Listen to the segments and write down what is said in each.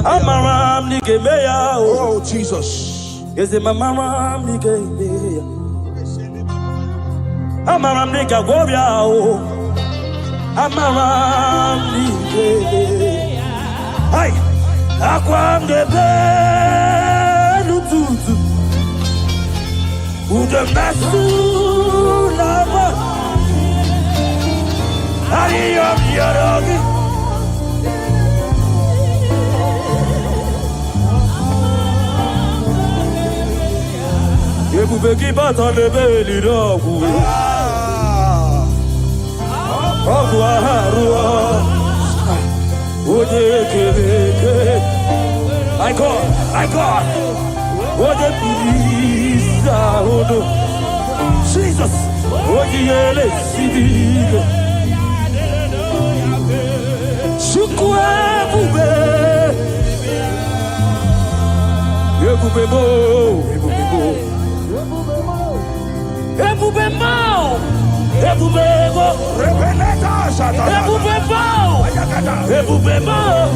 Amaram Nikemeya. Oh, Jesus. Is it Mamaram Nikemeya? Amaram Nikagovia. Amaram Nikemeya. Hi. Aquam de Benututu. Ude Masulama. Ayam Yaragi. Ebu beki batan ebeli ragu. Agua harua. Oje kebeke. I God. Oje pilisa odo. Jesus. Oje ele sidiga. Shukwa bube. Ebu bebo.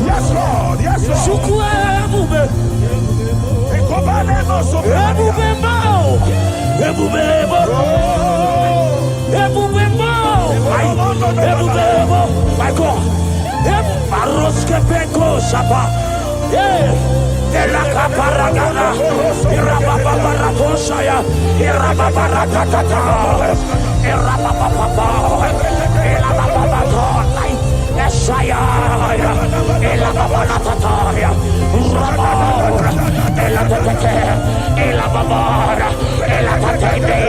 Yes, Lord. Yes, Lord. My God. Maroske Peko Shapa. Yeah. Elaka paragana, irababaratosaya, irababaratata, irabababa, elabababatolai, esaya, elababarataya, rababara, elatete, elababara, elatate,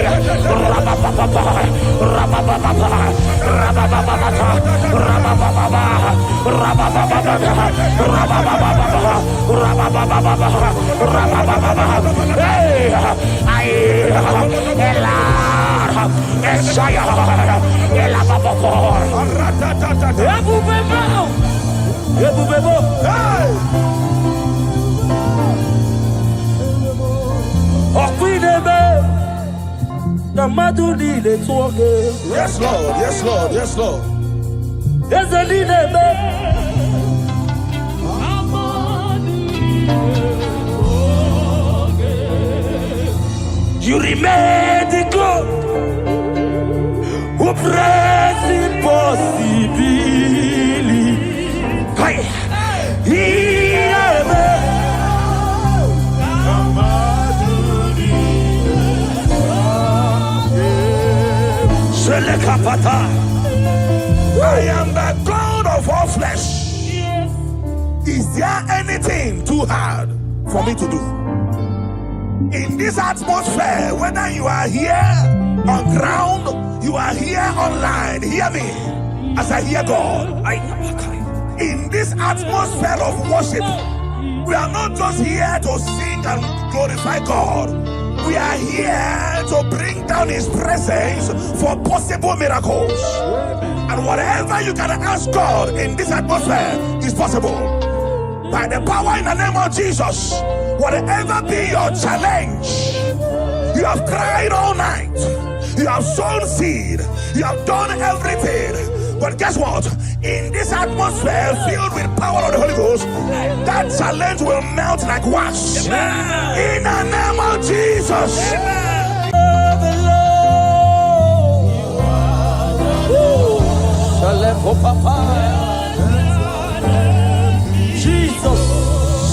rabababa, rabababa, rabababata, rabababa, Yes, Lord. Yes, Lord. Yes, Lord. You remain the God who prays impossibility. I am the God of all flesh. Is there anything too hard for me to do? In this atmosphere, whether you are here on ground, you are here online, hear me as I hear God. In this atmosphere of worship, we are not just here to sing and glorify God. We are here to bring down His presence for possible miracles. And whatever you can ask God in this atmosphere is possible. By the power in the name of Jesus, whatever be your challenge, you have cried all night, you have sown seed, you have done everything. But guess what? In this atmosphere filled with power of the Holy Ghost, that challenge will melt like wax. In the name of Jesus.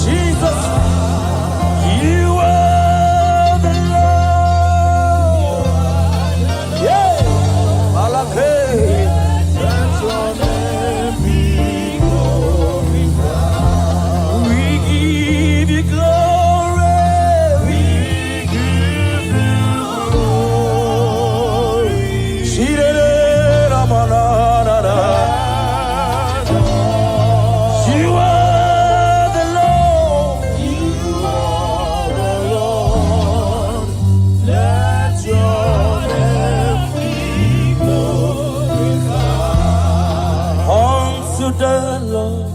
Jesus, you are the Lord. Yeah, Malakay. Let your name be glorified. We give you glory. We give you glory. You are the Lord. Let your name be glorified. Unto the Lord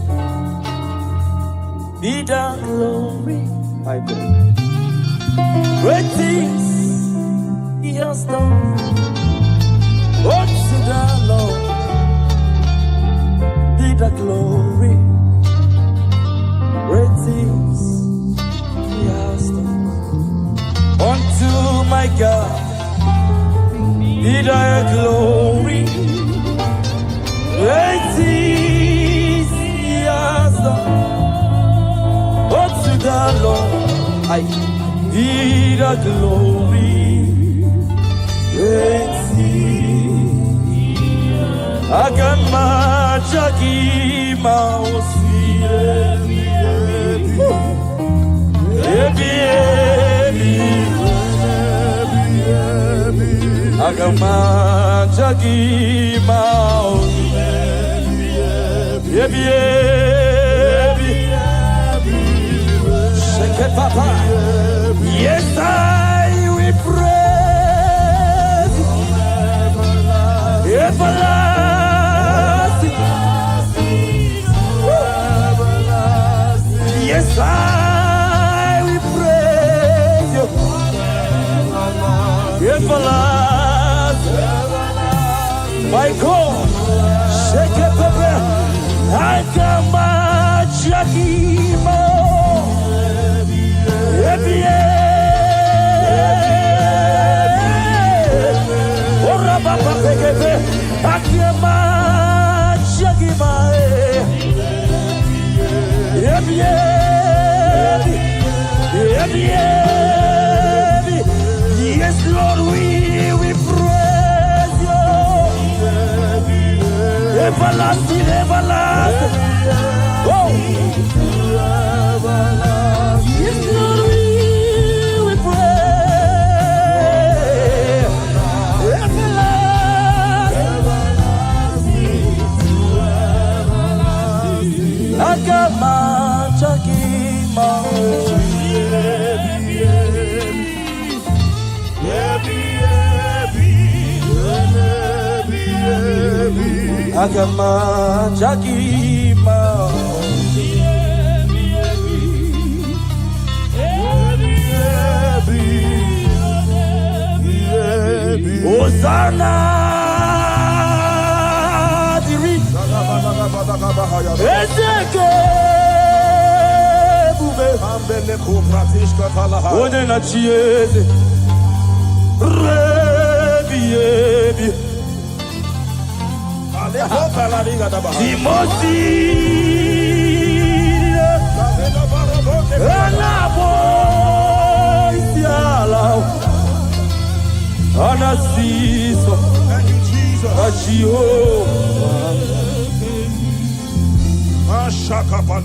be the glory. My God. Great things He has done. Unto the Lord be the glory. Great things my God, be thy glory. Great things he has done. Unto the Lord, I be the glory. Great things. Agamajagi mausi Agamajagi mausi Shake it, Papa. Yes, I will praise everlasting. Yes, I will praise you everlasting. My God, shake it, Papa. I come at Jakimo. Ora Papa Pekete, Akima Jakima. Yes, Lord, we praise you. Everlasting, everlasting. Oh. Yes, Lord, we pray. Everlasting. Akama Chakima. Agama Jakima Hosanna Diri Ezeke Bube Onena Chieze Rebi Timosi Anabo Isiala Anasiso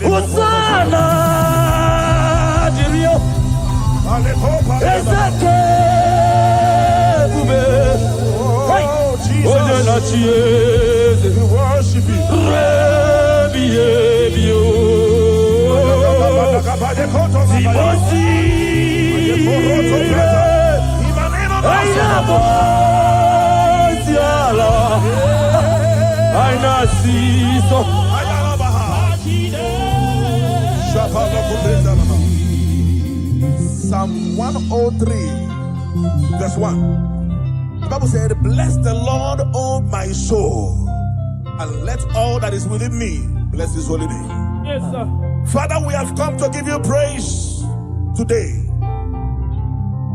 Hosanna Dirio Ezeke Bube Onena Chieze we worship you. Psalm 103, verse 1. The Bible said, bless the Lord, O my soul, and let all that is within me bless his holy name. Yes, sir. Father, we have come to give you praise today.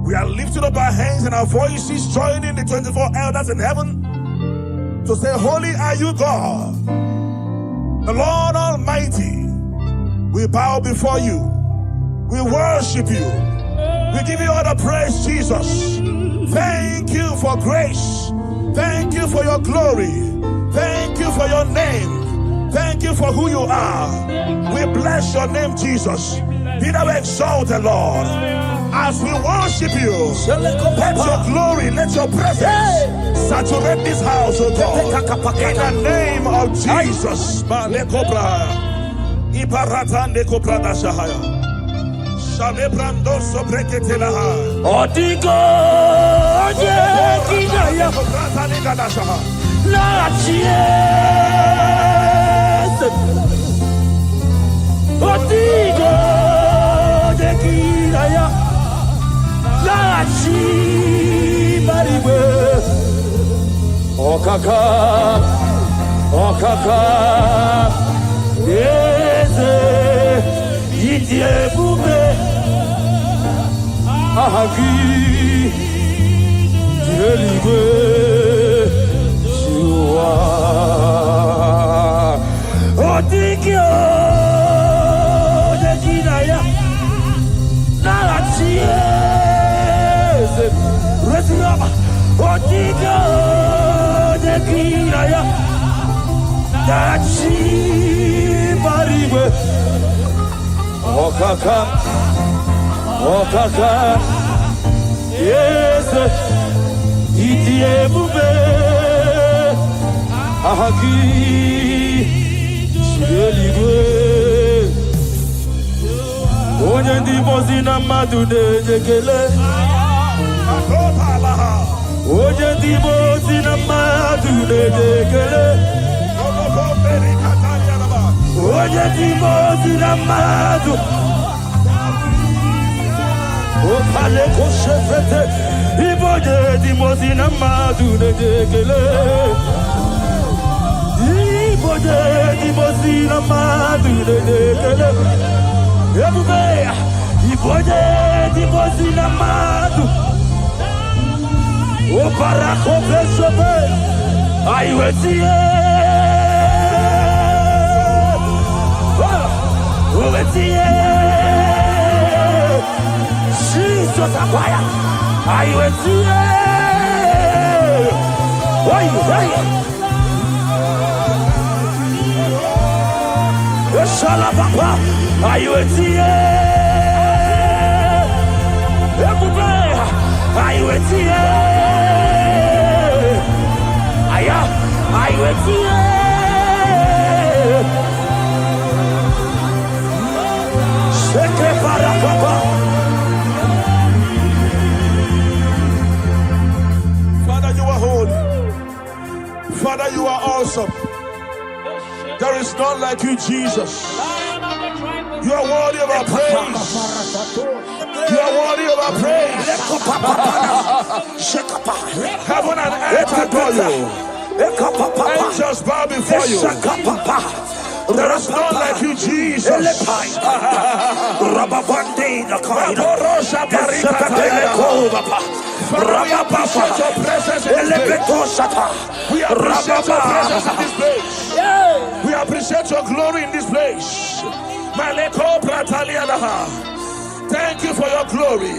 We are lifting up our hands and our voices, joining the 24 elders in heaven to say, holy are you, God, the Lord Almighty. We bow before you. We worship you. We give you all the praise, Jesus. Thank you for grace. Thank you for your glory. Thank you for your name. Thank you for who you are. We bless your name, Jesus. Be thou exalted, Lord. As we worship you, let your glory, let your presence saturate this house, oh God. In the name of Jesus. Odigo Kinaya La Chiesa Odigo Kinaya La Chimariwe Okaka Eze Idie Bube Ahagi eligwe Shua Otikyo Dekinaya Narachies Resinaba Otikyo Dekinaya Narachi Marigwe Okaka Okaka Yes Itiebube Ahagi Shieligwe Onye ndi mozi na mmadụ na-ejekele Onye ndi mozi na mmadụ na-ejekele Onye ndi mozi na mmadụ Opale koshefete Iboje di mozi na mmadụ na-ejekele Iboje di mozi na mmadụ na-ejekele Ebube Iboje di mozi na mmadụ Opara kopeshope Aiwetie Owetie Jesus akwaya Aiwetie Oi, oi Eshala papa Aiwetie Ebube Aiwetie Aya Aiwetie Sheke para papa Father, you are holy. Father, you are awesome. There is none like you, Jesus. You are worthy of our praise. You are worthy of our praise. Heaven and earth adore you. Angels bow before you. There is none like you, Jesus. We appreciate your presence in this place. We appreciate your presence in this place. We appreciate your glory in this place. Thank you for your glory.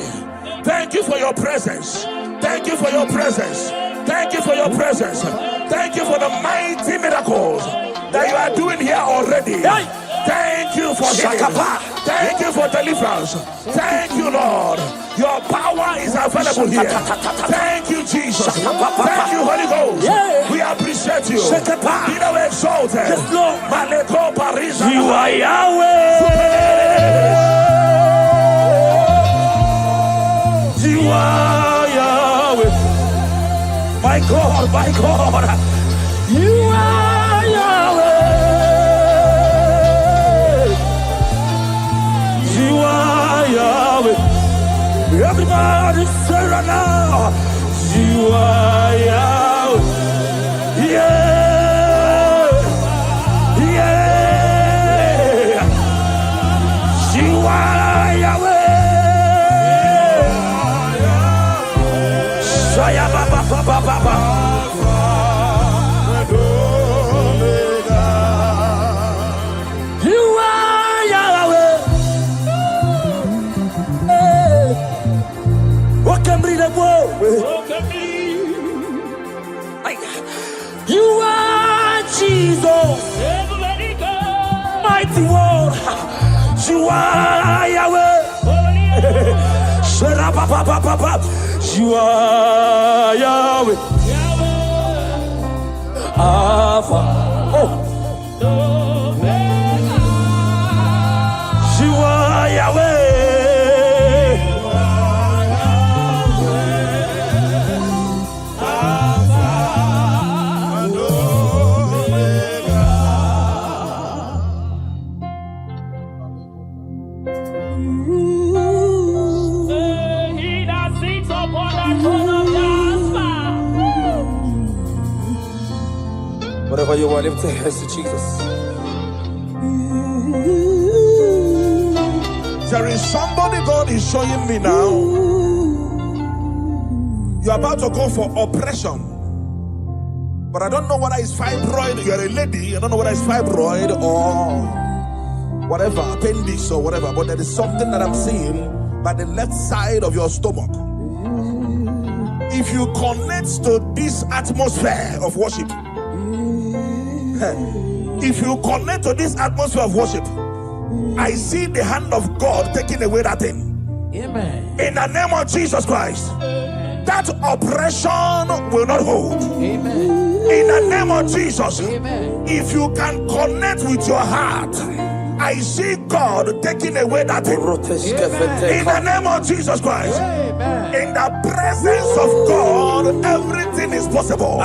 Thank you for your presence. Thank you for your presence. Thank you for your presence. Thank you for the mighty miracles that you are doing here already. Thank you for healing. Thank you for deliverance. Thank you, Lord. Your power is available here. Thank you, Jesus. Thank you, Holy Ghost. We appreciate you. Be thou exalted. You are Yahweh. You are Yahweh. My God, my God. You are Yahweh. You are Yahweh. Everybody say right now. You are Yahweh. Yeah. Yeah. You are Yahweh. Shaya baba baba baba. You are Jesus, mighty one. You are Yahweh. You are Yahweh. Alpha. Oh. You are Yahweh. Whatever you want, lift your hands to Jesus. There is somebody God is showing me now. You're about to go for operation. But I don't know whether it's fibroid. You're a lady. I don't know whether it's fibroid or whatever, appendix or whatever. But there is something that I'm seeing by the left side of your stomach. If you connect to this atmosphere of worship, if you connect to this atmosphere of worship, I see the hand of God taking away that thing. Amen. In the name of Jesus Christ, that oppression will not hold. Amen. In the name of Jesus, amen. If you can connect with your heart, I see God taking away that thing. Amen. In the name of Jesus Christ, amen. In the presence of God, everything is possible.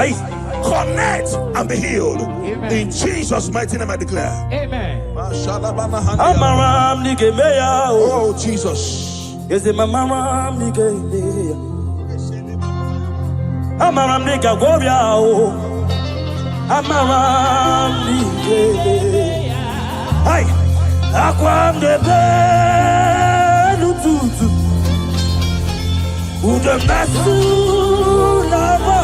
Connect and be healed. Amen. In Jesus' mighty name I declare. Amen. Oh Jesus. Hey, akwam de benu tutu, ude mesu lava,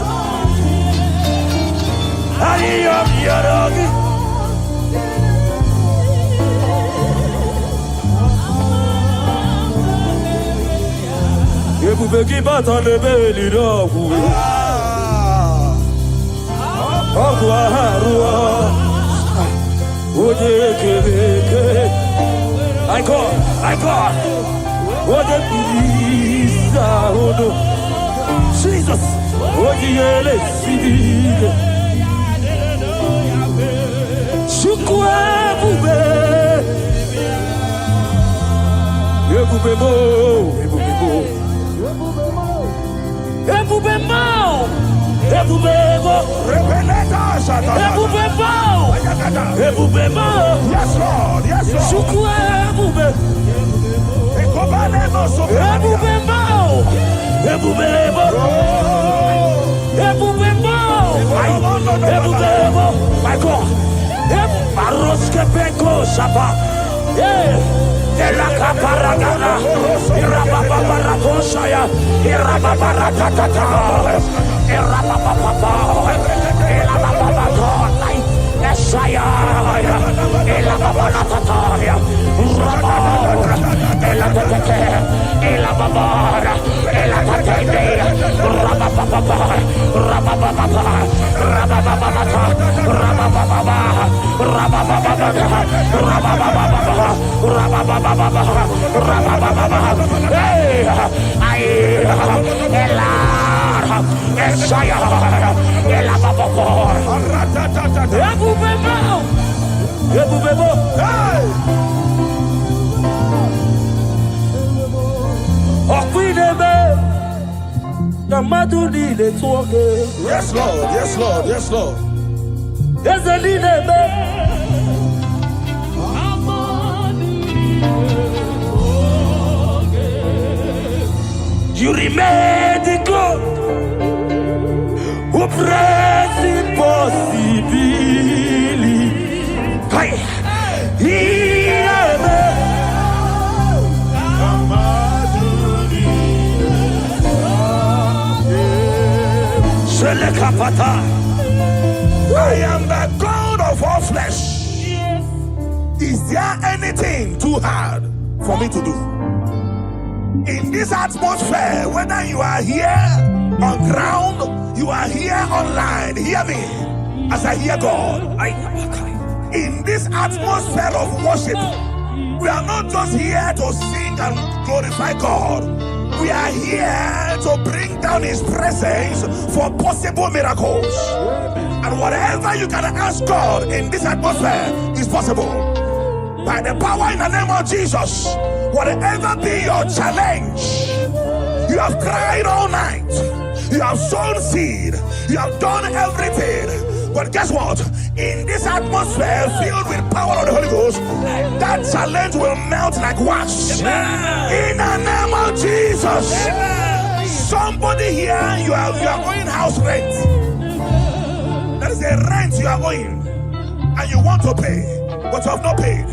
ayam yarogi. Ebu beki batan de beli rogu, agua harua. I God, what a Jesus, what Yes, Lord. Yes, Lord. My God. Yes, Lord. Yes, Lord. Yes, Lord. You remain the God who prays impossibly. I am the God of all flesh. Is there anything too hard for me to do? In this atmosphere, whether you are here on ground, you are here online, hear me as I hear God. In this atmosphere of worship, we are not just here to sing and glorify God. We are here to bring down His presence for possible miracles. And whatever you can ask God in this atmosphere is possible. By the power in the name of Jesus, whatever be your challenge, you have cried all night, you have sown seed, you have done everything. But guess what? In this atmosphere filled with power of the Holy Ghost, that challenge will melt like wax. In the name of Jesus. Somebody here, you are owing house rent. There is a rent you are owing, and you want to pay, but you have not paid.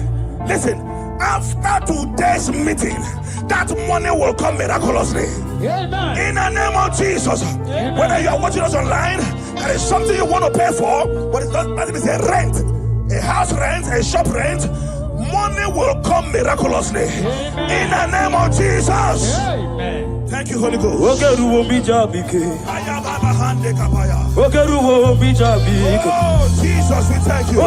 Listen, After today's meeting, that money will come miraculously. Amen. In the name of Jesus. Amen. Whether you are watching us online, there is something you want to pay for, but it's not that it is a rent, a house rent, a shop rent. Money will come miraculously. Amen. In the name of Jesus. Amen. Thank you, Holy Ghost. Oh, Jesus, we thank you.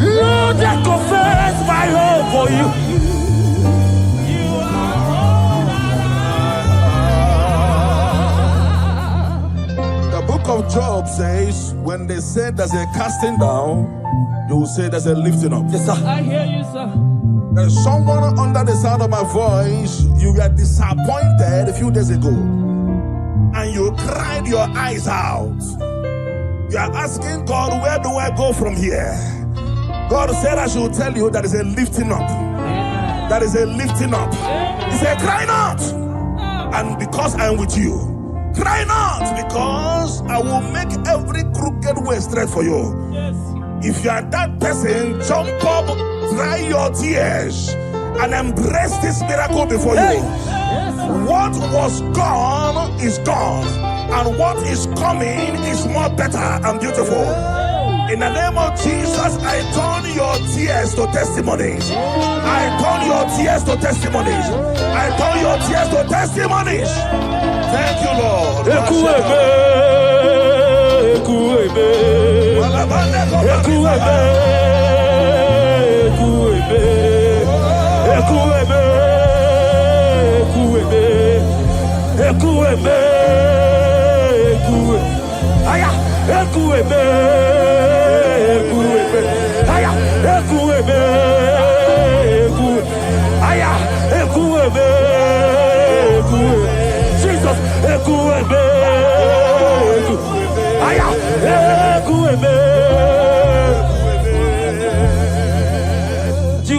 Lord, I confess my hope for you. The book of Job says, when they say there's a casting down, you will say there's a lifting up. Yes, sir. I hear you, sir. There's someone under the sound of my voice. You were disappointed a few days ago, and you cried your eyes out. You are asking God, where do I go from here? God said I should tell you that is a lifting up. That is a lifting up. He said, cry not. And because I am with you, cry not, because I will make every crooked way straight for you. Yes. If you are that person, jump up, dry your tears, and embrace this miracle before you. Yes. What was gone is gone, and what is coming is more better and beautiful. In the name of Jesus, I turn your tears to testimonies. I turn your tears to testimonies. I turn your tears to testimonies. Thank you, Lord.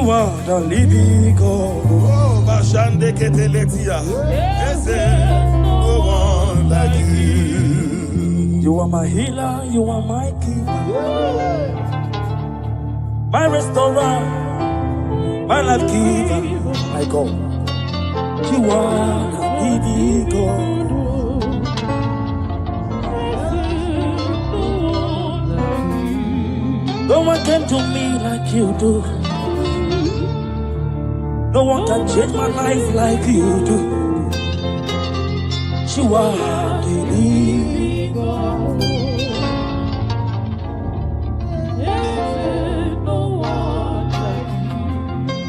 You are the living God. Oh, Bashande Keteletia. Yes, no one like you. You are my healer, you are my keeper, my restorer, my life giver, my God. You are the living God. No one can do me like you do. No one can change my life like you do. You are the living God.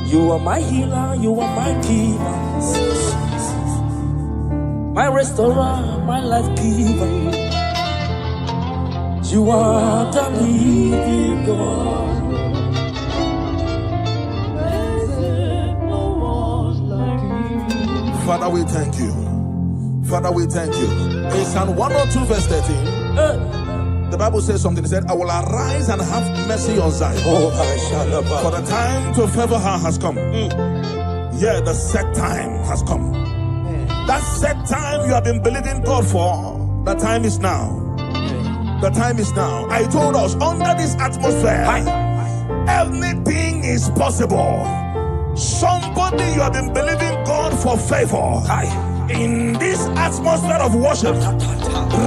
You are my healer, you are my keeper, my restorer, my life giver. You are the living God. Father, we thank you. Father, we thank you. In Psalm 102 verse 13, the Bible says something. It said, I will arise and have mercy on Zion. For the time to favor her has come. Yeah, the set time has come. That set time you have been believing God for, the time is now. The time is now. I told us, under this atmosphere, everything is possible. Somebody, you have been believing God for favor. In this atmosphere of worship,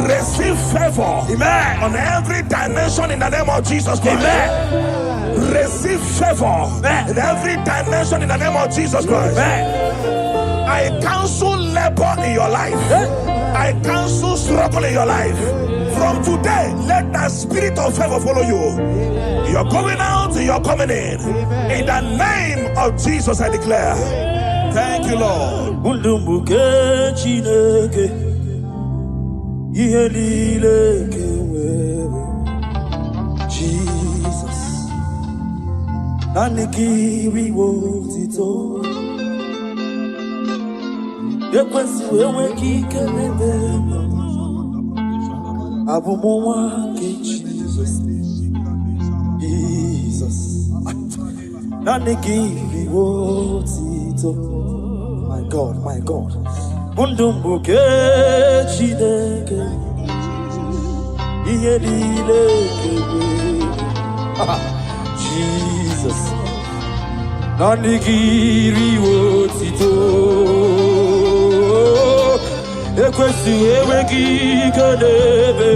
receive favor. Amen. On every dimension in the name of Jesus Christ. Amen. Receive favor in every dimension in the name of Jesus Christ. Amen. I cancel labor in your life. I cancel struggle in your life. From today, let that spirit of favor follow you. You're going out, you're coming in. In the name of Jesus, I declare. Thank you, Lord. Jesus. Nanikiri wotito. Yekwesi wewe kikelebe. Abumowa ke Jesus. Jesus. Nanikiri wotito. My God, my God. Mundumbuke chineke. Jesus. Nanikiri wotito. Ekwesi wewe kikelebe.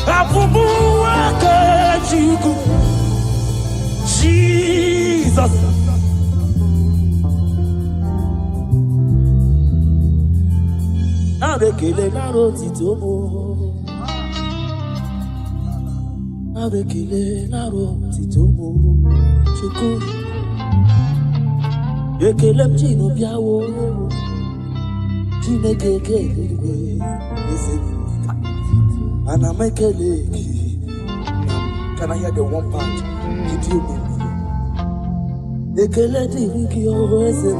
Abumowa ke Jesus. Abekele naro titomo. Abekele naro titomo. Chiko. Ekele mchino biawo. Chineke kele. And I make a leg. Can I hear the one part? Did you mean? Ekele diviki oese.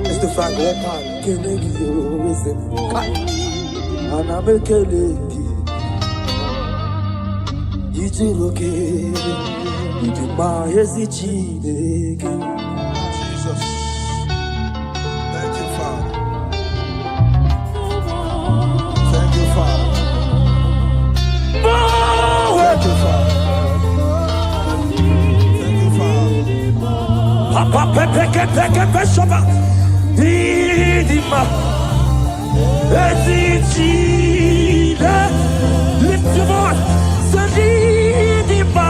It's the fact one part. Kelegi oese. And I make a leg. Ichiroke. Idima esichideke. Jesus. Thank you, Father. Thank you, Father. Thank you, Father. Thank you, Father. Papa pepe shaba. Idima esichide. Lift your voice. Idima.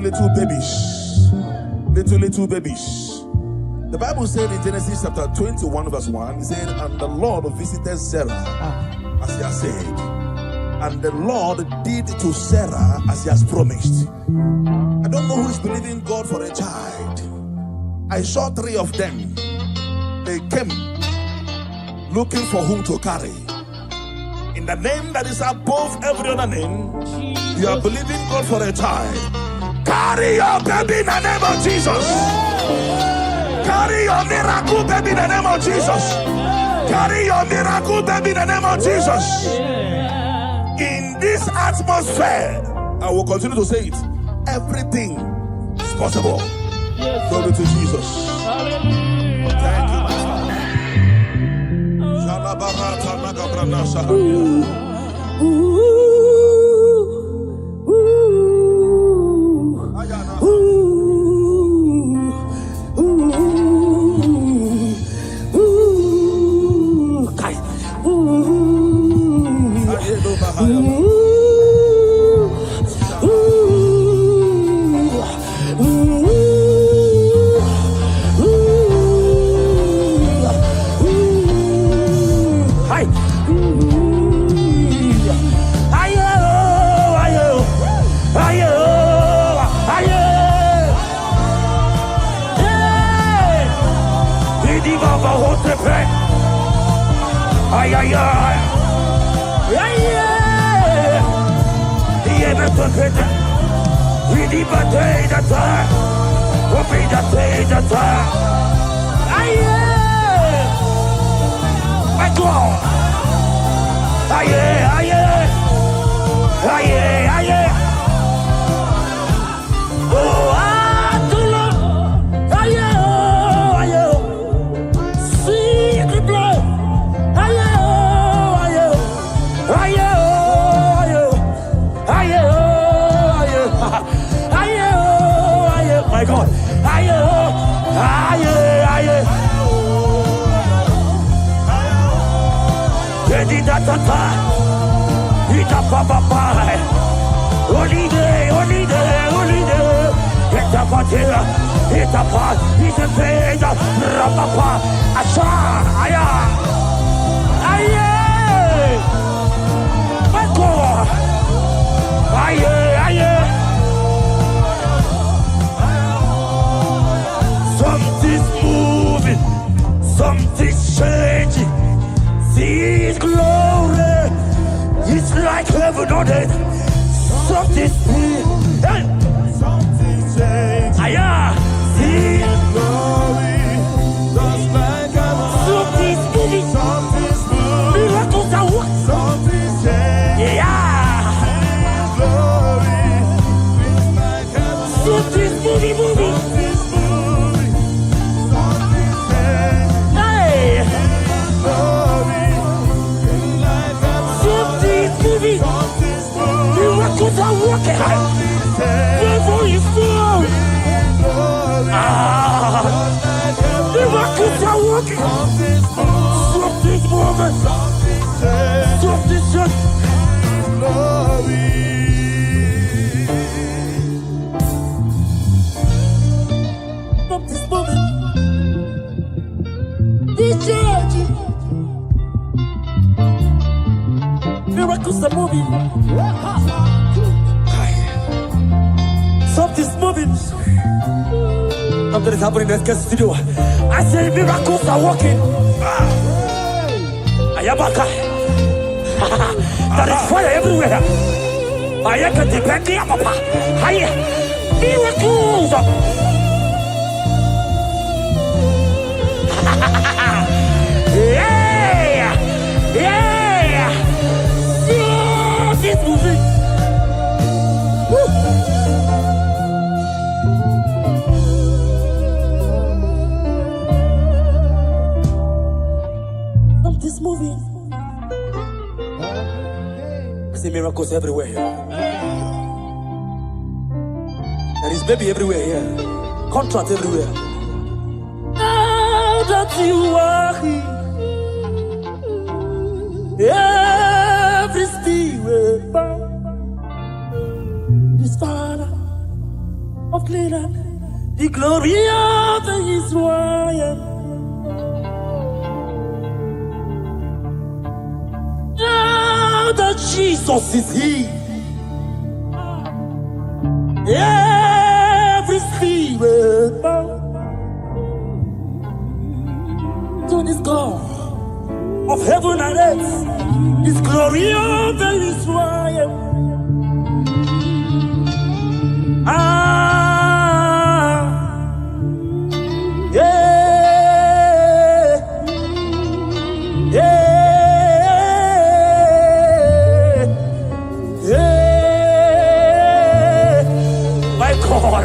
little babies. Little babies. The Bible said in Genesis chapter 21 verse 1, it said, and the Lord visited Sarah as he has said, and the Lord did to Sarah as he has promised. I don't know who is believing God for a child. I saw 3 of them. They came looking for whom to carry. In the name that is above every other name, you are believing God for a child. Carry your baby in the name of Jesus. Carry your miracle baby in the name of Jesus. Carry your miracle baby in the name of Jesus. In this atmosphere, I will continue to say it. Everything is possible. Glory to Jesus. Thank you, Something's moving, something's changing. See His glory, it's like heaven on earth. Something's moving, something's changing. See His glory, just like heaven. Something's moving, something's moving. Miracles are what? Something's changing. His glory, it's like heaven. Something's moving, moving. Miracles are working. Devil is flowing. Miracles are working. Something's moving. Something's just glory. Something's moving. This church. Miracles are moving. Something's moving. Something is happening in the guest studio. I say miracles are working. Ayabaka. There is fire everywhere. Ayaka depending on Papa. Hiya. Miracles. Yeah. Yeah. Something's moving. Woo. Something's moving. I see miracles everywhere here. There is baby everywhere here. Contract everywhere. Now that you are here, every spirit bound is Father. of Canaan, the glory of Israel. Now that Jesus is here, every spirit bow to this God of heaven and earth, this glory of Israel. My God.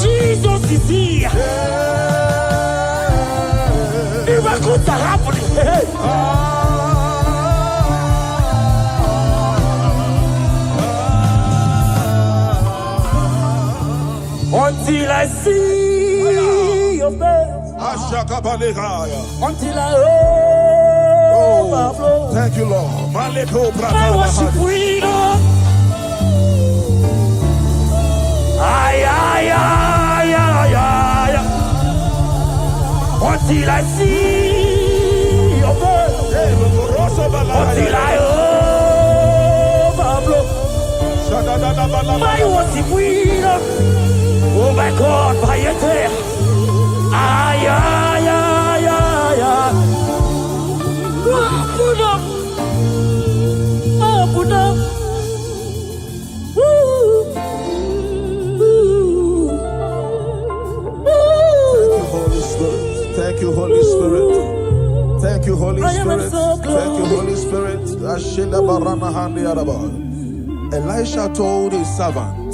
Jesus is here. Miracles are happening. Until I see your face, until I overflow. Thank you, Lord. I worship freedom. Until I see your face, until I overflow. My worship freedom. Oh my God, by your tail. Put up. Put up. Thank you, Holy Spirit. Thank you, Holy Spirit. Thank you, Holy Spirit. Elisha told his servant,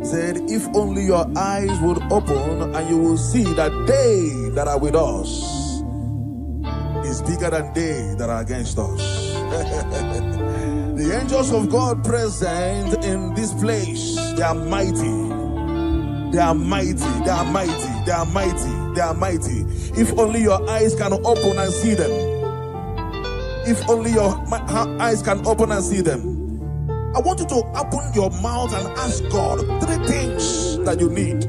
said, if only your eyes would open and you will see that they that are with us is bigger than they that are against us. The angels of God present in this place, they are mighty. They are mighty. They are mighty. They are mighty. They are mighty. If only your eyes can open and see them. If only your eyes can open and see them. I want you to open your mouth and ask God 3 things that you need.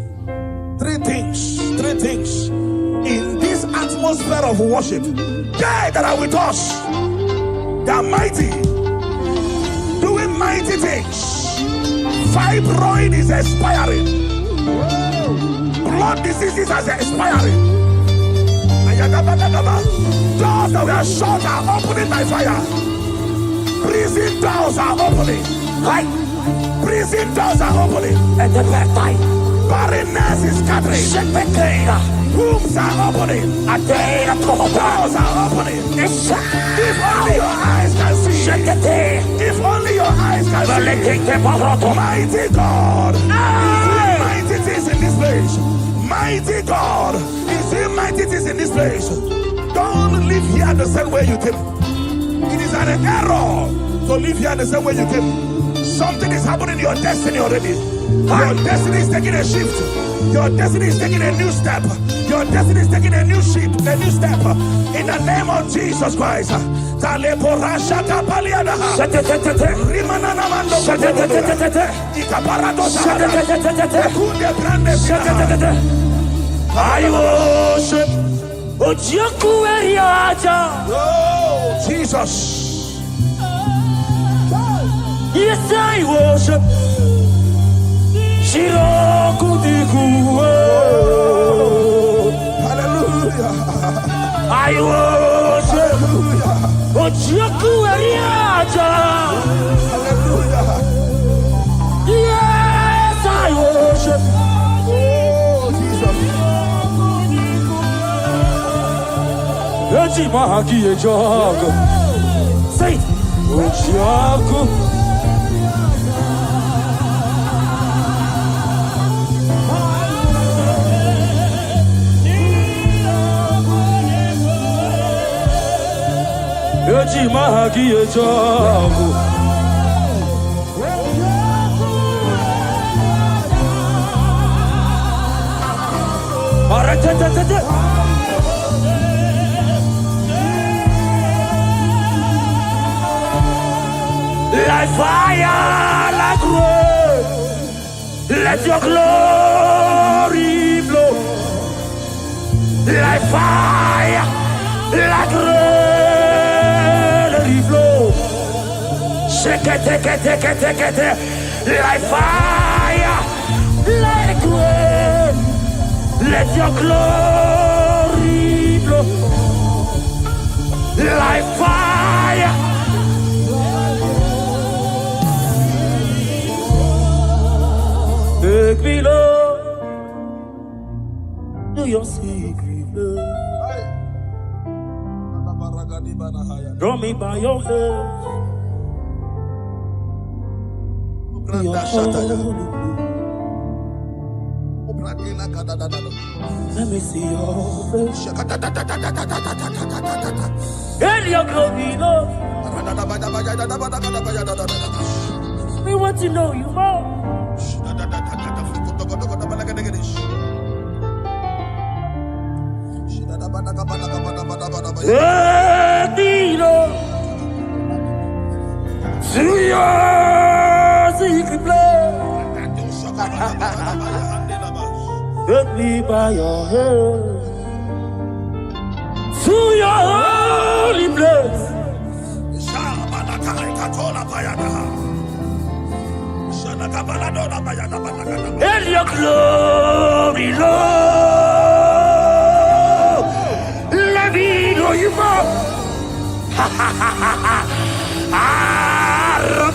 3 things. 3 things. In this atmosphere of worship, they that are with us, they are mighty. Doing mighty things. Fibroid is expiring. Blood diseases are expiring. Doors that were shut are opening by fire. Prison doors are opening. Right? Prison doors are opening. At the back time. Barrenness is scattering. Wombs are opening. Doors are opening. If only your eyes can see. If only your eyes can see. Mighty God is doing mighty things in this place. Mighty God is doing mighty things in this place. Don't live here the same way you came. It is an error to live here the same way you came. Something is happening in your destiny already. Your destiny is taking a shift. Your destiny is taking a new step. Your destiny is taking a new step. In the name of Jesus Christ. I worship. Oh, Jesus. Yes, I worship. Hallelujah. I worship. Hallelujah. Yes, I worship. Oh, Jesus. Eti mahaki e jogo. Say, Ochiaku. Eti mahaki e jogo. Like fire, like rain, let your glory blow. Like fire, like rain, let it flow. Shake it, take it, take it, take it, like fire, like rain, let your glory blow. Like fire. Take me, Lord, to your secret love. Draw me by your hand to your holy place. Let me see your face and your glory, Lord. We want to know you more. To your secret place, take me by your hand to your holy place. And your glory, Lord, let me know you more.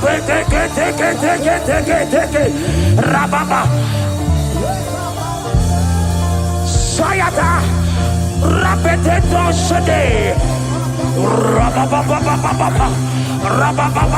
Take Rababa Sayata Rapeteto Shade Rababa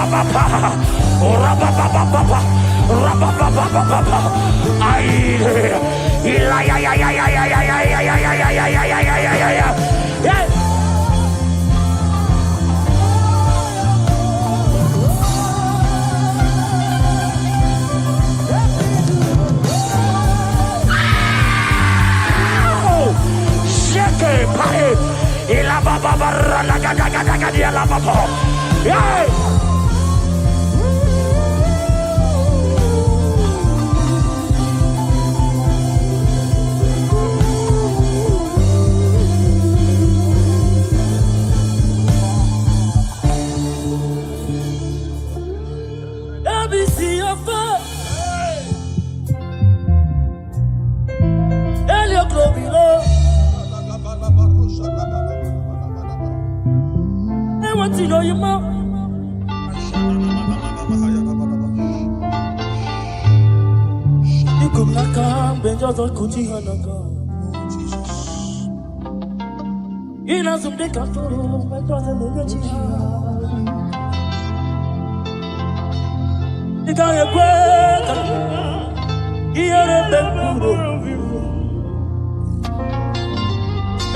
Let me see your face and your glory, Lord. I want to know you more. You come like a benjo to kuti hanaga. Ina zumde kafuru, benjo to nugachi. Ika ye kweka, iyere bepuro.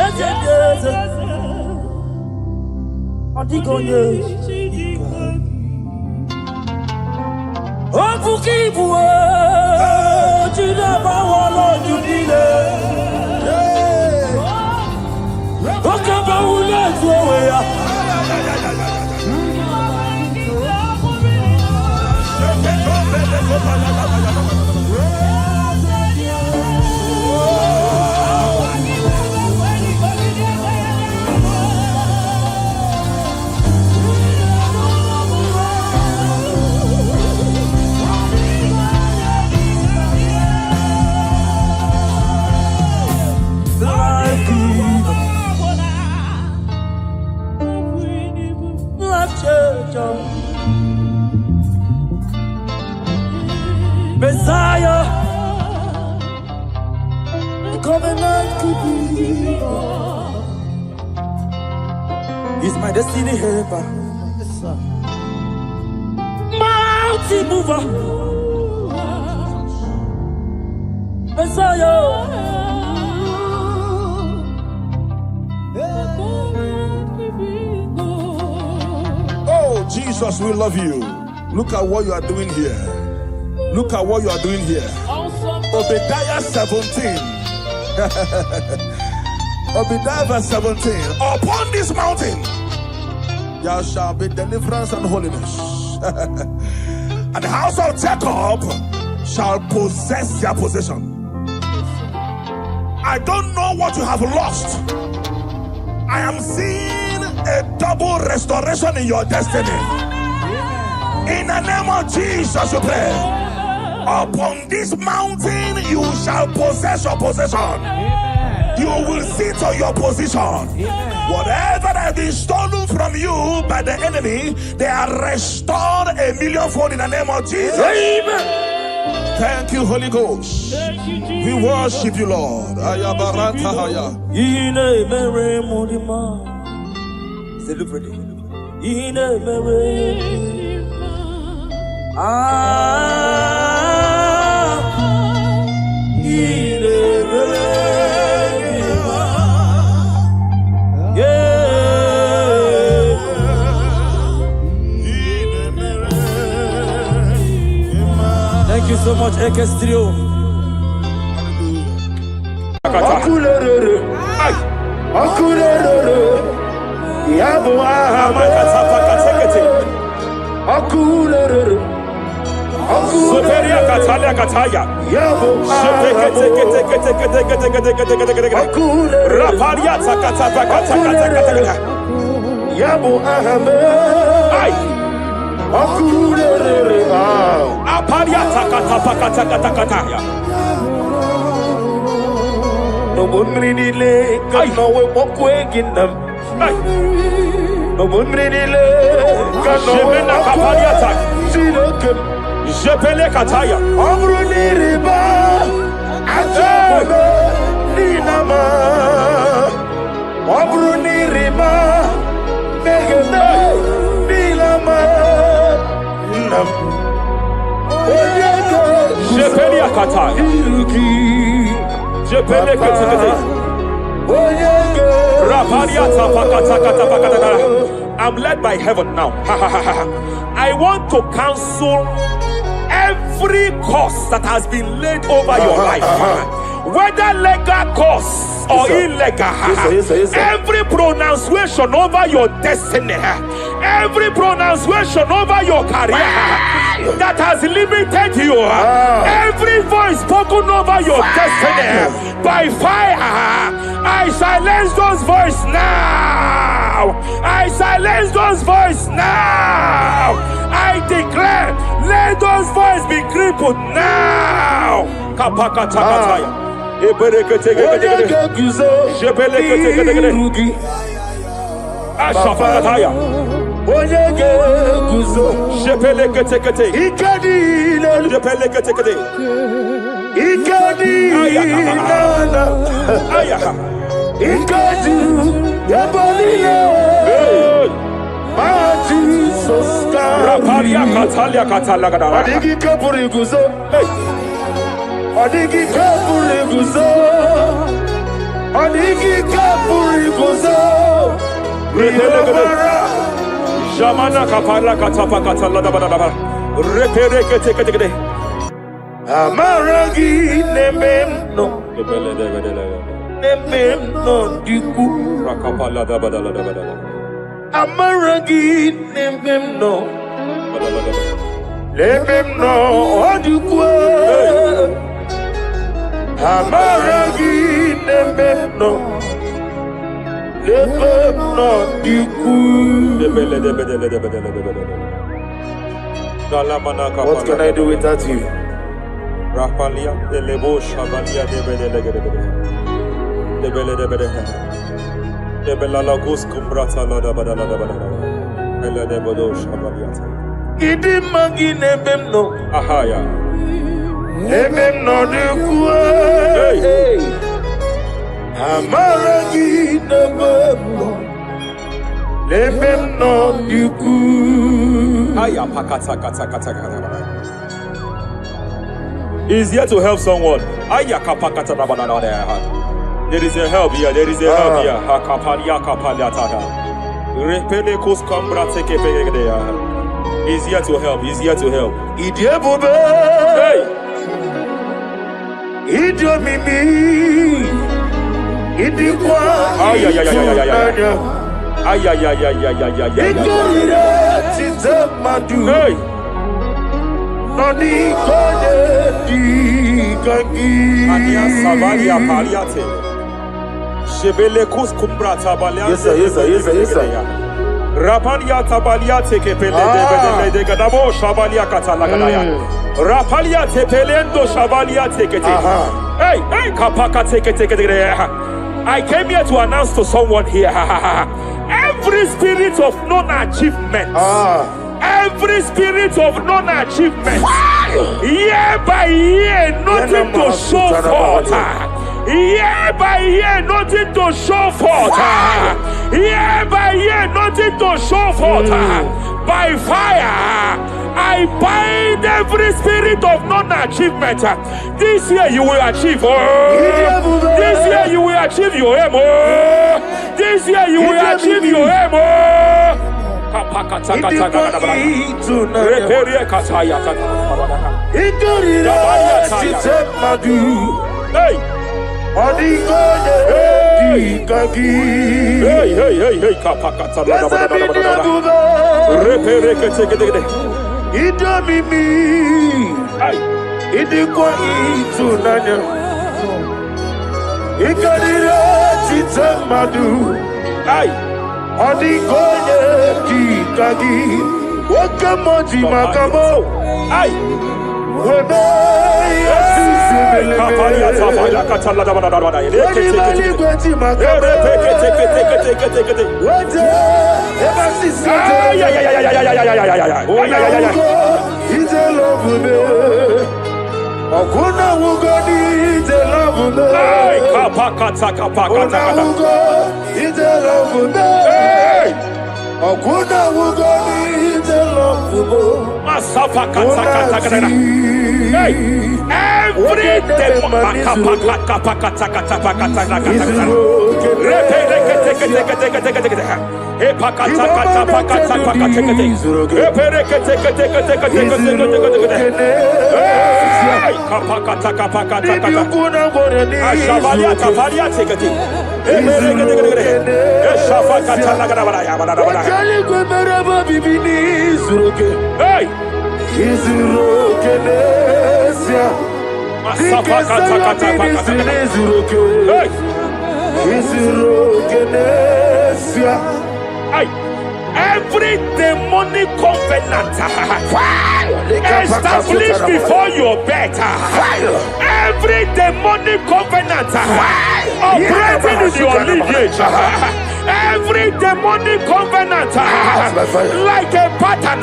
Eze. Antigonye Ofukibuwe Chidaba walo judile Okaba ule tuwe ya Messiah, the covenant keeping God. He's my destiny helper. Mountain mover. Messiah. Oh, Jesus, we love you. Look at what you are doing here. Look at what you are doing here. Obadiah 17. Obadiah verse 17. Upon this mountain there shall be deliverance and holiness. And the house of Jacob shall possess their possession. I don't know what you have lost. I am seeing a double restoration in your destiny. In the name of Jesus, you pray. Upon this mountain you shall possess your possession. You will sit on your position. Whatever that has been stolen from you by the enemy, they are restored a millionfold in the name of Jesus. Amen. Thank you, Holy Ghost. We worship you, Lord. Thank you so much, Ekestrio. No one really lay, no way walk away in them. No one really lay, no way walk away. Jepele kataya. Amruni riba, ajabe ninama. Amruni riba, megene nilama. Nam. Jepele kataya. Jepele kataya. I'm led by heaven now. I want to cancel every curse that has been laid over your life, whether legal curse or illegal. Yes, sir. Every pronunciation over your destiny, every pronunciation over your career that has limited you, every voice spoken over your destiny by fire, I silence those voices now. I silence those voices now. I declare, let those voices be crippled now. Kapakatakataya. Ashafakataya. Jepeleketekete. Jepeleketekete. Rapalia Katalia Katalaga. Adigi Kapuriguzo. Adigi Kapuriguzo. Adigi Kapuriguzo. Jamana Kapala Katapa Katalada. Reperekete. Amaragi Nemeno. Nemeno Diku. Rakapala Dabadala. Amaragi Nemeno. Nemeno Diku. Amaragi Nemeno. Nemeno Diku. What can I do without you? Rapalia de Lebo Shavalia de Bede de Bella Lagos Cumbrata Loda Badala Bella de Bodo Shavaliata. Idi Magine Bemno Ahaya Ebemno de Kue Amaragi de Bemno Ebem no diku. He's here to help someone. There is a help here. There is a help here. He's here to help. He's here to help. Hey! Hey! Yes, sir. Rapalia tabalia teke pele de gadabo shabalia katalagadaya. Rapalia tepelendo shabalia teke. Hey, kapaka teke. I came here to announce to someone here. Every spirit of non-achievement. Every spirit of non-achievement. Year by year, nothing to show forth. Year by year, nothing to show forth. Year by year, nothing to show forth. By fire, I bind every spirit of non-achievement. This year you will achieve. This year you will achieve your aim. This year you will achieve your aim. Hey! Every demonic covenant established before your bed, every demonic covenant operating in your lineage, every demonic covenant like a pattern.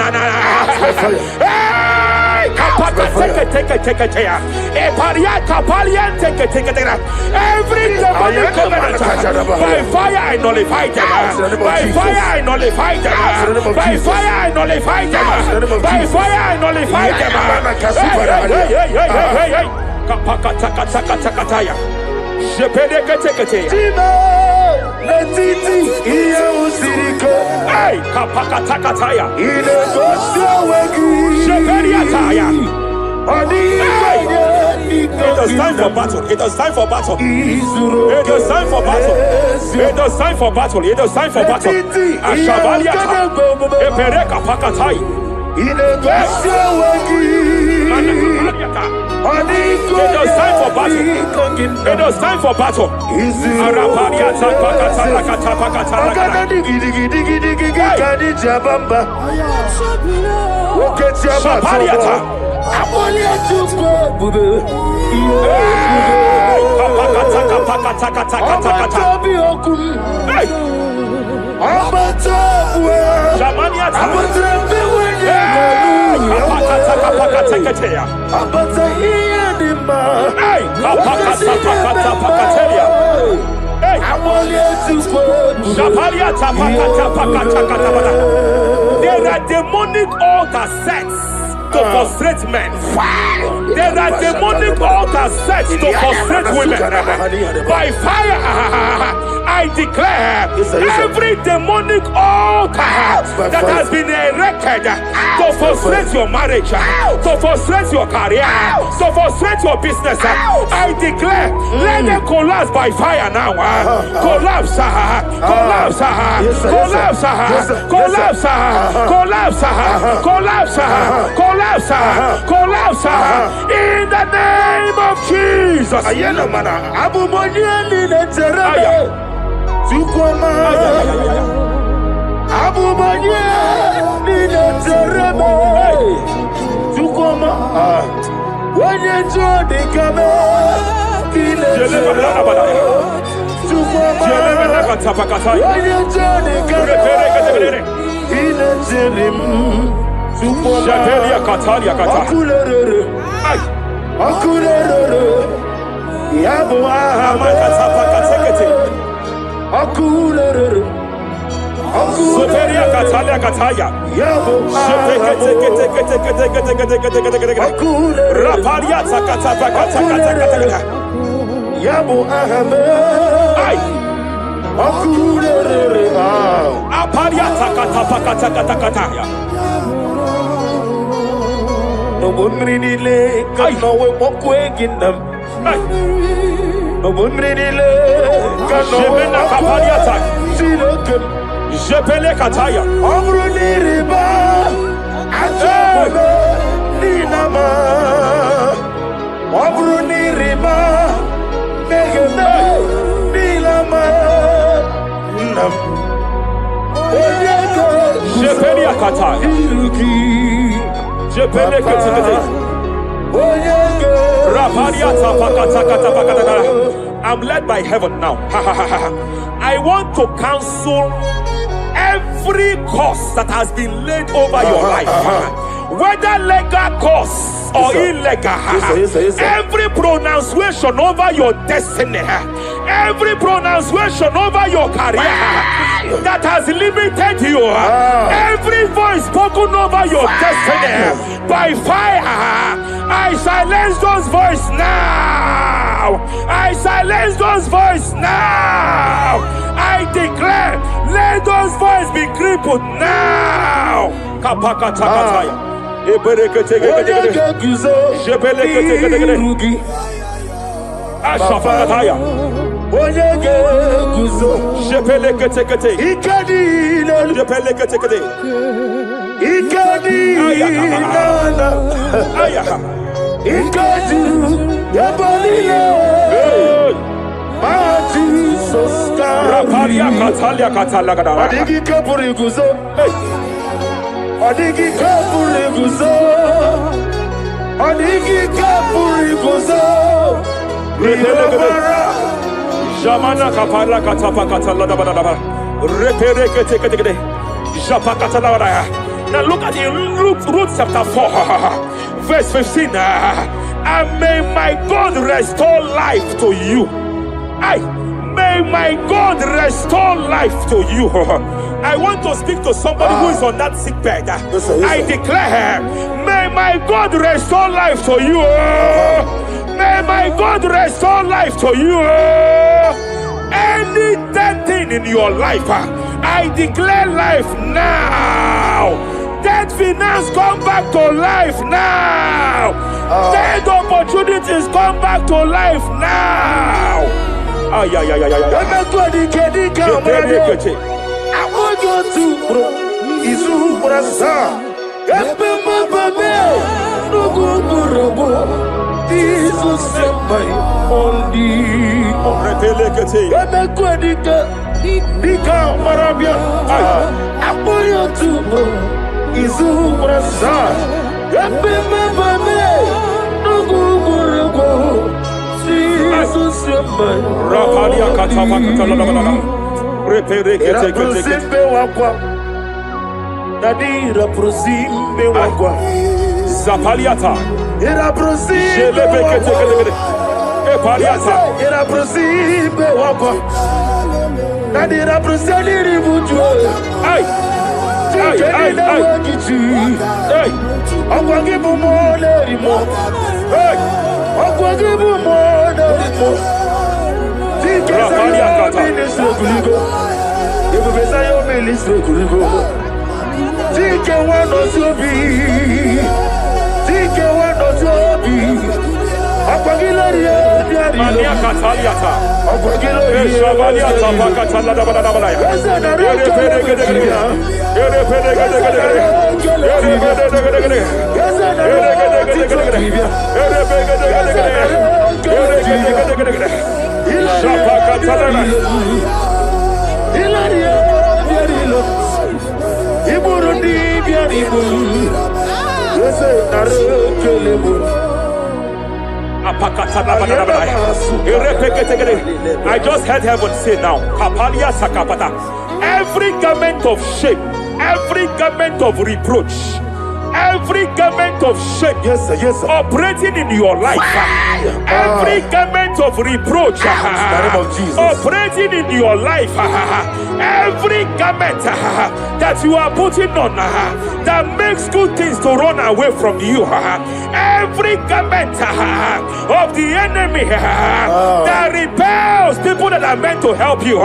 Every demonic covenant, by fire I nullify them. By fire I nullify them. By fire I nullify them. By fire I nullify them. Hey, kapakatakataya. It is time for battle. It is time for battle. It is time for battle. It is time for battle. It is time for battle. Ashabaliata. Epereka pakatai. It is time for battle. It is time for battle. Arapariata pakata pakata. Shapariata. Hey! There are demonic altar sets to frustrate men. There are demonic altar sets to frustrate women. By fire, I declare every demonic altar that has been erected to frustrate your marriage, to frustrate your career, to frustrate your business, I declare, let them collapse by fire now. Collapse, collapse, collapse, collapse, collapse, collapse, collapse, collapse, in the name of Jesus. I'm led by heaven now. I want to cancel every curse that has been laid over your life, whether legal curse or illegal. Every pronunciation over your destiny, every pronunciation over your career that has limited you, every voice spoken over your destiny, by fire, I silence those voices now. I silence those voices now. I declare, let those voices be crippled now. Jamana kapala katapa katala da da da. Repere kete kete kete. Japa katala da. Now look at the Ruth chapter 4, verse 15. And may my God restore life to you. May my God restore life to you. I want to speak to somebody who is on that sick bed. I declare, may my God restore life to you. May my God restore life to you. Any dead thing in your life, I declare life now. Dead finance come back to life now. Dead opportunities come back to life now. I want you Zapaliata. Era prosime wakwa. Nadira Brusani Ributu. Hey. Hey. Hey. Hey. Akwagibu mo lerimo. Hey. Akwagibu mo lerimo. Rapani akata. Ministre kuligo. Ebu besa yo ministre kuligo. Tike wano sobi. Tike wano sobi. Akwagila ria ria. Mania kataliata. Akwagila ria. Eshavania tapaka talada bada bada ya. Ere pede gede gede. Ere pede gede gede. Ere pede gede gede. Ere gede gede gede. Ere pede gede gede. Ere gede gede gede. Shapaka talada. Ilaria biarilo. Iburundi biaribu. Yese narekelebo. I just heard heaven say now, Kapalia Sakapata. Every garment of shame, every garment of reproach, every garment of shame, Yes, sir. Yes, sir. operating in your life, every garment of reproach, In the name of Jesus. operating in your life, every garment that you are putting on that makes good things to run away from you, every garment of the enemy that repels people that are meant to help you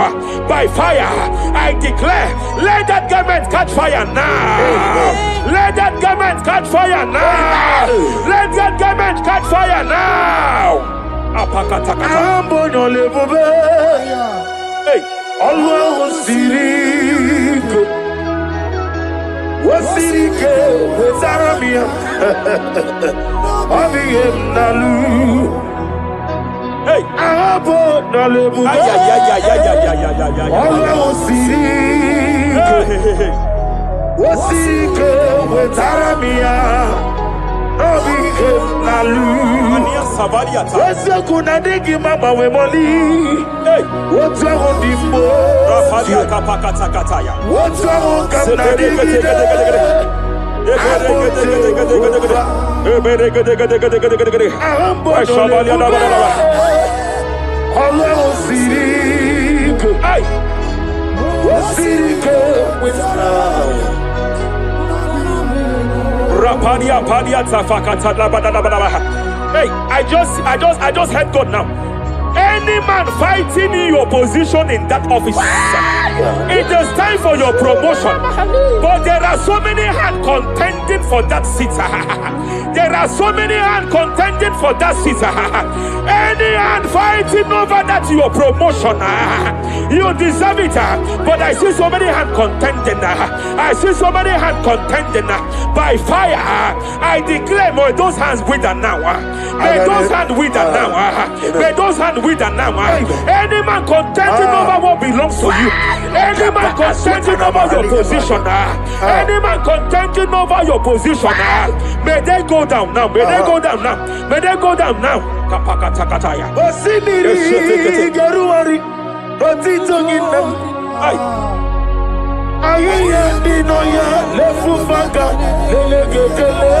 by fire, I declare, let that garment catch fire now. Let that garment catch fire now. Let that garment catch fire now. Hey. Allah Sirike Wasirike Wezaramia Abiyem Nalu Hey. Abo Nalebu Allah Sirike Wasirike Wezaramia Abiyem Nalu Wese kuna digi mama we moli. Hey. What's wrong with the Rafalia kapakata kataya. What's wrong with the Hey, I just heard God now. Any man fighting in your position in that office, it is time for your promotion. But there are so many hands contending for that seat. There are so many hands contending for that seat. Any hand fighting over that your promotion, you deserve it. But I see so many hands contending. I see so many hands contending by fire. I declare, may those hands wither now. May those hands wither now. May those hands wither now. Any man contending over what belongs to you. Any man contending over your position. Any man contending over your position. May they go down now. May they go down now. May they go down now. Kapakatakataya. Osimiri Garuari Otitongina Ayaya Dinoya Lefufaga Lelegele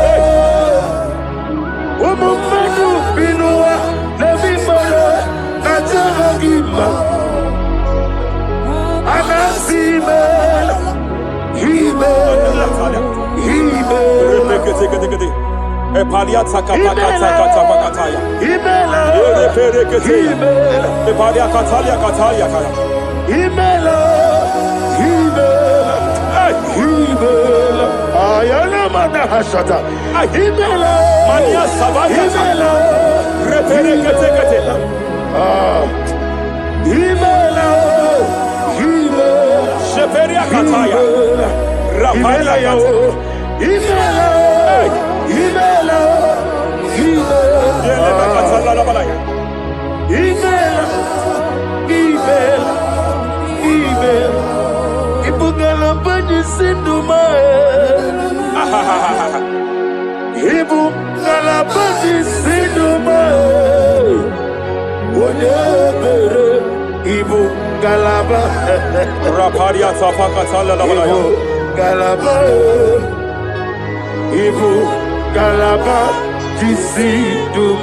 Umumenu Binua Levimala Najaragima Anasimela Himela Epalia takapakataya. Himela Epalia katalia katalia kaya. Himela Ayana mana hashata Himela Mania sabaya. Himela Reperekete. Himela Sheperia kataya. Rapalia yao. Himela Ibugala bani sinduma Ibugala bani sinduma Wonebere Ibugalaba Raparia tapakatala labalaya. Galaba Ibugalaba Jisidum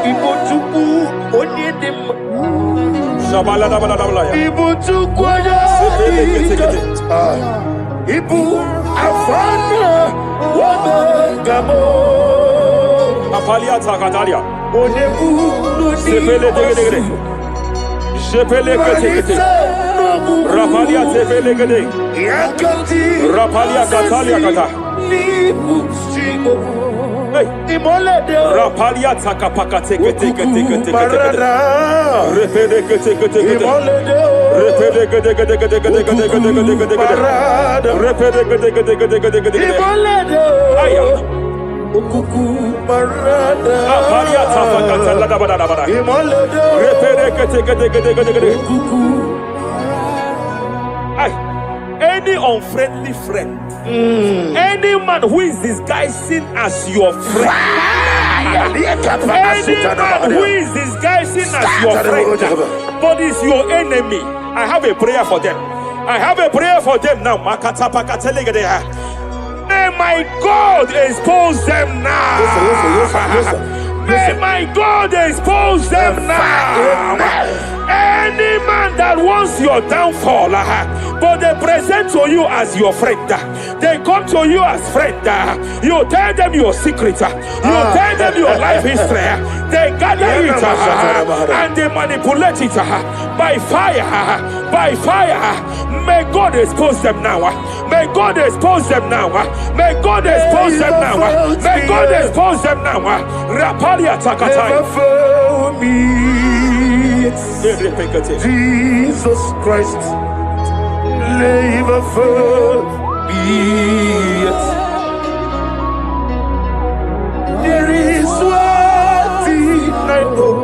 Ibotuku Onyedim Shabaladabaladabalaya. Ibu tukwaya Ibu afana wabengamo Apalia Takatalia. Onebu Sepele degedegede. Sepele ketekete. Rapalia tepele gede. Yakati Rapalia katalia kata. Nibu simo Hey. Imolede Rapalia takapaka teke teke teke teke Barada repede kete kete kete Imolede repede kete kete kete kete kete kete kete kete Barada repede kete kete kete kete kete Imolede aya Ukuku Barada Rapalia tapaka talada bada bada Imolede repede kete kete kete kete kete Ukuku ay any unfriendly friend, any man who is disguising as your friend, any man who is disguising as your friend, but is your enemy, I have a prayer for them. I have a prayer for them now. May my God expose them now. May my God expose them now. Any man that wants your downfall, but they present to you as your friend, they come to you as friend, you tell them your secret, you tell them your life history, they gather it and they manipulate it by fire, by fire. May God expose them now. May God expose them now. May God expose them now. May God expose them now. Rapalia Takatai. Jesus Christ, never for me. There is one thing I know.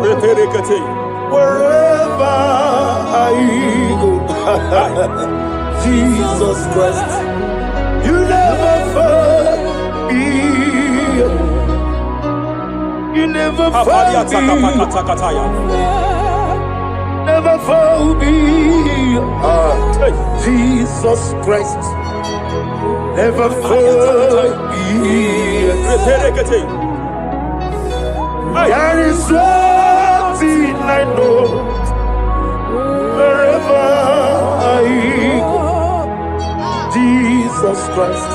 Wherever I go, Jesus Christ, you never fail me. You never fail me. Never fail me. Jesus Christ, never fail me. There is one thing I know. Wherever I go, Jesus Christ,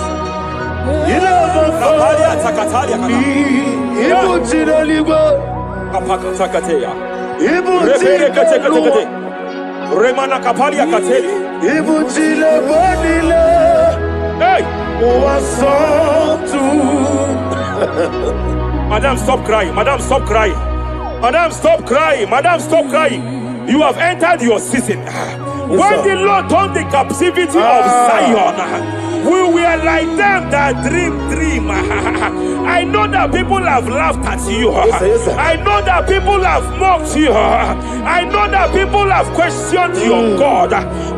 you never fail me. Remana kapalia kateli. Hey! Madam, stop crying. Madam, stop crying. Madam, stop crying. Madam, stop crying. You have entered your season. When the Lord turned the captivity of Zion, we were like them that dream. I know that people have laughed at you. I know that people have mocked you. I know that people have questioned your God.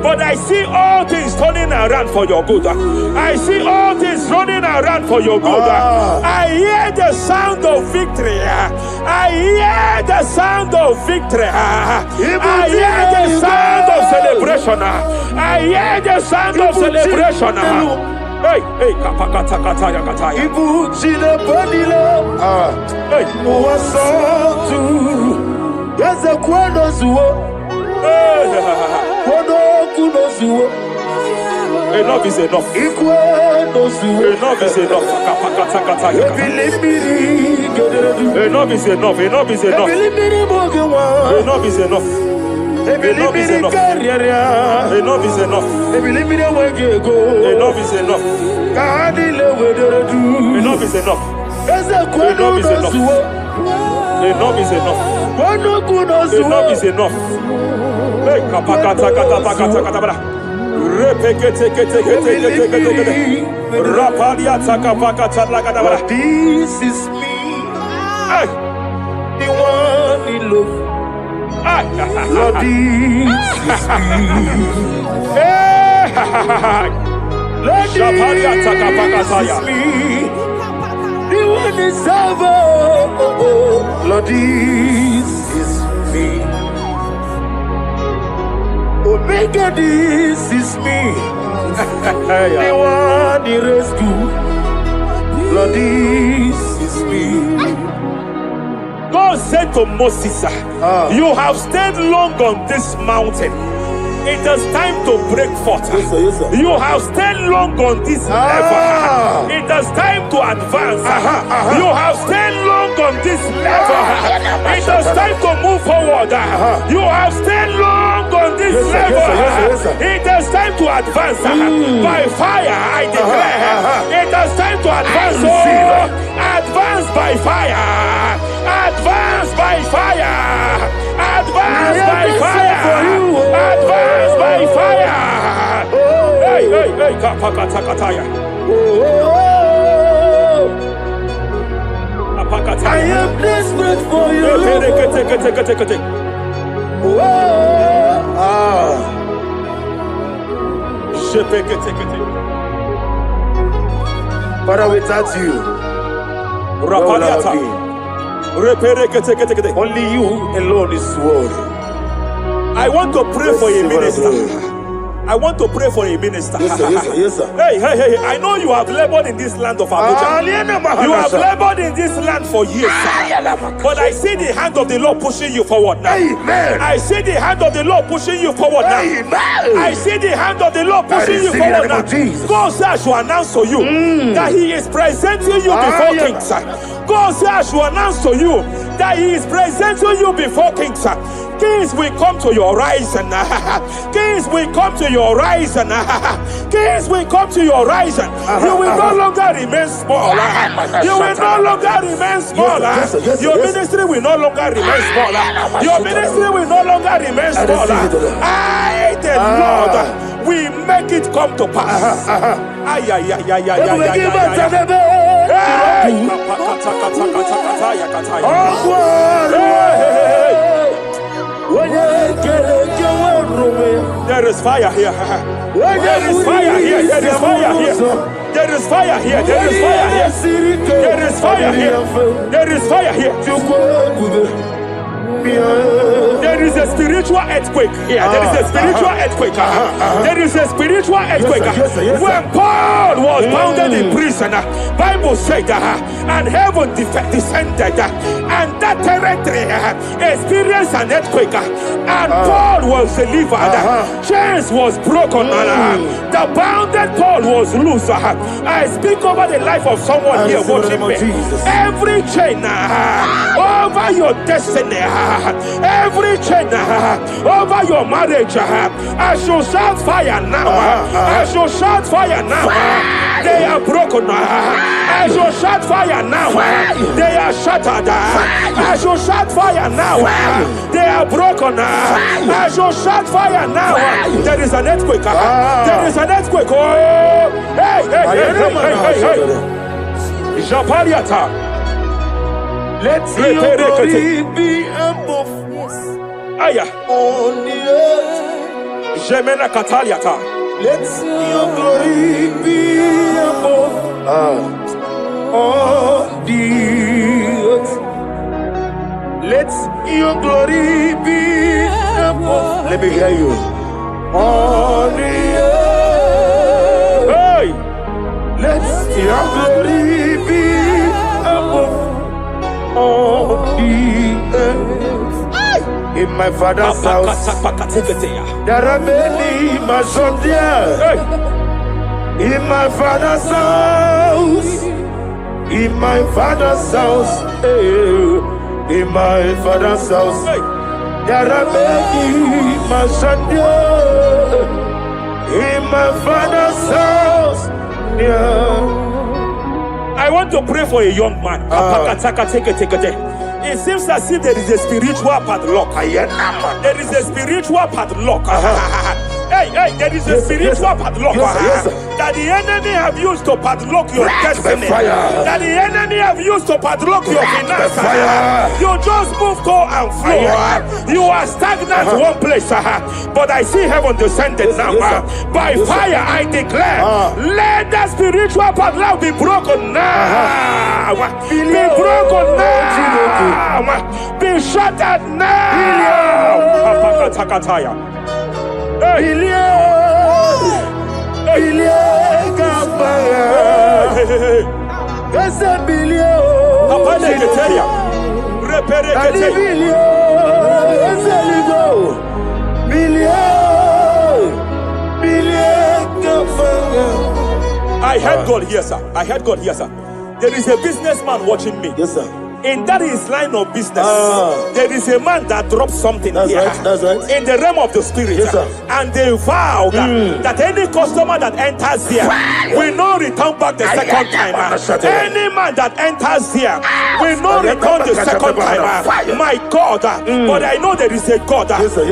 But I see all things turning around for your good. I see all things running around for your good. I hear the sound of victory. I hear the sound of victory. I hear the sound of celebration. I hear the sound of celebration. Hey, hey, kapakata kataya kataya. Ibu chile panile. Hey, Muwasotu. Yeze kweno zuo. Kweno kuno zuo. enough is enough. Ikweno zuo. Enough is enough. Kapakata kataya. Ebilimiri gederedu. Enough is enough. Enough is enough. Ebilimiri mogewa. Enough is enough. Enough is enough. Enough is enough. Ebilimiri wegego. Enough is enough. Kanile wederedu. Enough is enough. Eze kweno zuo. Enough is enough. Kweno kuno zuo. Enough is enough. Hey, kapakata katapakata katabara. Repekete kete kete kete kete kete. Rapalia takapakata lagadabara. This is me. Hey, The one in love. hey, Lord, this is me. Lord, Shapalia this takapakataya. is me. The one is ever. Lord, this is me. Omega, this is me. The one in rescue. Lord, this is me. God said to Moses, you have stayed long on this mountain. It is time to break forth. Yes, sir. Yes, sir. You have stayed long on this level. It is time to advance. You have stayed long on this level. It is time to move forward. You have stayed long on this level. It is time to advance. By fire, I declare. It is time to advance. Advance by fire. Advance by fire. Advance by fire. Advance by fire. Hey, hey, hey, kapakatakataya. I am desperate for you. Father, without you, where would I be? Only you alone is worthy. I want to pray for a minister. I want to pray for a minister. Yes, sir. Yes, sir. Yes, sir. Hey, hey, hey, I know you have labored in this land of Abuja. You have labored in this land for years. But I see the hand of the Lord pushing you forward now. Amen. I see the hand of the Lord pushing you forward now. Amen. I see the hand of the Lord pushing you forward now. God says to announce to you that He is presenting you before kings. God says to announce to you that He is presenting you before kings. Kings will come to your horizon. Kings will come to your horizon. Kings will come to your horizon. You will no longer remain small. You will no longer remain small. Your ministry will no longer remain small. Your ministry will no longer remain small. I, the Lord, will make it come to pass. Ay, ay, ay, ay, ay, ay, there is fire here. There is fire here. There is fire here. There is fire here. There is fire here. There is fire here. There is fire here. There is a spiritual earthquake here. There is a spiritual earthquake. There is a spiritual earthquake. When Paul was bounded in prison, Bible said, and heaven descended, and that territory experienced an earthquake, and Paul was delivered. Chains was broken. The bounded Paul was loose. I speak over the life of someone here watching me. Every chain over your destiny, every chain over your marriage, I shall shout fire now. I shall shout fire now. They are broken. I shall shout fire now. They are shattered. I shall shout fire now. They are broken. I shall shout fire now. There is an earthquake. There is an earthquake. Oh, hey, hey, hey, hey, hey, hey. Japariata. Let your glory be above Aya. on the earth. Jemena Kataliata. Let your glory be above on the earth. Let your glory be above. Let me hear you. On the earth. Hey. Let your glory be above on the earth. In my father's house, there are many mansions there. In my father's house, in my father's house, in my father's house, there are many mansions there. In my father's house, yeah. I want to pray for a young man. It seems as if there is a spiritual padlock. There is a spiritual padlock. Hey, hey, there is a spiritual padlock that the enemy have used to padlock your destiny. That the enemy have used to padlock your finances. You just move to and fro. You are stagnant one place, but I see heaven descended now. By fire, I declare, let that spiritual padlock be broken now. Be broken now. Be shattered now. I heard God here, sir. I heard God here, sir. There is a businessman watching me. Yes, sir. In that his line of business, there is a man that dropped something That's here. right, that's right. In the realm of the spirit. Yes, sir. And they vow that any customer that enters here will not return back the second time. Any man that enters here will not return the second time. My God, but I know there is a God Yes, sir.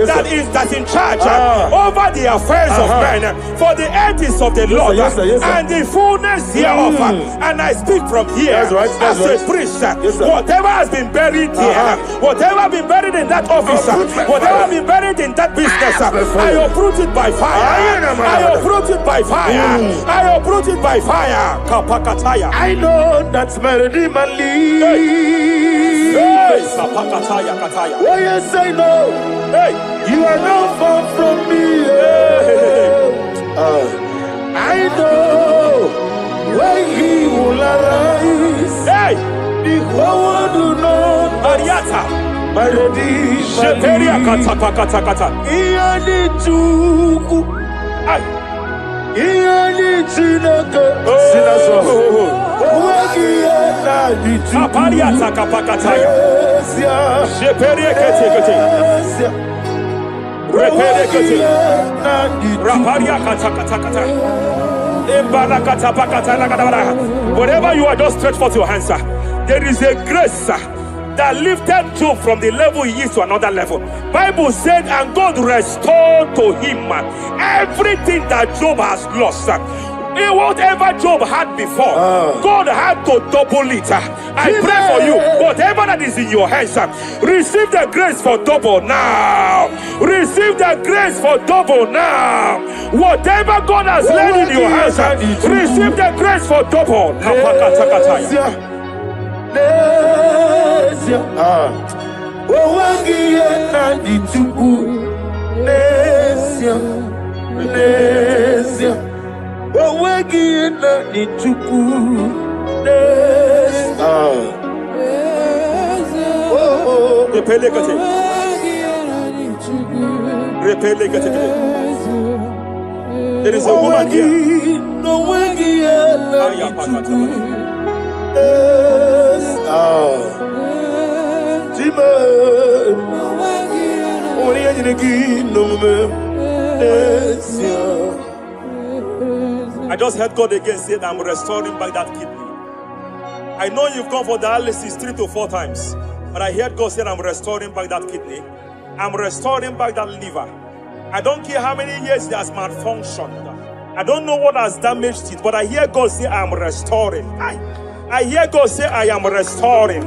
that's in charge over the affairs of men. For the earth is of the Lord Yes, sir. and the fullness hereof. And I speak from here That's right, that's as right. a priest. Yes, sir. Whatever has been buried here, whatever been buried in that office, whatever been buried in that business, I uproot it by fire. I uproot it by fire. I uproot it by fire. Kapakataya. I know that's melody man leaves. Hey, Kapakataya, Kataya. Oh yes, I know. Hey, You are not far from me. I know when he will arise. hey, The whole world do not Ariata. melody Sheperia kata kata. Iyani chuku, Ay. iyani chinaka, sinaso. Wagiya na chuku. Kapariata kapakataya. Esia, Sheperia kete kete. esia. Repere kete. Wagiya na chuku. Raparia kata kata kata. Embarakata pakata lagadabara. Wherever you are, just stretch forth your hands, sir. There is a grace, that lifted Job from the level he is to another level. Bible said, and God restored to him everything that Job has lost. Whatever Job had before, God had to double it. I pray for you, whatever that is in your hands, receive the grace for double now. Receive the grace for double now. Whatever God has laid in your hands, receive the grace for double. Nesia, Wagiya na chuku. Nesia, nesia. Wagiya na chuku. Nesia. Repele kete. Repele kete. There is a woman here. No Wagiya na chuku. I just heard God again say that I'm restoring back that kidney. I know you've gone for dialysis 3 to 4 times, but I heard God say I'm restoring back that kidney. I'm restoring back that liver. I don't care how many years it has malfunctioned. I don't know what has damaged it, but I hear God say I'm restoring. I hear God say I am restoring.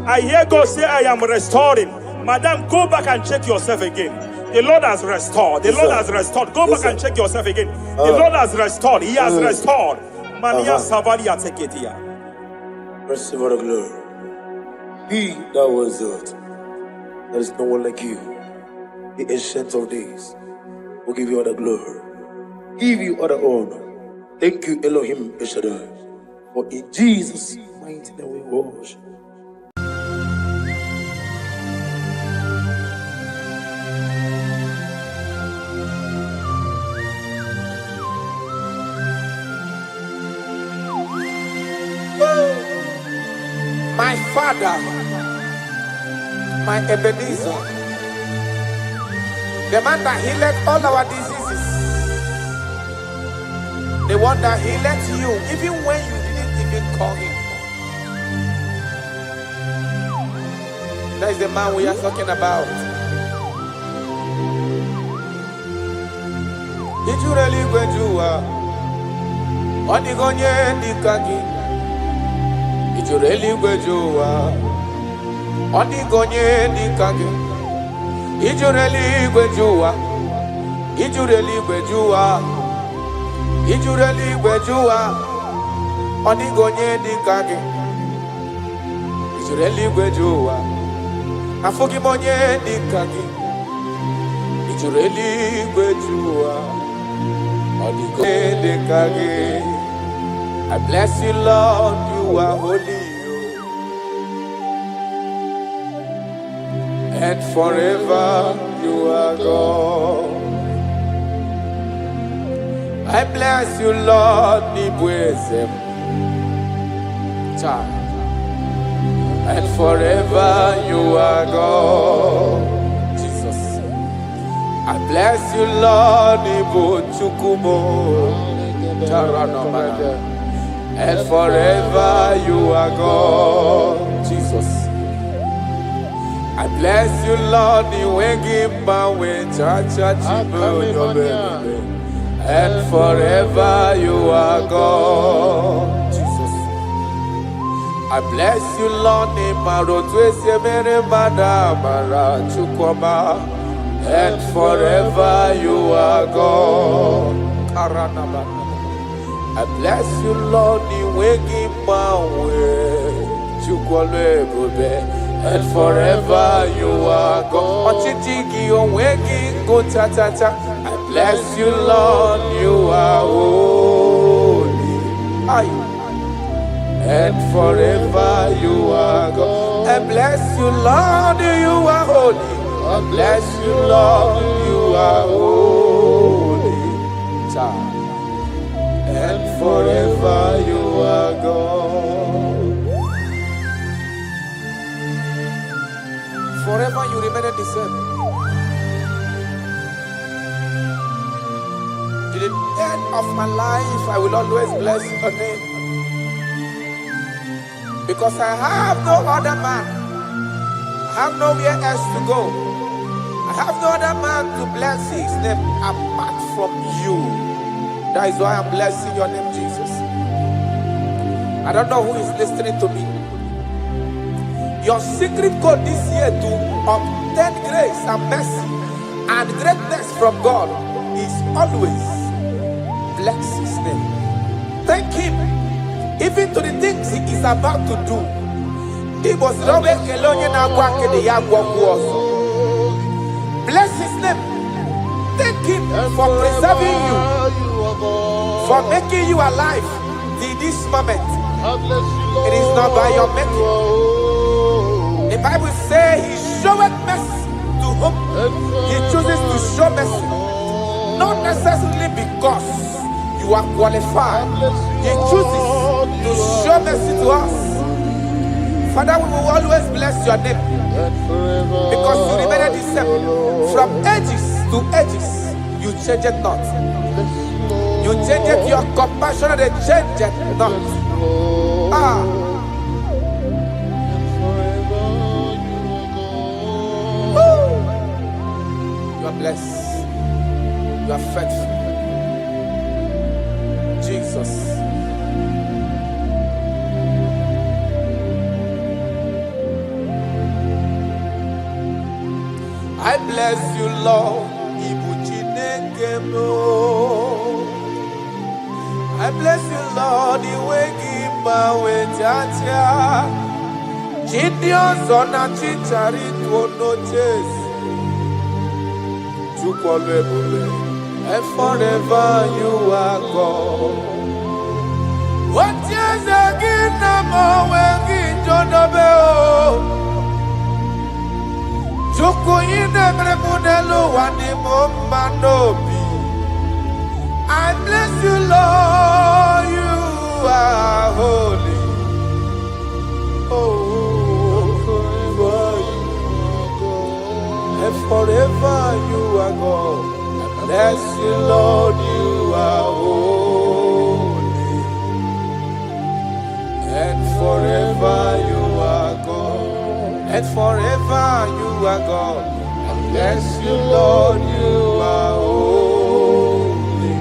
I hear God say I am restoring. Madam, go back and check yourself again. The Lord has restored. The Lord has restored. Go back and check yourself again. The Lord has restored. He has restored. Mania Savalia Teketia. Receive all the glory. He that was it. There is no one like you. The ancient of days will give you all the glory. Give you all the honor. Thank you, Elohim Eshadai. For in Jesus' mighty name we worship. My Father, my Ebenezer, the man that healed all our diseases, the one that healed you even when you didn't even call him. That is the man we are talking about. Did you really go to Onigonye Nikaki? Did you really go to Onigonye Nikaki? Did you really go to Did you really go to Did you really go to Onigonye Nikaki? Did you really go to Afogimonye Nikaki? Did you really go to I bless you, Lord, you are holy. and forever you are God. I bless you, Lord, Nibwezem. And forever you are God. Jesus. I bless you, Lord, Ibu Chukumo. And forever you are God. Jesus. I bless you, Lord, and forever you are God. Jesus. I bless you, Lord, and forever you are God. I bless you, Lord, and forever you are God. I bless you, Lord, you are holy. And forever you are God. I bless you, Lord, you are holy. I bless you, Lord, you are holy. And forever you are God. Forever you remain the same. To the end of my life, I will always bless your name. Because I have no other man. I have nowhere else to go. I have no other man to bless his name apart from you. That is why I'm blessing your name, Jesus. I don't know who is listening to me. Your secret code this year to obtain grace and mercy and greatness from God is always bless his name. Thank him even to the things he is about to do. Bless his name. Thank him for preserving you, for making you alive till this moment. It is not by your making. The Bible says he showeth mercy to whom he chooses to show mercy. Not necessarily because you are qualified. He chooses to show mercy to us. Father, we will always bless your name because you remain the same. From ages to ages, you change it not. You change it, your compassion, they change it not. You are blessed. You are faithful. Jesus. I bless you, Lord. I bless you, Lord. And forever you are God. What is again? I bless you, Lord, you are holy. And forever you are God. I bless you, Lord, you are holy. And forever you are God. And forever you are God. I bless you, Lord, you are holy.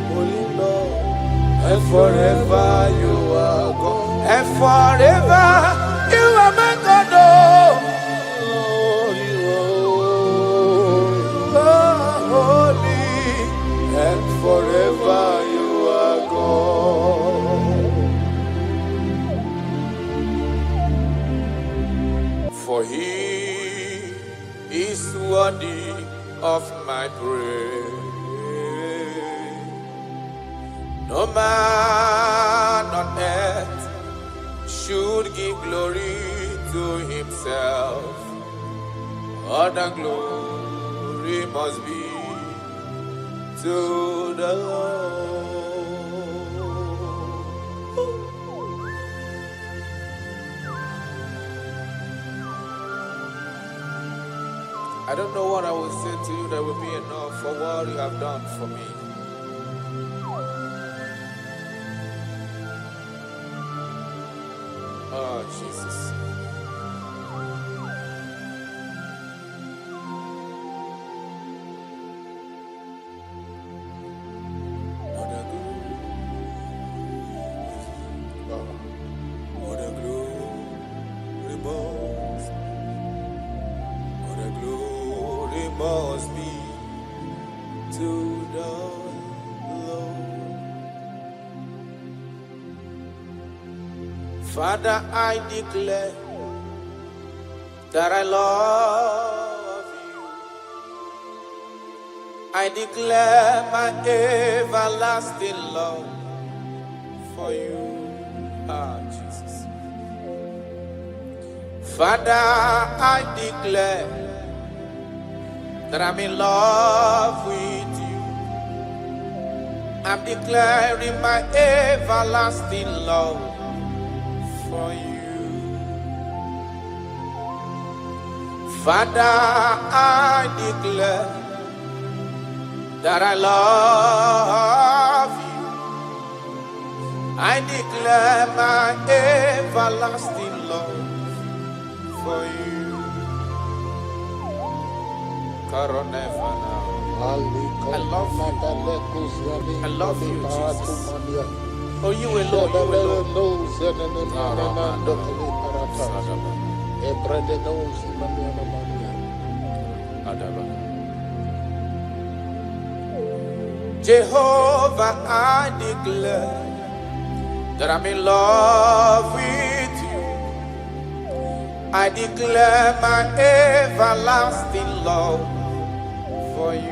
Holy Lord. And forever you are God. And forever you are my God. And forever you are God. For he is worthy of my praise. No man on earth should give glory to himself. All the glory must be to the Lord. I don't know what I will say to you that will be enough for what you have done for me. Oh, Jesus. Must be to the Lord. Father, I declare that I love you. I declare my everlasting love for you. Ah, Jesus. Father, I declare that I'm in love with you. I'm declaring my everlasting love for you. Father, I declare that I love you. I declare my everlasting love for you. I love you. I love you, Jesus. Oh, you alone, you alone. Jehovah, I declare that I'm in love with you. I declare my everlasting love for you.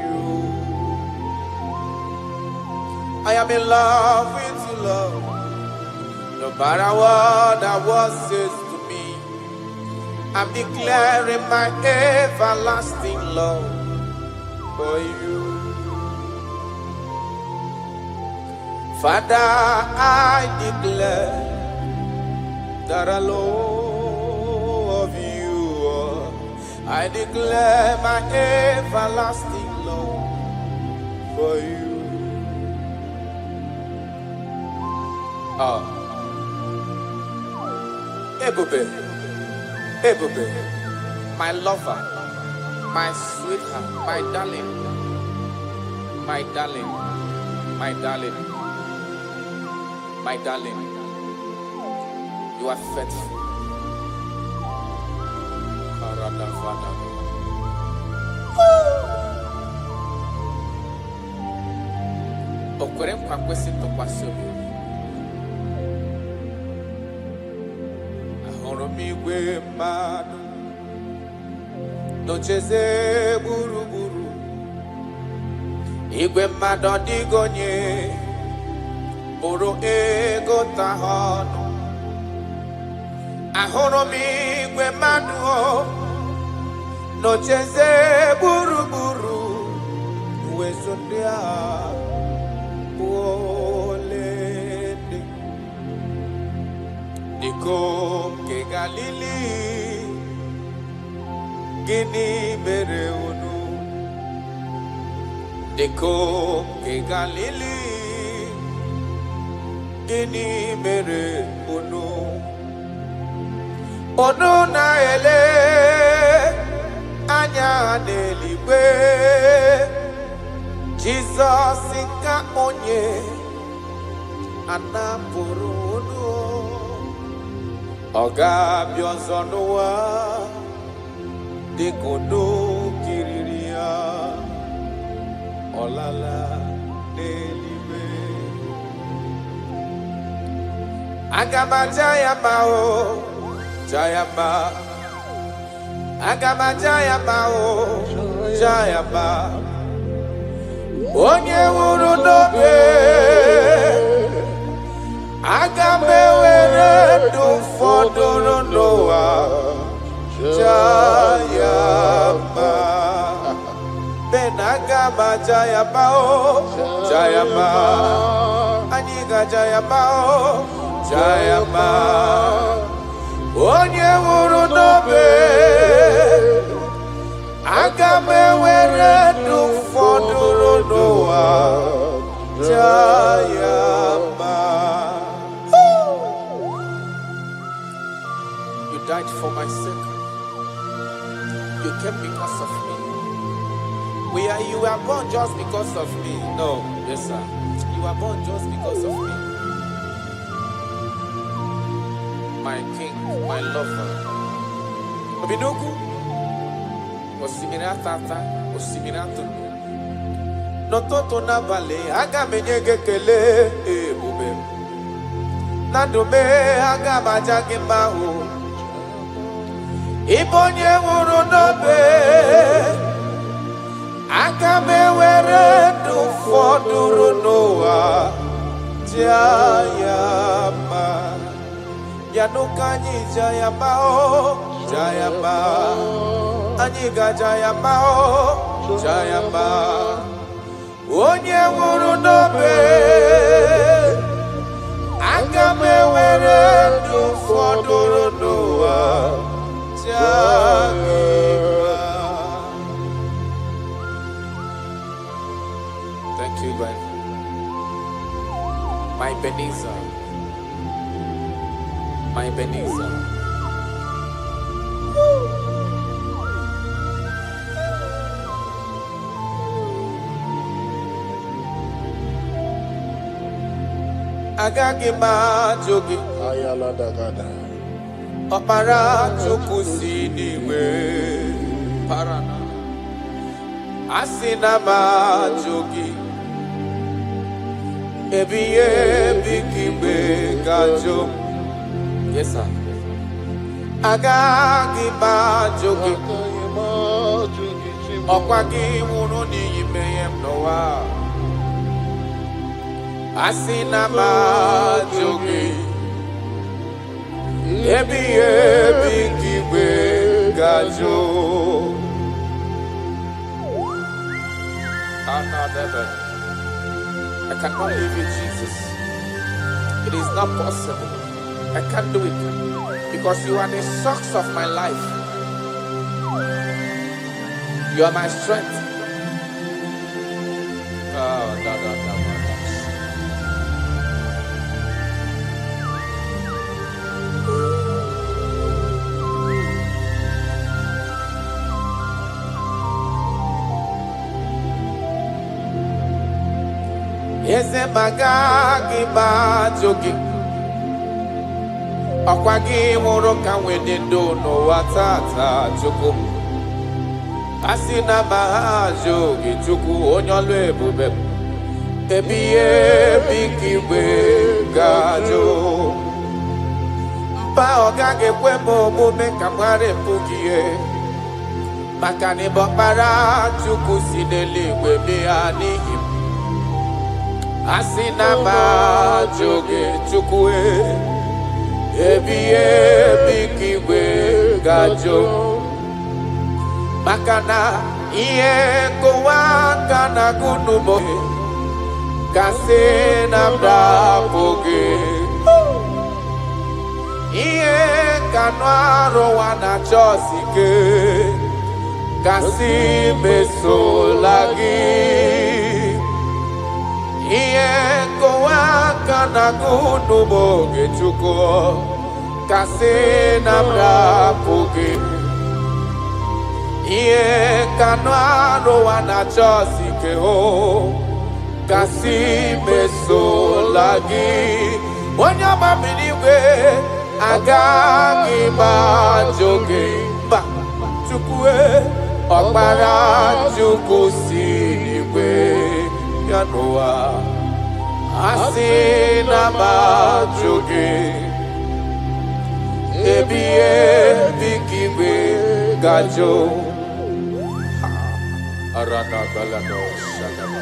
I am in love with you, Lord. No matter what the world says to me, I'm declaring my everlasting love for you. Father, I declare that I love you. I declare my everlasting love for you. Ebube, Ebube, my lover, my sweetheart, my darling, my darling, my darling, my darling, you are faithful. Okwere nkwa kwesị ntụkwasị obi. Ahụrụ m igwe mmadụ n'ocheze gburugburu. Igwe mmadụ ọdịghị onye bụrụ ego ta ha ọnụ. Ahụrụ m igwe mmadụ n'ocheze gburugburu. Uwezo ndị a olede dịkom ke Galili, gịnị mere unu? Dịkom ke Galili, gịnị mere unu? Unu na-ele anya n'eluigwe, Jizọs ka onye anapụrụ unu. Ọ ga-abịa ọzọ n'ụwa dịka unu kiriri ya, ọ lala n'eluigwe. Aga m aja ya mma o, ja ya mma. Aga m aja ya mma o, ja ya mma. Onye nwụrụ n'obe, aga m ewere ndụ fọdụrụ n'ụwa, ja ya mma. Jayabao, Jayaba, Aniga Jayabao, Jayaba, Onye Wuru Nobe, Agame Were Du Foduru Noa, Jayaba. You died for my sake. You came because of me. You were born just because of me. No, yes, sir. You were born just because of me. My king, my lover. Obidoku. Osimira tata, osimira tunu. Nototo na vale, aga menyege kele, bube. Nadume, aga bajage mahu. Ibonye wuru nobe. Agame were du foduru noa Jayama Yanukanyi Jayama o Jayama Aniga Jayama o Jayama Onye wuru nobe Agame were du foduru noa Jayama. Thank you, God. My Ebenezer. My Ebenezer. Agagi ma jogi. Ayala dagada. Opara chukusi niwe. Parana. Asina ma jogi. Ebiye bikimbe gajo. Yes, sir. Agagi ma jogi. Okwagi wunu ni yimeyem noa. Asina ma jogi. Ebiye bikimbe gajo. Another. I cannot live with Jesus. It is not possible. I can't do it because you are the source of my life. You are my strength. Eze magagi bajogi Okwagi wuru ka wedendo no watata chuku Asina mahajogi chuku onyolu ebube Ebiye bikiwe gajo Mpa ogage kwemo omume kamware mpugie Makani bokpara chuku sineliwe bianihi Asina ma joge chukwe Ebiye bikiwe gajo Makana iye kowa kana gunumo Kase namda poge Iye kanwaro wana chosike Kasi meso lagi Iye kowa kana gunumo gechuko Kase namda poge Iye kanwaro wana chosike ho Kasi meso lagi Wanyama miniwe agagi ba joge ba chukwe Okpara chukwu siriwe Yanoa Asina ma joge Ebiye bikiwe gajo Arana balano shadaba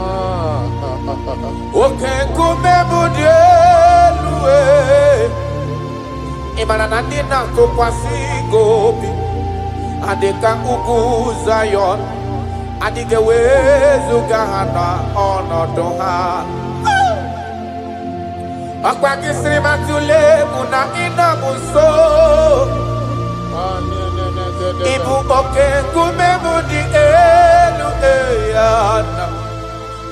Oke kumemu dielue Imana nandina kukwasi gobi Adeka ugu Zion Adige wezu gahana onodoha Akwa kisri matule muna ina muso Ibu oke kumemu dielue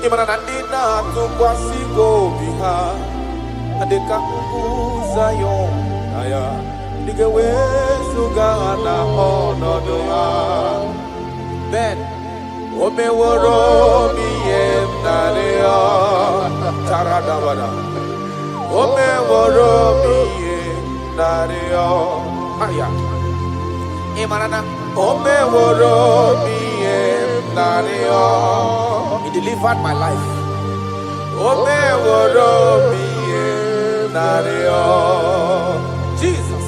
Imana nandina tukwasi gobi ha Adeka ugu Zion Aya Dige wezu gahana onodoha Ben Ome woro mi emnarea Taradabada Ome woro mi emnarea Maya Imanana Ome woro mi emnarea He delivered my life Ome woro mi emnarea Jesus.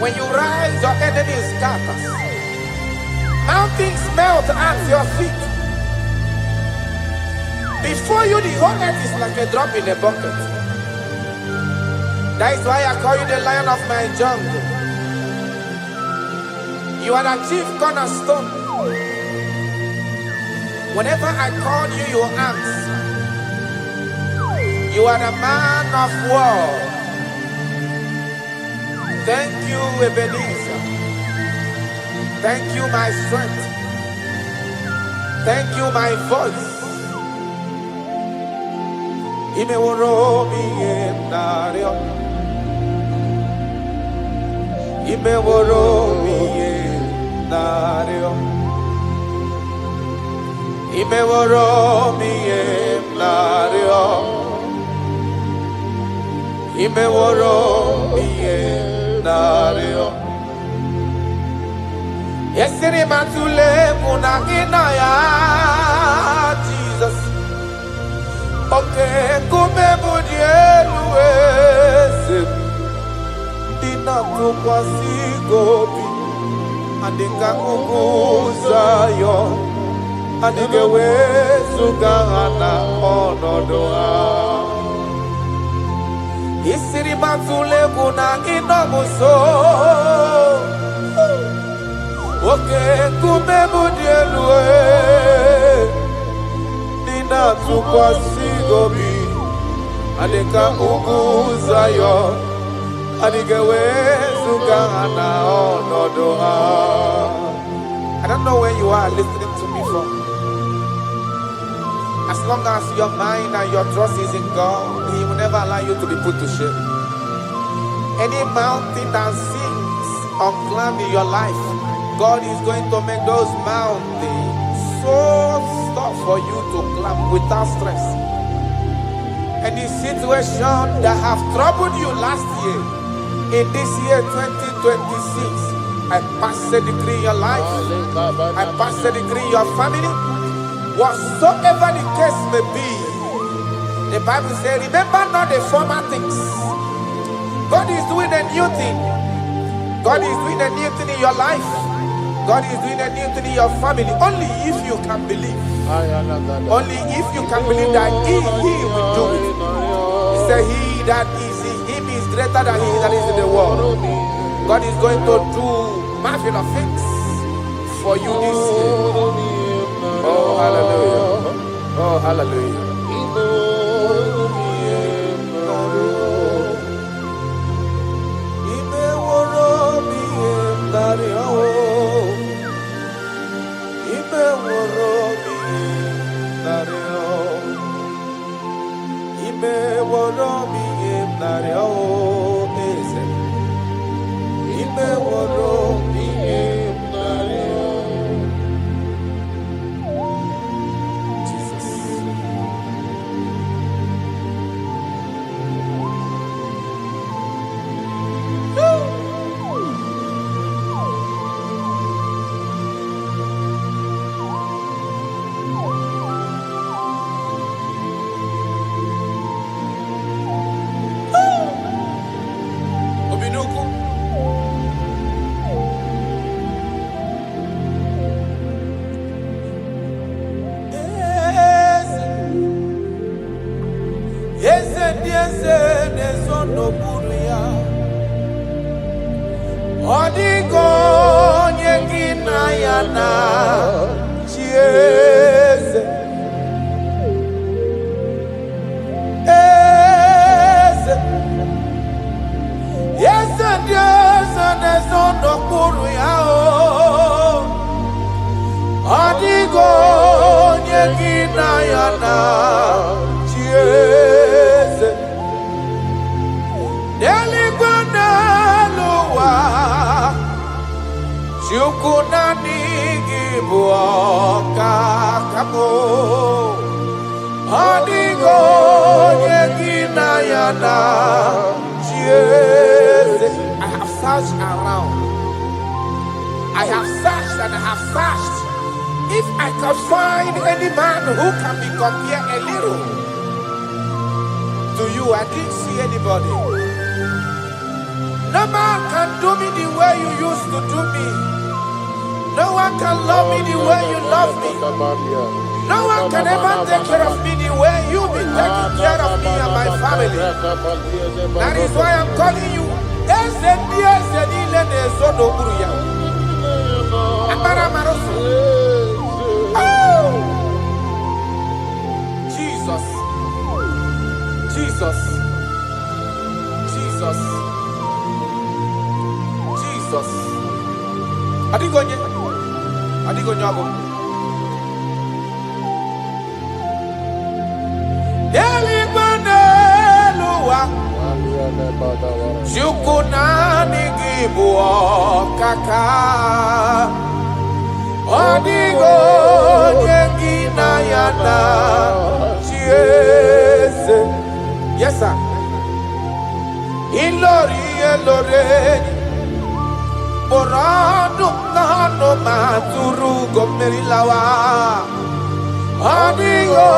When you rise, your enemy scatters. Mountains melt at your feet. Before you, the whole earth is like a drop in a bucket. That is why I call you the lion of my jungle. You are the chief cornerstone. Whenever I call you, you answer. You are the man of war. Thank you, Ebenezer. Thank you, my strength. Thank you, my voice. Imeworo miye nario. Imeworo miye nario. Imeworo miye nario. Imeworo miye nario. Yesiri matule munagina ya Jesus. Okay, kume mudielwese. Dina tukwasi gobi. Andika kukuzayo. Andike wesu gana onodoa. Yesiri matule munagina muso. Oke kume mudielwe Nina tukwasi gobi Adeka uguzayo Adigewe zugana onodoha. I don't know where you are listening to me from. As long as your mind and your trust is in God, He will never allow you to be put to shame. Any mountain that seems unclimbed in your life, God is going to make those mountains so tough for you to climb without stress. Any situation that have troubled you last year, in this year 2026, I pass a decree in your life, I pass a decree in your family, whatsoever the case may be. The Bible says, remember not the former things. God is doing a new thing. God is doing a new thing in your life. God is doing a new thing in your family. Only if you can believe. Only if you can believe that He will do it. He said, He that is in Him is greater than He that is in the world. God is going to do marvelous things for you this year. Oh, hallelujah. Oh, hallelujah. That is why I'm calling you. Jesus, Jesus, Jesus. Jesus. Adigonye ago. Deli baneluwa. Jukuna IGBO kaka. Adigonye gina yana. Yes, sir. Ilori Borado nano maturu gomerilawa. Adigo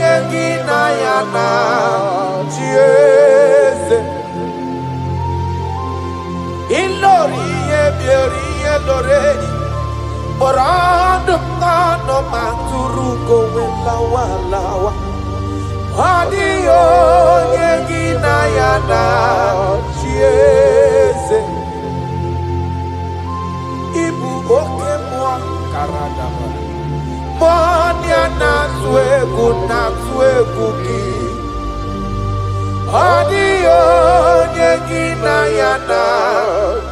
yengina yana chiese. Ilori Borado nano maturu gomerilawa lawa. Adigo yengina yana chiese. Ibu oke mwa karadama. Monia na swegu ki. Adio nyegina yana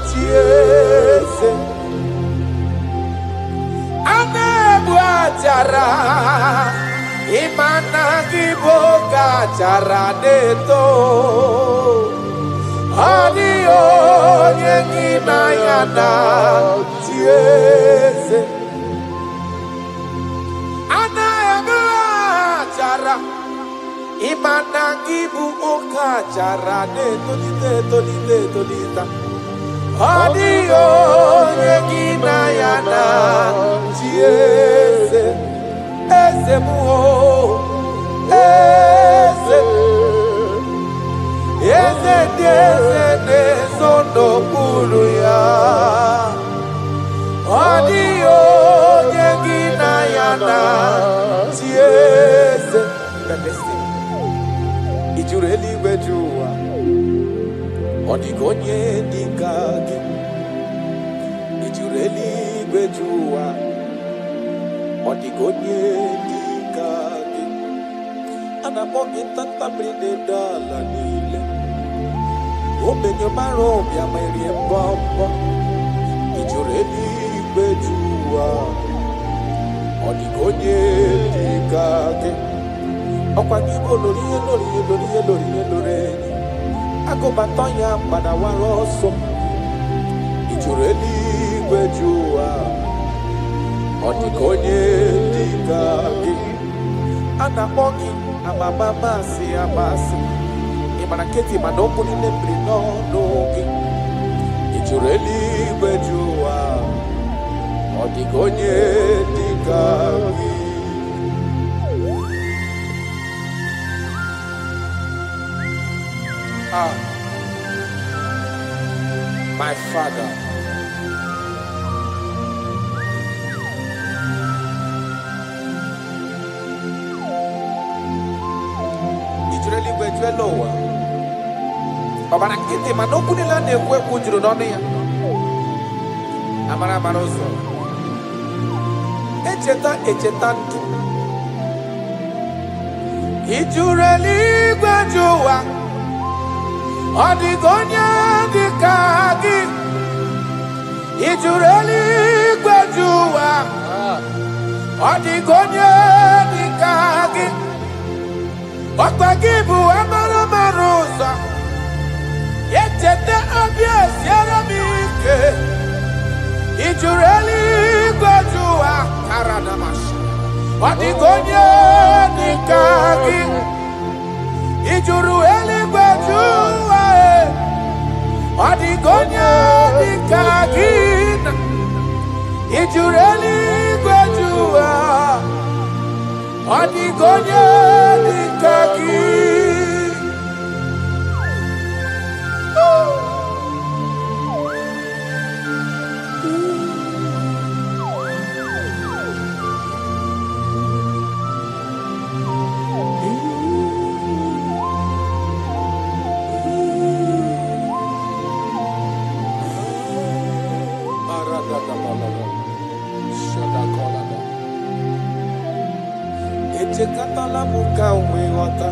chiese. Anebu ajara. Imana giboga jara deto. Adio nyegina yana chiese. Ana jara imana gibu oka jara de tolita. Adio nyegina yana chiese. Eze muo Eze sono pulu ya. Adio nyegina yana chiese. Ijureli wejua. Odigonye dikagi. Ijureli wejua. Odigonye dikagi. Anamogi tanta brinde dala nile. Obenyo maro ya meri mbombo. Ijureli wejua. Odigonye dikagi. Okwagibo lori. Agobatonya pada waroso. Ijureli wejua. Odigonye dikagi. Anamogi amamamasi amasi. Imanaketi manopo ni lembrino nogi. Ijureli wejua. Odigonye dikagi. My Father, Ijureli wejuelowa. Babana kiti manokuni lane kwe kujuru noni ya. Amara maroso. Echeta ntu. Ijureli wejuwa. Odigonye dikagi. Ijureli wejuwa. Odigonye dikagi. Okwagibu amara marosa. Echete abies yaramike. Ijureli wejuwa. Karadamash. Odigonye dikagi. Ijureli wejuwa. Odigonye dikagi. Ijureli wejuwa. Odigonye dikagi. Echekatala muka umewata.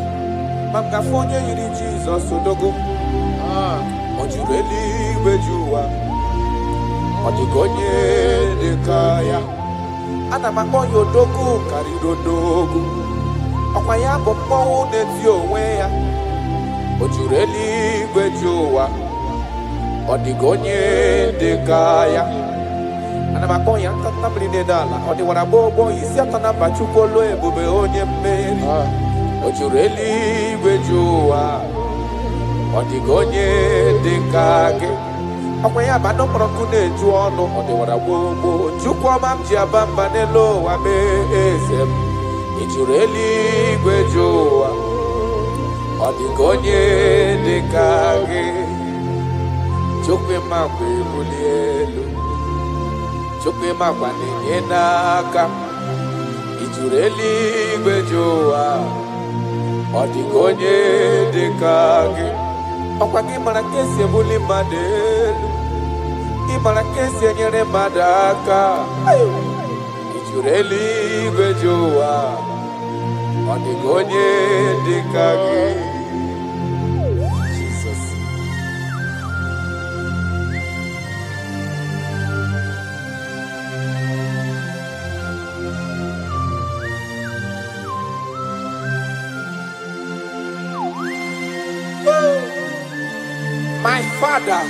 Makafonye yiri Jesus odogo. Ojureli wejuwa. Odigonye dekaya. Ana makonyo dogu karido dogu. Okwaya bombo netio weya. Ojureli gwejowa. Odigonye dekaya. Ana makonya tatamri nedala. Odi warabobo isi atana bachukolo ebube onye mmeri. Ojureli gwejowa. Odigonye dekage. Akwanya bado prokune juono. Odi warabobo chukwa mamji abamba nelo wabe esem. Ojureli gwejowa. Odigonye dekage. Chukwe mabwe bulielu. Chukwe mabwane nyenaka. Ijureli gwejowa. Odigonye dekage. Okwagi marakesi ebuli madelu. Imarakesi enyere madaka. Ijureli gwejowa. Odigonye dekage. Jesus. My Father,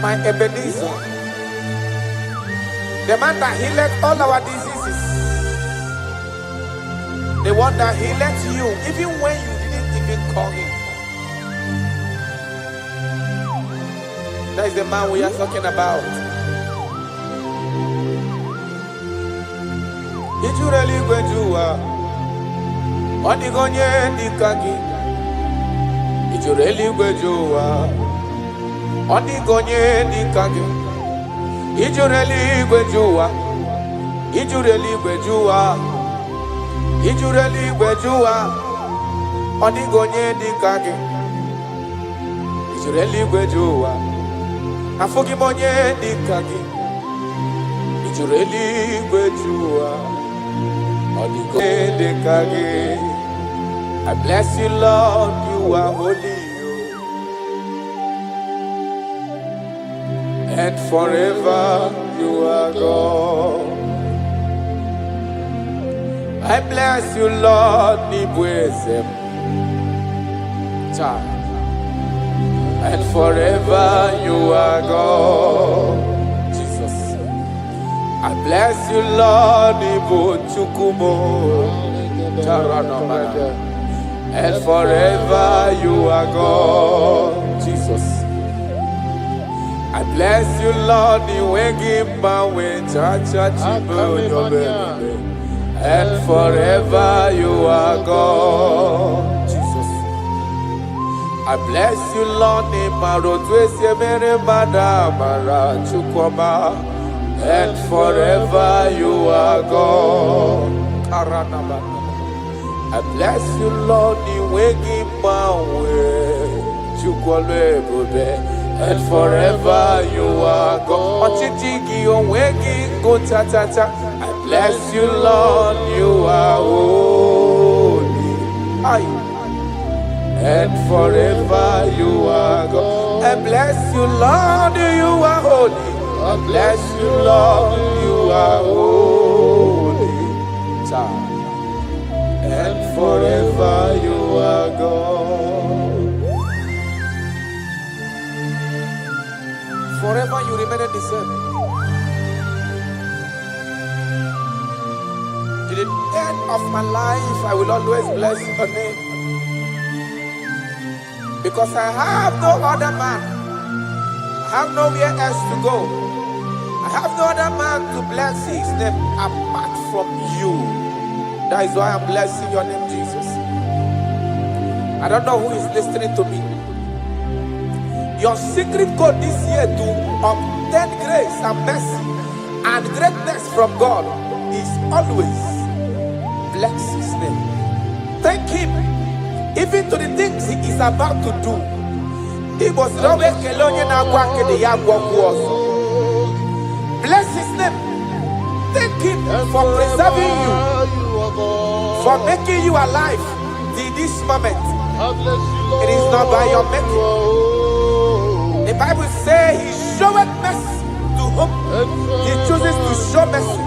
my Ebenezer, the man that healed all our diseases, the one that healed you even when you didn't even call him. That is the man we are talking about. Ijureli gwejuwa, odigonye dikagi. Ijureli gwejuwa, odigonye dikagi. Ijureli gwejuwa, ijureli gwejuwa, ijureli gwejuwa, odigonye dikagi. Ijureli gwejuwa, afugimonye dikagi. Ijureli gwejuwa, odigonye dikagi. I bless you, Lord, you are holy, and forever you are God. I bless you, Lord, Nibwezem, and forever you are God. Jesus. I bless you, Lord, Nibuchukumo, and forever you are God, Jesus. I bless you, Lord, and forever you are God, Jesus. I bless you, Lord, and forever you are God. I bless you, Lord, and forever you are God. I bless you, Lord, you are holy, and forever you are God. I bless you, Lord, you are holy. I bless you, Lord, you are holy, and forever you are God. Forever you remain the same. To the end of my life, I will always bless your name. Because I have no other man. I have nowhere else to go. I have no other man to bless his name apart from you. That is why I'm blessing your name, Jesus. I don't know who is listening to me. Your secret code this year to obtain grace and mercy and greatness from God is always bless his name. Thank him even to the things he is about to do. He was always bless his name. Thank him for preserving you, for making you alive till this moment. It is not by your making. The Bible says he showed mercy He chooses to show mercy,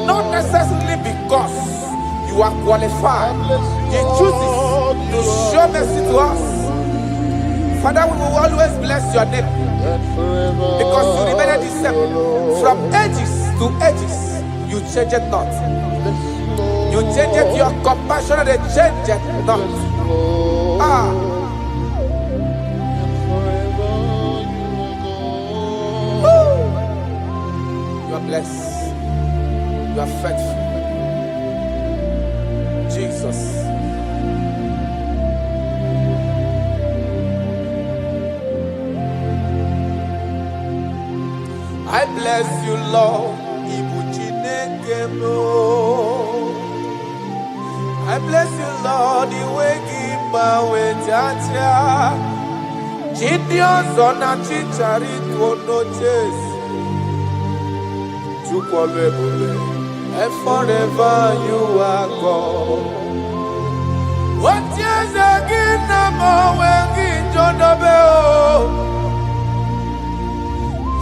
not necessarily because you are qualified. He chooses to show mercy to us. Father, we will always bless your name because you remain the same. From ages to ages, you change it not. You change it, your compassion, and they change it not. You are blessed. You are faithful. Jesus. I bless you, Lord. I bless you, Lord. The way give my way, Jaja. Gideon's on a chichari to no chase. And forever you are God. What years again, I'm always John Bell.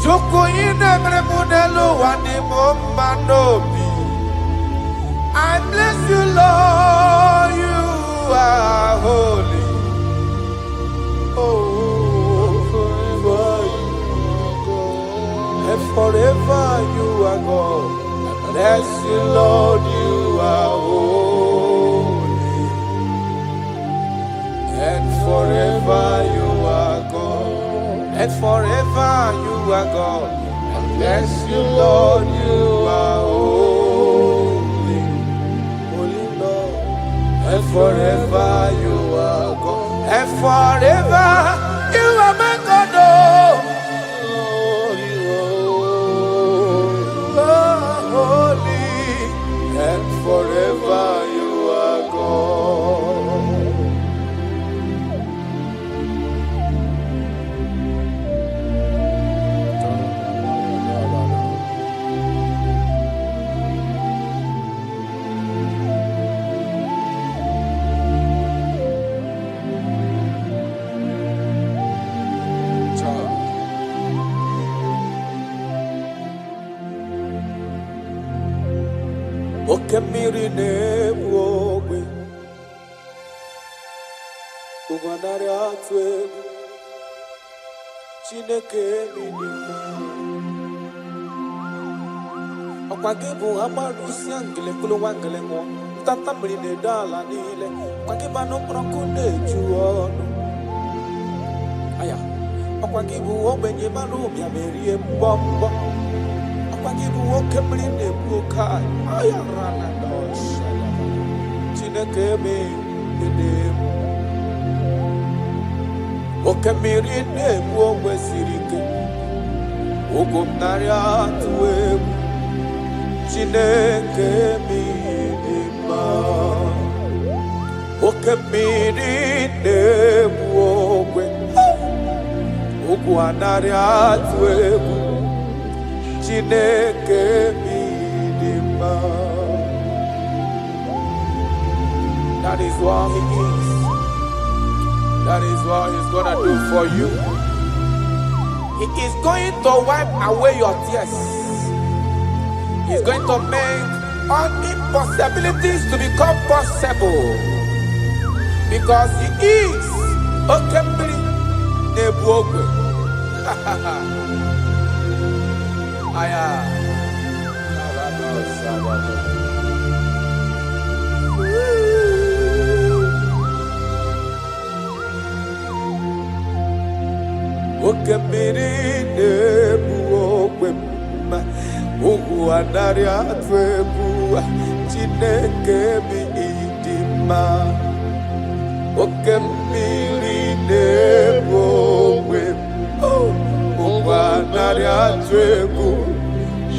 Joko ina mremudelo wani mombanobi. I bless you, Lord, you are holy. Oh, forever you are God. And forever you are God. I bless you, Lord, you are holy. And forever you are God. And forever you are God. I bless you, Lord, you are holy. Holy Lord. And forever you are God. And forever you are my God. Oh, you are holy. And forever you are God. Okemiri nebwowe Uganare atwe Chineke minima Okwagebu amarusi angele kulu wangele mo Tata mrine dala nile Kwageba no prokune juono Aya Okwagebu obenye marumi amerie mbombo Okwagebu okemiri nebwokai Aya rana dosha Chineke minima Okemiri nebwowe sirike Ugumnari atwe Chineke minima Okemiri nebwowe Ugwanari atwe Chineke minima That is what he is. That is what he's gonna do for you. He is going to wipe away your tears. He's going to make all impossibilities to become possible. Because he is Okemiri Nebwogwe. Aya. Okemiri nebwogwe Ugwanari atwebu Chineke minima Okemiri nebwogwe Ugwanari atwebu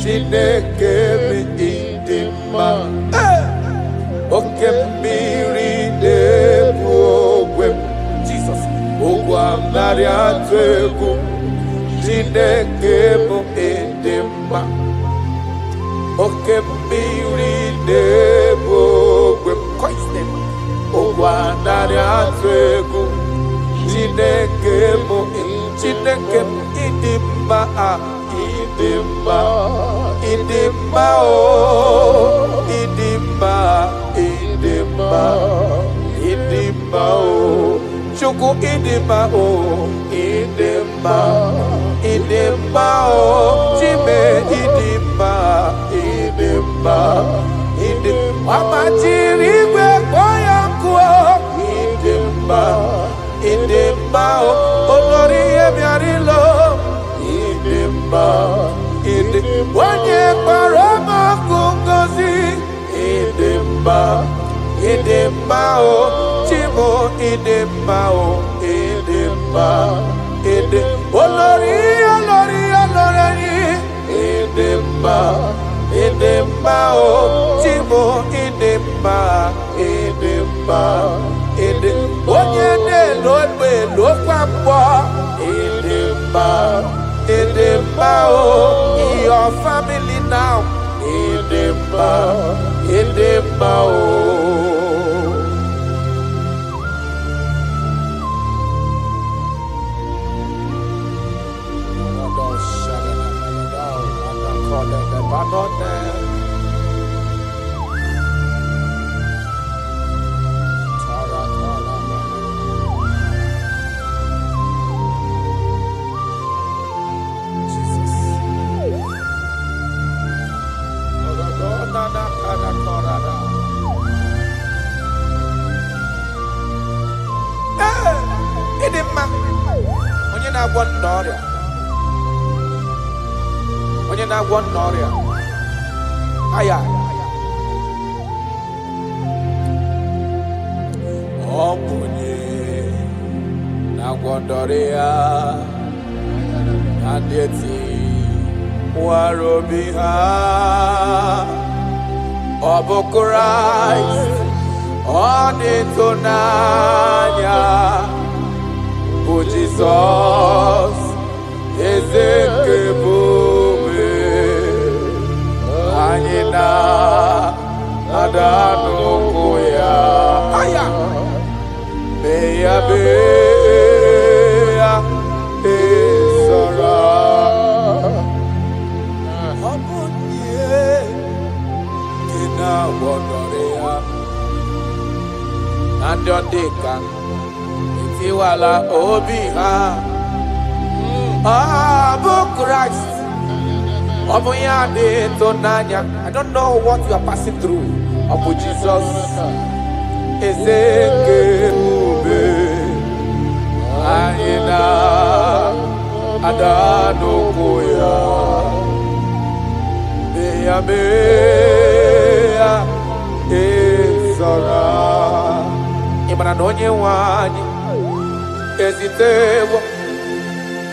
Chineke minima Okemiri nebwogwe Jesus Ugwanari atwebu Chineke minima Okemiri nebwogwe Ugwanari atwebu Chineke minima idima, idima, oh, idima, idima, idima, oh, chuku idima, oh, idima, idima, oh, chime idima, idima, idima, amachirigwe koyanku, idima, idima, oh, olori emiarilo, idima, idima, onye parama kungozi, idima, idima, oh, chimo idima, oh, idima, idima, olori, olori, olori, idima, idima, oh, chimo idima, idima, idima, onye ne lwe lo kwambo, idima, idima, oh, your family now, idima, idima, oh. Onye na-agwọ n'ọrịa, onye na-agwọ n'ọrịa, aya, ọ bụ onye na-agwọ n'ọrịa, ndị eti nwara obi ha, ọ bụ Kraịst, ọ na-eto n'anya. Oh Jesus, ezekebube, anyị na-ada n'ụkwụ ya, mee ya esara. Ọ bụ ihe dị na-agwọdọrọ ya, na ndị ọ dị ka Iwala obi ha, Abu Christ, Abu Yade Tonanya. I don't know what you are passing through. Abu Jesus, Ezekebe, Aina, Adano Koya, Mea, Ezara, Imanonye Wani. Ezitewo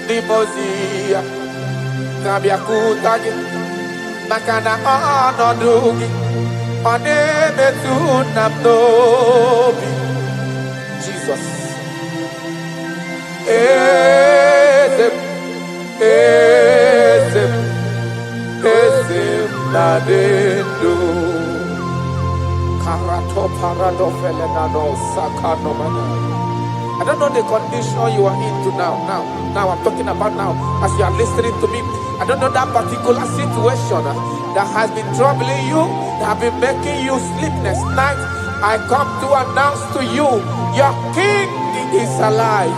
dimozia kabia kutagi makana ọnọdụ gị ọ na-emetụ na m n'obi Jesus eze m na-adị ndụ karato parado felenado sakanomana. I don't know the condition you are into now. Now I'm talking about now. As you are listening to me, I don't know that particular situation that has been troubling you, that have been making you sleepless nights. I come to announce to you, your King is alive.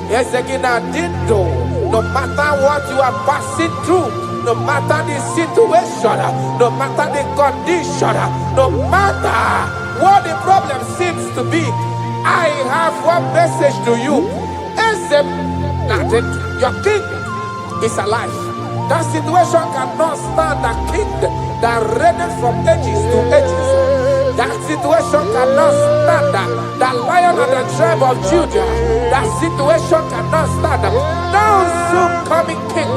Yes, again, I did know. No matter what you are passing through, no matter the situation, no matter the condition, no matter what the problem seems to be, I have one message to you. Your king is alive. That situation cannot stand the king that reigned from ages to ages. That situation cannot stand the lion of the tribe of Judah. That situation cannot stand now soon coming king.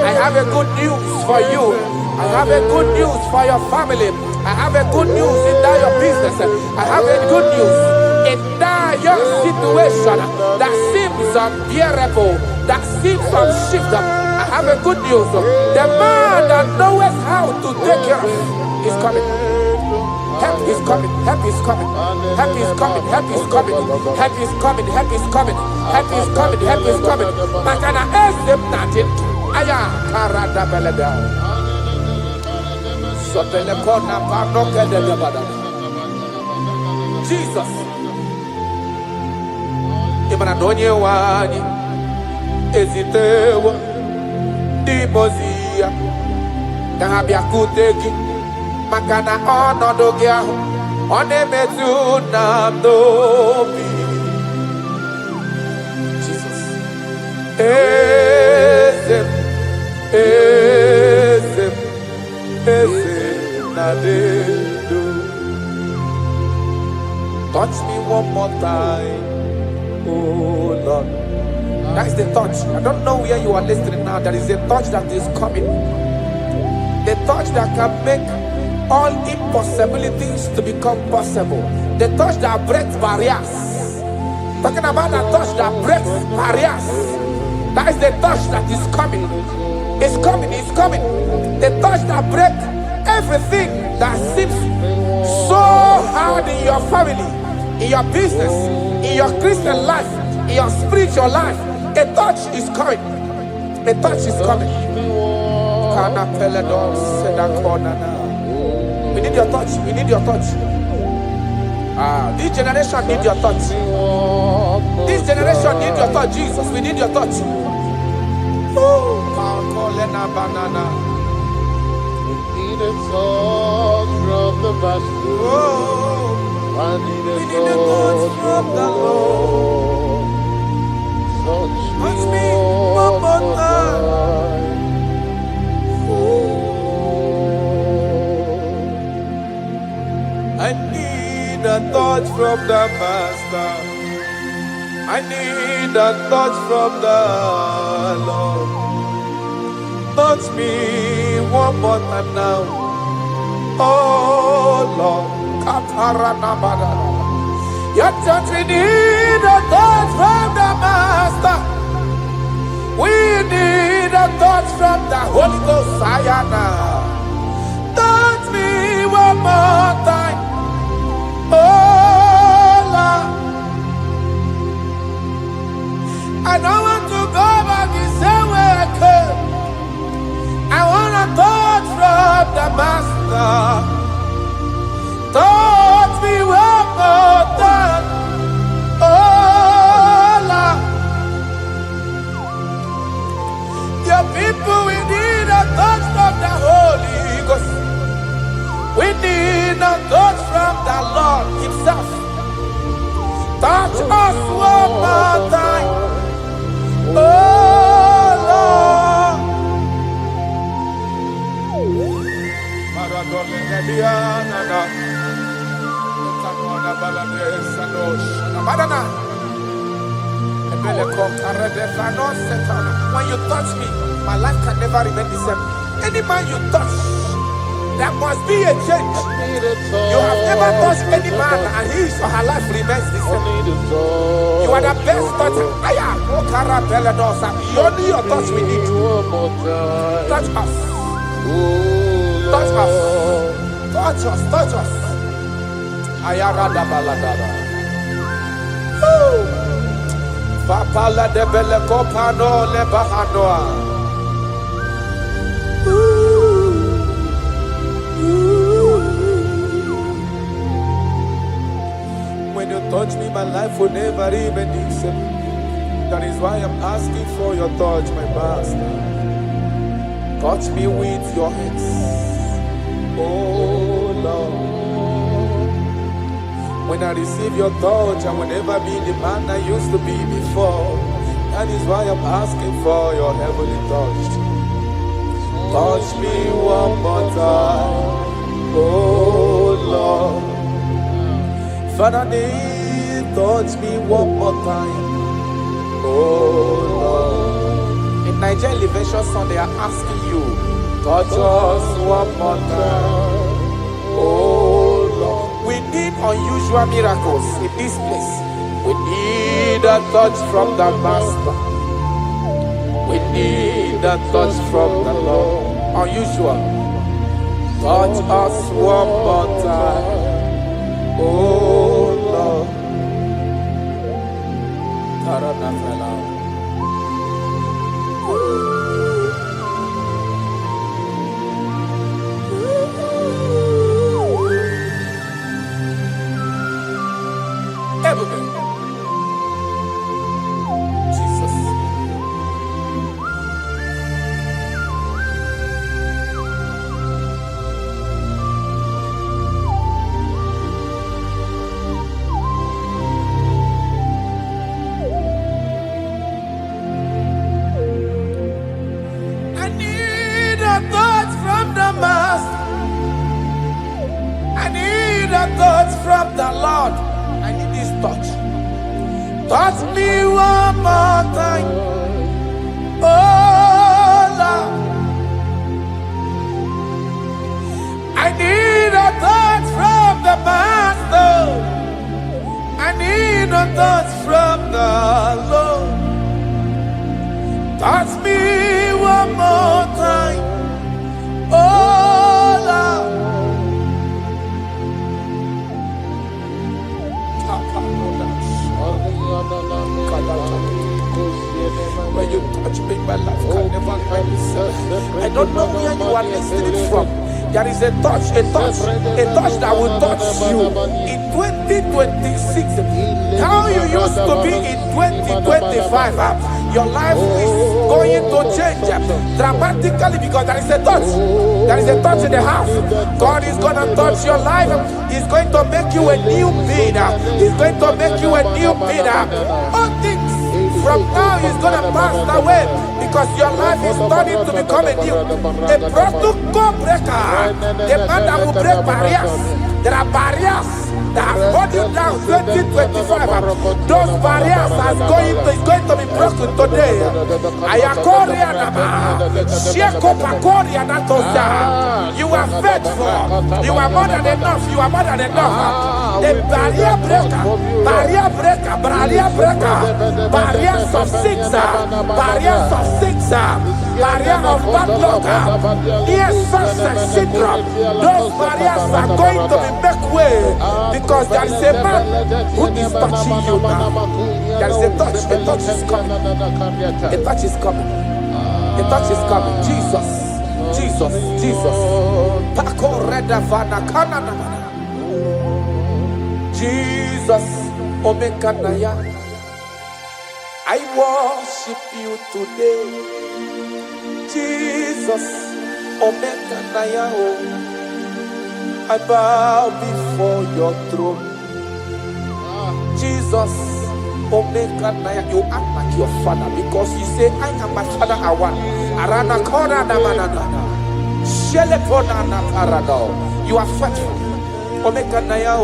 I have a good news for you. I have a good news for your family. I have a good news in that your business. I have a good news in that your situation that seems unbearable, that seems unshift. I have a good news. The man that knows how to take care of is coming. Help is coming. Help is coming. Help is coming. Help is coming. Help is coming. Help is coming. Help is coming. Help is coming. Makana esem natin. I Aya, Karada Beleda. Sotelekona Panoke de Gabada. Jesus. Imanadonye wani. Ezitewa. Dimozia. Dahabia kuteki. Makana onodogia. Onemetu namdobi. Jesus. Ezem. Ezem. Ezem. Nadedo. Touch me one more time. Oh Lord. That's the touch. I don't know where you are listening now. There is a touch that is coming. The touch that can make all impossibilities to become possible. The touch that breaks barriers. Talking about the touch that breaks barriers. That is the touch that is coming. It's coming, it's coming. The touch that breaks everything that seems so hard in your family, in your business, in your Christian life, in your spiritual life. A touch is coming. A touch is coming. We need your touch. We need your touch. This generation need your touch. This generation need your touch, Jesus. We need your touch. Banana. We need a touch from the master. I need a touch from the Lord. Touch me one more time. I need a touch from the Master. I need a touch from the Lord. Touch me one more time now. Oh Lord. Your touch, we need a touch from the Master. We need a touch from the Holy Ghost. Sayana. Touch me one more time. Oh Lord, I don't want to go back the same way I came. I want to touch from the Master. Touch me one more time. Oh Lord, your people, we need a touch from the Holy Ghost. We need a touch from the Lord Himself. Touch us one more time. Oh Lord. When you touch me, my life can never remain the same. Any man you touch, there must be a change. You have never touched any man and his or her life remains the same. You are the best toucher. Only your touch we need. Touch us. Touch us. Touch us. Touch us. Ayarada baladada. Papala de bele kopano le bahanoa. When you touch me, my life will never remain the same. That is why I'm asking for your touch, my Master. Touch me with your hands, oh Lord. When I receive your touch, I will never be the man I used to be before. That is why I'm asking for your heavenly touch. Touch me one more time, oh Lord. Father, touch me one more time, oh Lord. In Nigeria Elevation Song, they are asking you, touch us one more time, oh Lord. We need unusual miracles in this place. We need a touch from the Master. We need a touch from the Lord. Unusual. Touch us one more time, oh Lord. a touch from the Master. I need a touch from the Lord. I need this touch. Touch me one more time. Oh Lord. I need a touch from the Master. I need a touch from the Lord. Touch me one more time. Oh Lord. When you touch me, my life can never end. I don't know where you are listening from. There is a touch that will touch you in 2026. How you used to be in 2025, your life is going to change dramatically because there is a touch. There is a touch in the house. God is going to touch your life. He's going to make you a new being. He's going to make you a new being. All things from now is going to pass away because your life is starting to become a new. A protocol breaker. The man that will break barriers. There are barriers that have hold you down 2025. Those barriers is going to be broken today. You are faithful. You are more than enough. You are more than enough. The barrier breaker. Barriers of six. Barriers of six. Barrier of bad luck. Yes, success syndrome. Those barriers are going to be make way because there is a man who is touching you now. There is a touch. A touch is coming. A touch is coming. A touch is coming. Jesus. Jesus. Jesus. Pako reda vana kana na mana. Jesus. Omekanaya. I worship you today. Jesus. Omekanaya. I bow before your throne. Jesus, Omega Naya, you act like your father because you say, I am my father, I want. Arana Kona Namanana. Shelepona Naparado. You are faithful. Omega Naya,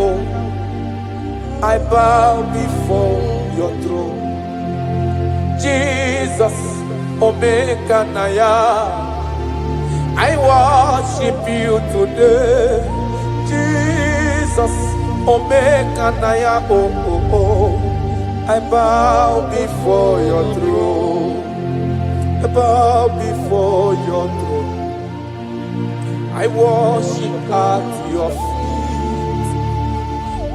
I bow before your throne. Jesus, Omega Naya, I worship you today. Jesus, Omega Naya, I bow before your throne. I bow before your throne. I worship at your feet.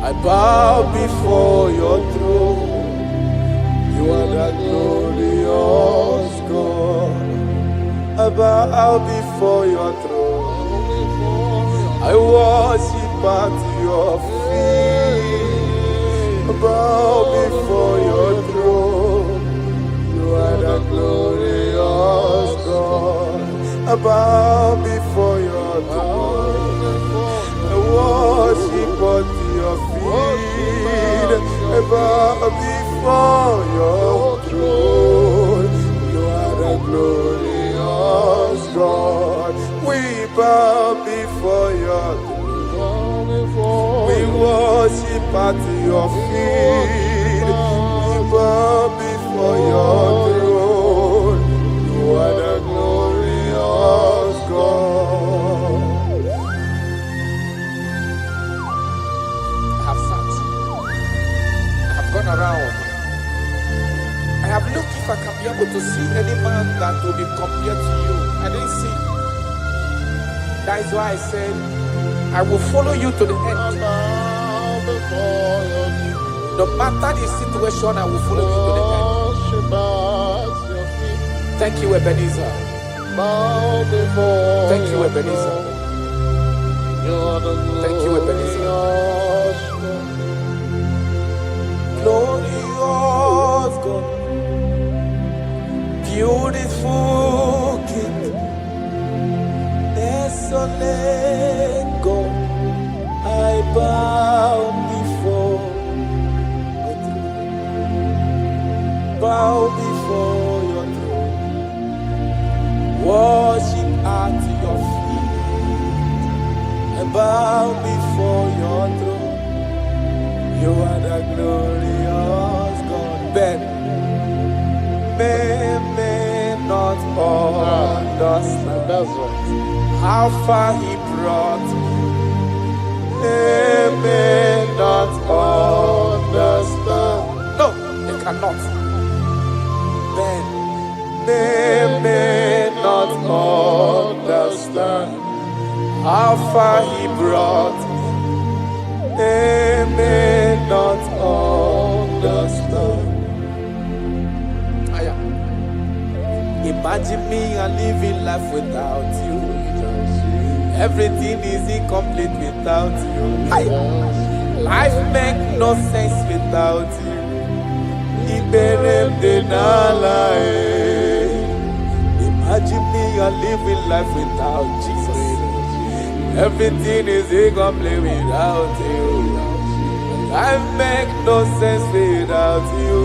I bow before your throne. You are the glorious God. I bow before your throne. I worship at your feet. I bow before your throne. You are the glorious God. I bow before your throne. I worship at your feet. I bow before your throne. You are the glorious God. We bow before your throne. We worship at your feet. We bow before your throne. You are the glorious God. I have sat. I have gone around. I have looked if I can be able to see any man that will be compared to you. I didn't see. That is why I said, I will follow you to the end. No matter the situation, I will follow you to the end. Thank you, Ebenezer. Thank you, Ebenezer. Thank you, Ebenezer. Glorious God, beautiful King, desolate God, I bow before your throne. Bow before your throne. Worship at bow before your throne. You are the glorious God. Ben may not understand. That's right. How far he brought me. They may not understand. No, they cannot. Then they may not understand how far he brought me. They may not understand. Imagine me and living life without you. Everything is incomplete without you. Life makes no sense without you. Imagine me and living life without Jesus. Everything is incomplete without you. Life makes no sense without you.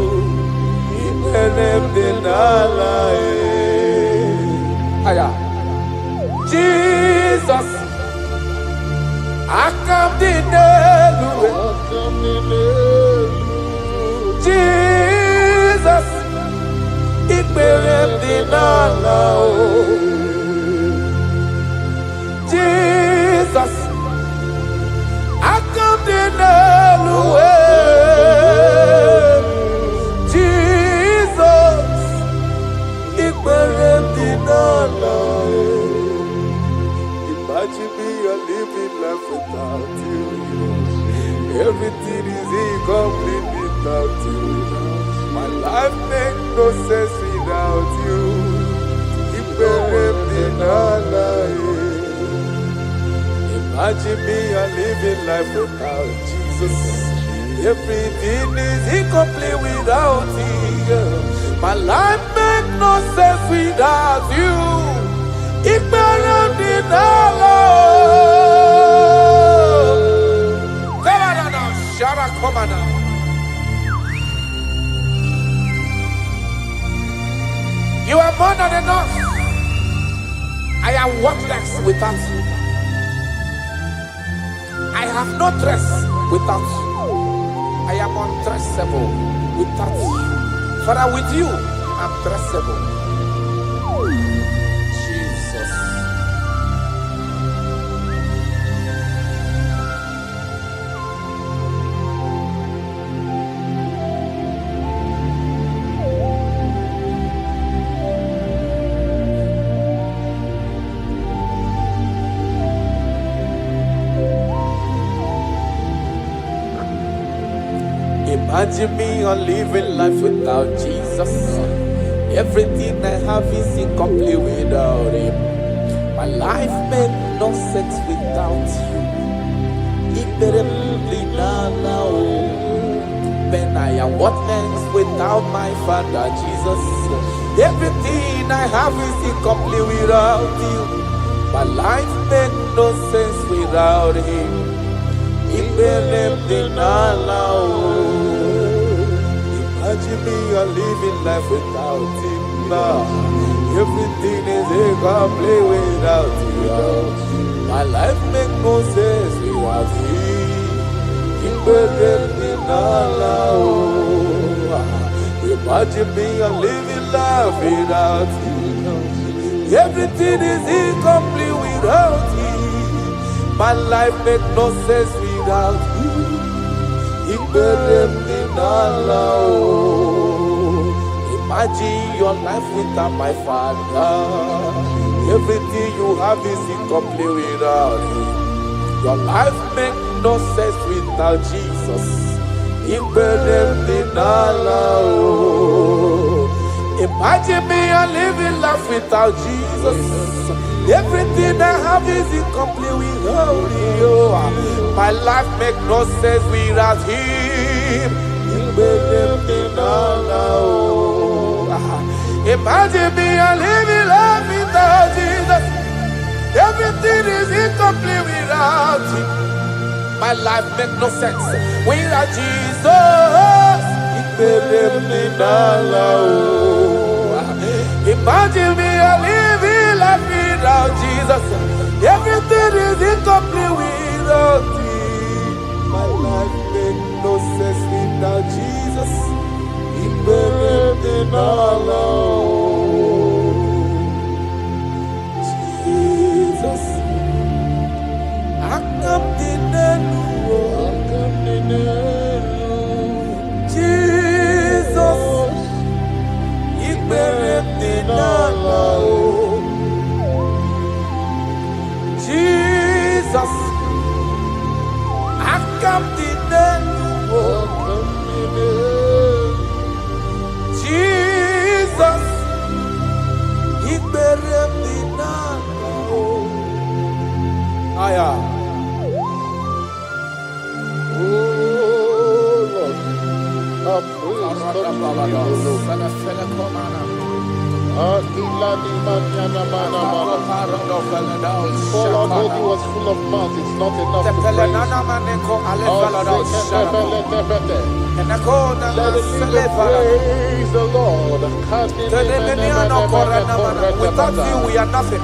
Jesus, I come to Jesus, it Jesus, I come to Jesus, it imagine me a living life without you. Everything is incomplete without you. My life makes no sense without you. Imagine me a living life without Jesus. Everything is incomplete without you. My life makes no sense without you. You are more than enough. I am worthless without you. I have no dress without you. I am undressable without you. Father, with you, I'm dressable. Jesus. Imagine me on living life without Jesus. Everything I have is incomplete without Him. My life makes no sense without you. When I am worthless without my Father Jesus. Everything I have is incomplete without you. My life makes no sense without Him. Imagine me a living life without Him. Everything is incomplete without you. My life makes no sense without Him. Imagine me a living life without you. Everything is incomplete without you. My life makes no sense without you. Imagine your life without my Father. Everything you have is incomplete without Him. Your life makes no sense without Jesus. Imagine me a living life without Jesus. Everything I have is incomplete without you. My life makes no sense without Him. Imagine me a living life without Jesus. Everything is incomplete without Him. My life makes no sense without Jesus. Imagine me a living life without Jesus. Everything is incomplete without Lord, a priest our body was full of mud. It's not enough to praise. Let it praise the Lord. Without you, we are nothing.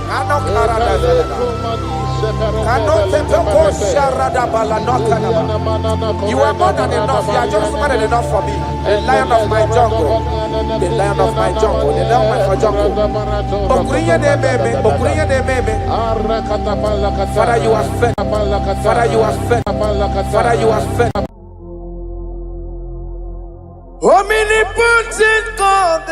You are more than enough. You are just more than enough for me. The lion of my jungle. The lion of my jungle. The lion of my jungle. Father, you are fed. Father, you are fed. Father, you are fed. Omnipotent God,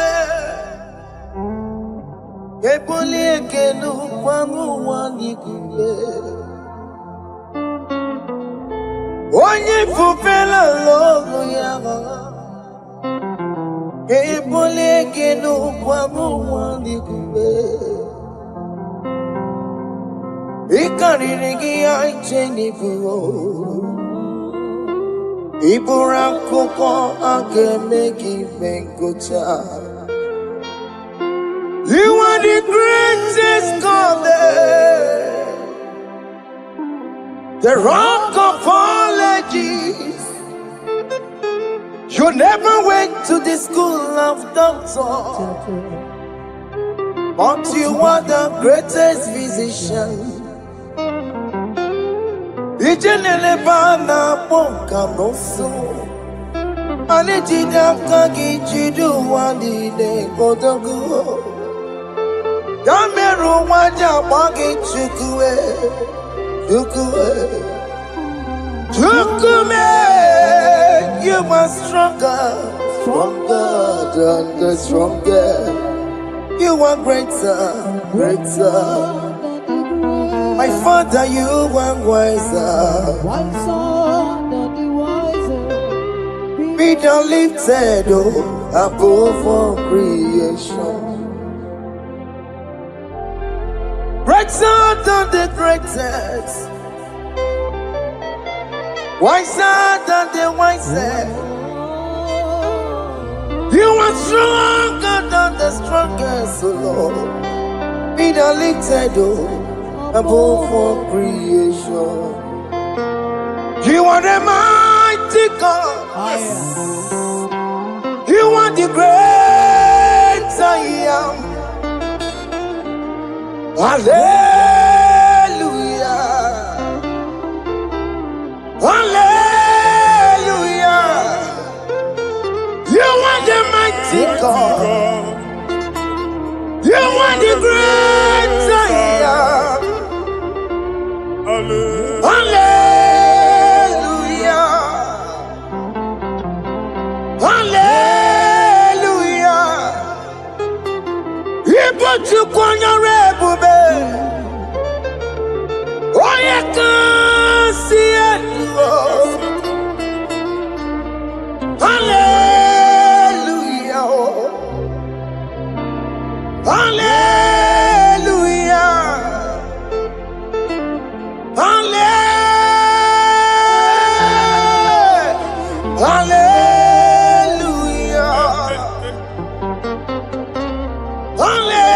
onye fufela logo yaga ebole kenu kwamu wandi kube ikariri gi aicheni buo ibura koko akeme gi bengocha. You are the greatest God there, the rock of all ages. You never went to the school of doctor, but you are the greatest physician. Ijenele bana bonka noso, anijida kagi jidu wandi ne kodogu. Yameru waja wagi chukue. Chukume, you are stronger than the stronger. You are greater. My Father, you are wiser than the wiser. Be thou lifted above all creation. Greater than the greatest, wiser than the wisest. You are stronger than the strongest, O Lord. Be thou lifted above all creation. You are the mighty God. You are the great I am. Hallelujah. Hallelujah. You are the mighty God. You are the great I am. Hallelujah. Hallelujah. He put you on your rebel. Oh, you can see it. Hallelujah. Hallelujah. Hallelujah. Hallelujah. Hallelujah.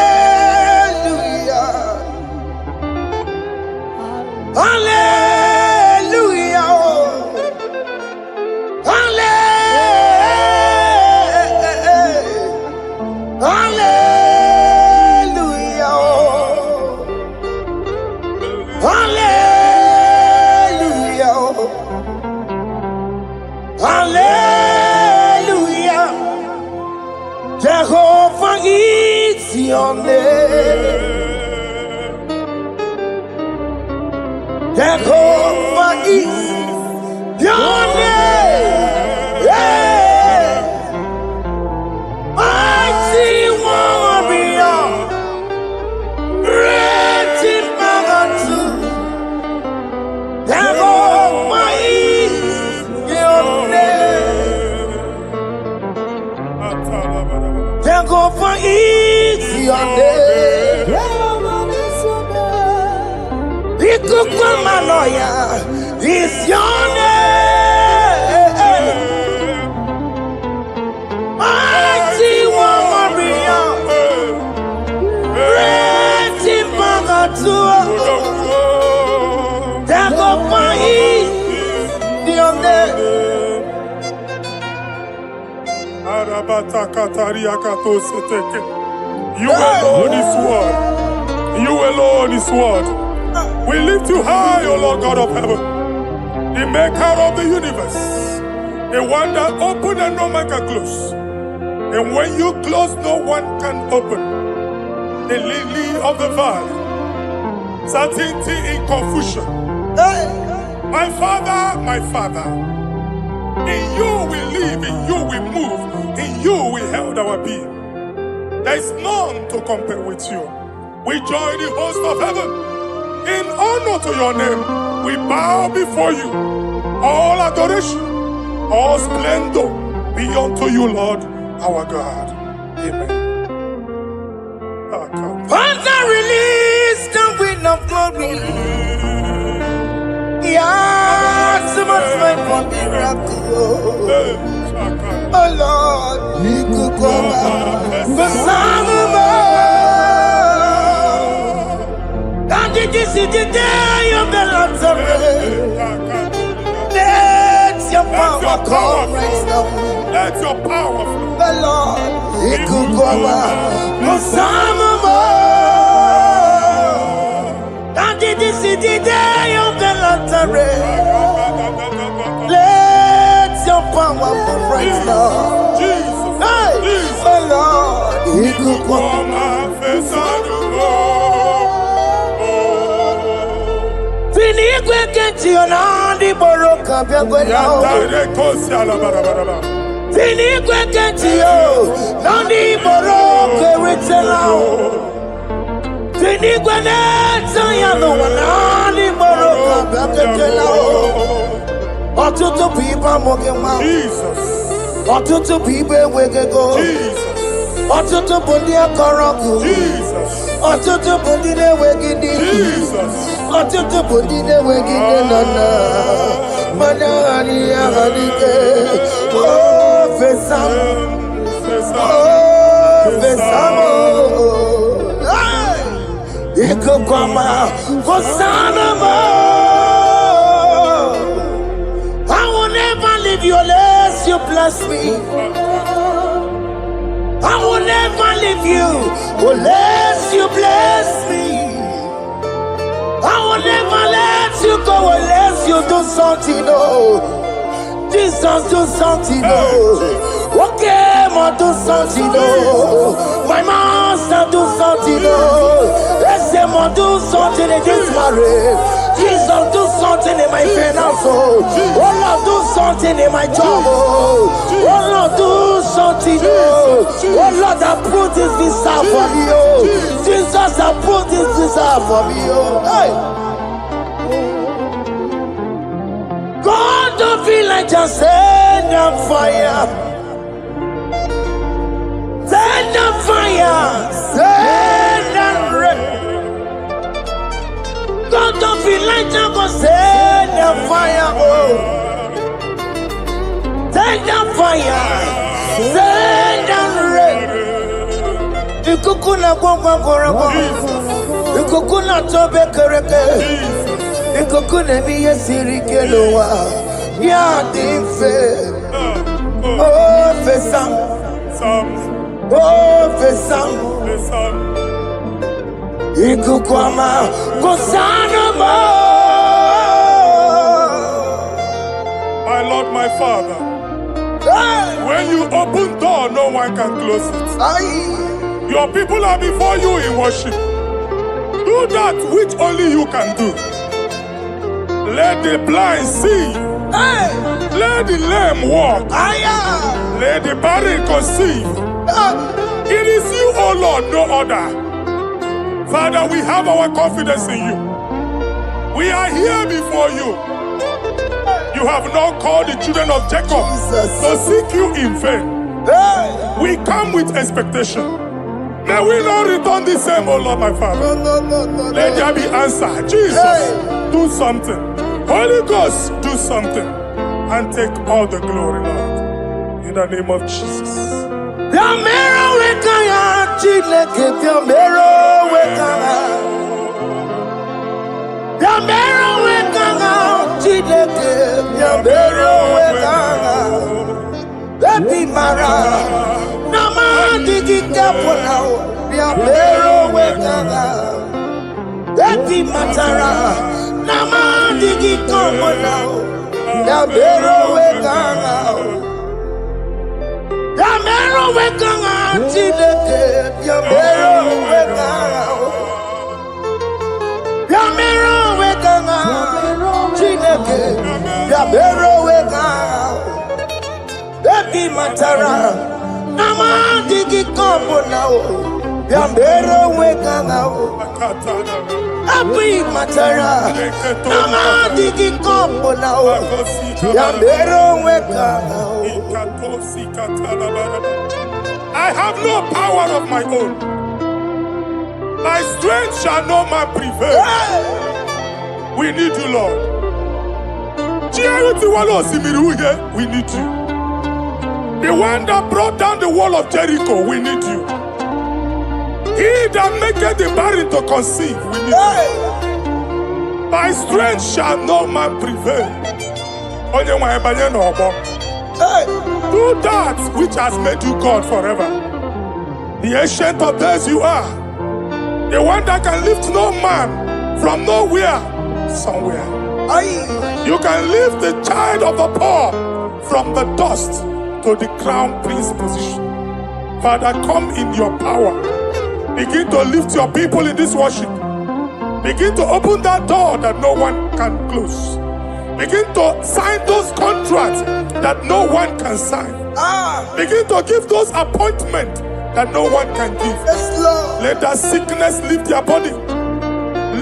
Hallelujah. Hallelujah. Jehovah is your name. Jehovah is your name. Yeah. Mighty warrior, great in magnitude. Jehovah is your name. Jehovah is your name. Jehovah is your name. fire is your name. Mighty one, Maria. Mighty Magatua. Dago Pai. Dione. You alone is word. You alone is word. We lift you high, O Lord God of heaven, the maker of the universe, the one that opened and no man can close. And when you close, no one can open. The lily of the valley, certainty in confusion. My Father, in you we live, in you we move, in you we held our being. There is none to compare with you. We join the host of heaven. In honor to your name, we bow before you. All adoration, all splendor be unto you, Lord, our God. Amen. Father, release the wind of glory. Yeah, so much time for miracle. Oh Lord, you could go back. The Son of God. And this is the day of the Lord's rain. Let your power come right now. Let your power flow. The Lord, you could go back. The Son of God. And this is the day of the Lord's rain. Let your power come right now. Jesus, Hey, Jesus. oh Lord, you could go back. Fini kwekenti onandi boroka byagwela. Fini kwekenti yo nandi boroka ritela. Fini kweneta ya no nandi boroka byagwela. Otutu pipa mogenwa. Jesus, Otutu pipa wegego. Jesus, Otutu bundia koroku. Jesus, Otutu bundine wegidi. Jesus. Otutu bundine wegidi nana. Manani ahanike. Oh, fesam. Oh, fesam. Iko kwama. Hosanna. I will never leave you unless you bless me. I will never leave you unless you bless me. I will never let you go unless you do something. Oh, Jesus, do something. Oh, okay, ma do something. Oh, my master, do something. Oh, let's say, ma do something in this marriage. Jesus, do something in my finance. Oh, Lord, do something in my job. Oh, Lord, do something. Oh, Lord, approve this visa for me. Oh, Jesus, approve this visa for me. Oh, hey. God, don't feel like just send on fire. Send on fire. Send on rain. God, don't feel like just send on fire. Oh, send on fire. Send on rain. Ikukuna gwangwa gwangwa. Ikukuna tobe kereke. Ikukuna miye sirikelowa. Ya dimfe. Oh, fesam. Oh, fesam. Ikukwama. Kosanama. My Lord, my Father, when you open door, no one can close it. Your people are before you in worship. Do that which only you can do. Let the blind see. Let the lame walk. Let the barren conceive. It is you, O Lord, no other. Father, we have our confidence in you. We are here before you. You have not called the children of Jacob to seek you in vain. We come with expectation. May we not return the same, oh Lord, my Father. No. Let there be answer. Jesus, Hey. do something. Holy Ghost, do something. And take all the glory, Lord. In the name of Jesus. Yamero wekaya Chineke Yamero wekaya Yamero wekaya Chineke Yamero wekaya Epi mara Nama digi kapona Yamero wekaya Epi matara Nama digi kapona Yamero wekaya Yamero wekanga Chineke Yamero wekanga Yamero wekanga Chineke Yamero wekanga Ebi matara Nama digi kombo nao Yamero wekanga Ebi matara Nama digi kombo nao Yamero wekanga I have no power of my own. My strength shall no man prevail. We need you, Lord. We need you. The one that brought down the wall of Jericho, we need you. He that maketh the barren to conceive, we need you. My strength shall no man prevail. Do that which has made you God forever. The ancient of days you are. The one that can lift no man from nowhere, somewhere. You can lift the child of the poor from the dust to the crown prince position. Father, come in your power. Begin to lift your people in this worship. Begin to open that door that no one can close. Begin to sign those contracts that no one can sign. Begin to give those appointments that no one can give. Yes, Lord. Let that sickness leave their body.